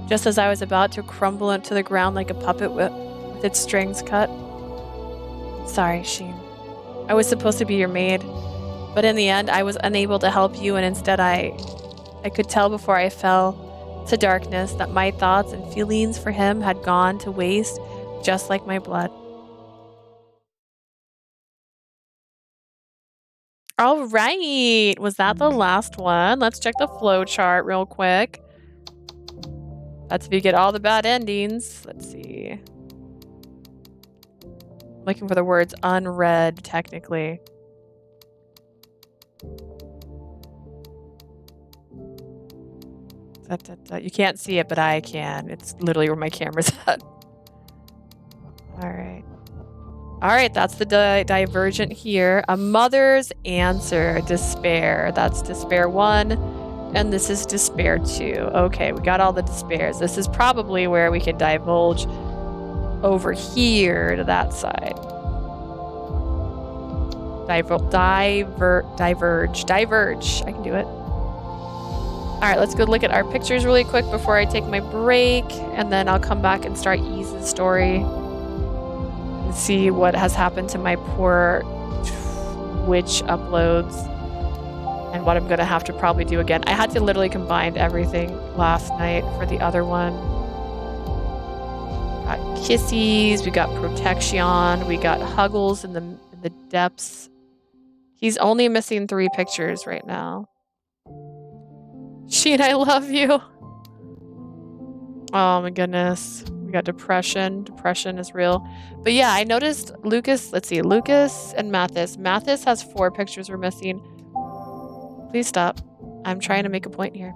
Just as I was about to crumble into the ground like a puppet with its strings cut. Sorry, Sheen. I was supposed to be your maid, but in the end I was unable to help you, and instead I could tell before I fell to darkness that my thoughts and feelings for him had gone to waste just like my blood. All right, was that the last one? Let's check the flow chart real quick. That's if you get all the bad endings. Let's see. Looking for the words unread, technically. You can't see it, but I can. It's literally where my camera's at. Alright. Alright, that's the divergent here. A mother's answer. Despair. That's despair 1. And this is despair 2. Okay, we got all the despairs. This is probably where we can divulge over here to that side. Diverge. I can do it. Alright, let's go look at our pictures really quick before I take my break. And then I'll come back and start Ease's story. And see what has happened to my poor Twitch uploads. And what I'm going to have to probably do again. I had to literally combine everything last night for the other one. Got kissies, we got protection, we got huggles in the depths. He's only missing 3 pictures right now. Sheen, I love you. Oh my goodness. We got depression. Depression is real. But yeah, I noticed Lucas, let's see, Lucas and Mathis. Mathis has 4 pictures we're missing. Please stop. I'm trying to make a point here.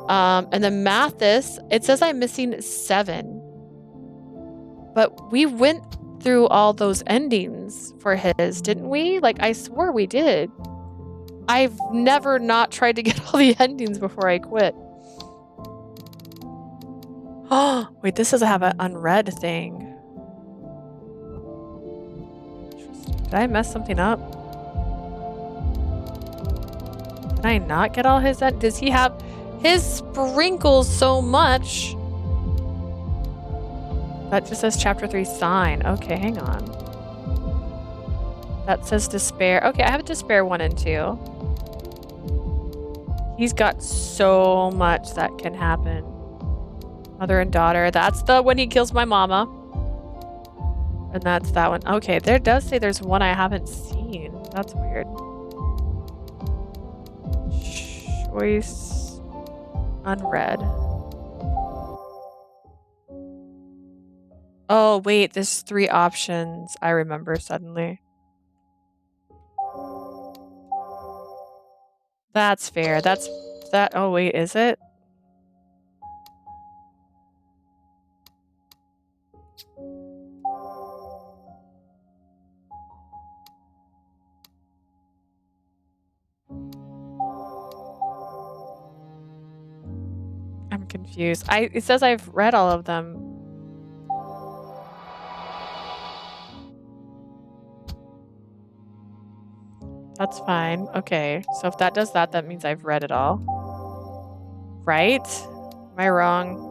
And then Mathis, it says I'm missing 7. But we went through all those endings for his, didn't we? Like, I swore we did. I've never not tried to get all the endings before I quit. Oh, wait, this doesn't have an unread thing. Did I mess something up? Did I not get all his... Does he have... His sprinkles so much. That just says chapter 3 sign. Okay, hang on. That says despair. Okay, I have despair 1 and 2. He's got so much that can happen. Mother and daughter. That's the when he kills my mama. And that's that one. Okay, there does say there's one I haven't seen. That's weird. Choice unread. Oh, wait, there's 3 options. I remember suddenly. That's fair. That's that. Oh, wait, is it? I'm confused. It says I've read all of them. That's fine. Okay, so if that does that, that means I've read it all. Right? Am I wrong?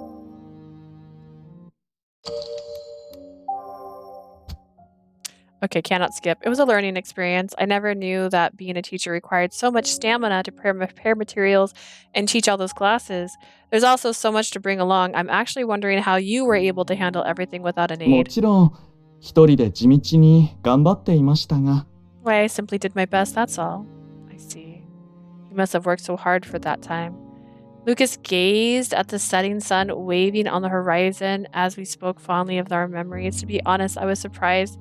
Okay, cannot skip. It was a learning experience. I never knew that being a teacher required so much stamina to prepare materials and teach all those classes. There's also so much to bring along. I'm actually wondering how you were able to handle everything without an も aid. ちろん、一人で地道に頑張っていましたが、 Why, I simply did my best, that's all. I see. You must have worked so hard for that time. Lucas gazed at the setting sun waving on the horizon as we spoke fondly of our memories. To be honest, I was surprised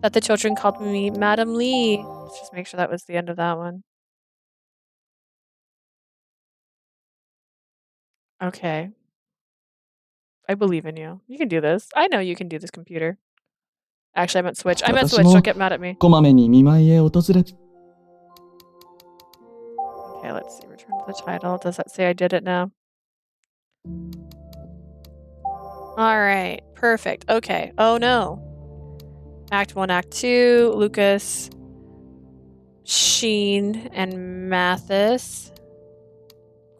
that the children called me Madam Lee. Let's just make sure that was the end of that one. Okay. I believe in you. You can do this. I know you can do this, computer. Actually, I meant Switch. I meant Switch. Don't get mad at me. こまめに見舞いへ訪れ、 Okay, let's see. Return to the title. Does that say I did it now? Alright. Perfect. Okay. Oh no. Act 1, Act 2. Lucas, Sheen, and Mathis.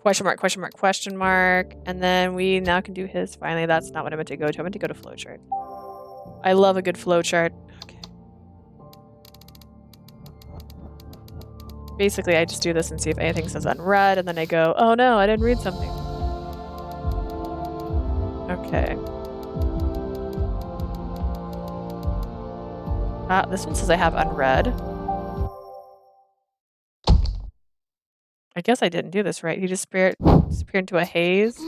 Question mark, question mark, question mark. And then we now can do his. Finally, that's not what I meant to go to. I meant to go to flowchart. I love a good flowchart. Okay. Basically, I just do this and see if anything says unread, and then I go, oh no, I didn't read something. Okay. This one says I have unread. I guess I didn't do this right. He just disappeared into a haze.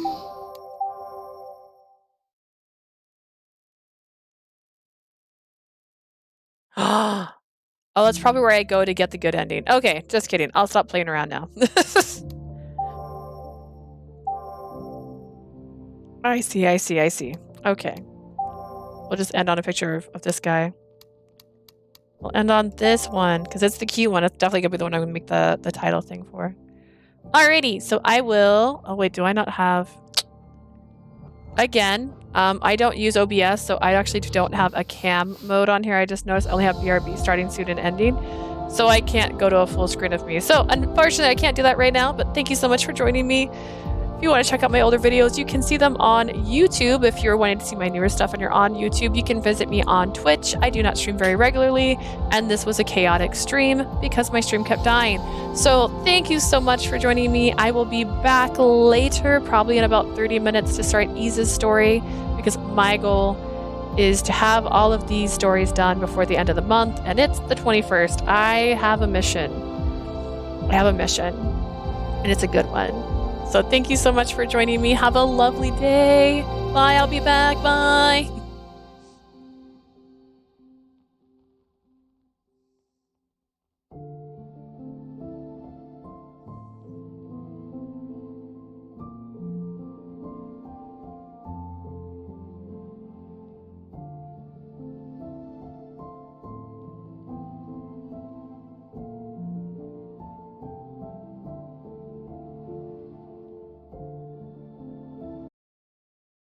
Oh, that's probably where I go to get the good ending. Okay, just kidding. I'll stop playing around now. I see, I see, I see. Okay. We'll just end on a picture of this guy. We'll end on this one, because it's the cute one. It's definitely going to be the one I'm going to make the title thing for. Alrighty, so I will... Oh, wait, do I not have... Again, I don't use OBS, so I actually don't have a cam mode on here. I just noticed I only have BRB starting, soon, and ending. So I can't go to a full screen of me. So unfortunately, I can't do that right now, but thank you so much for joining me. If you want to check out my older videos, you can see them on YouTube. If you're wanting to see my newer stuff and you're on YouTube, you can visit me on Twitch. I do not stream very regularly, and this was a chaotic stream because my stream kept dying. So thank you so much for joining me. I will be back later, probably in about 30 minutes, to start Iza's story, because my goal is to have all of these stories done before the end of the month, and it's the 21st. I have a mission. And it's a good one. So thank you so much for joining me. Have a lovely day. Bye. I'll be back. Bye.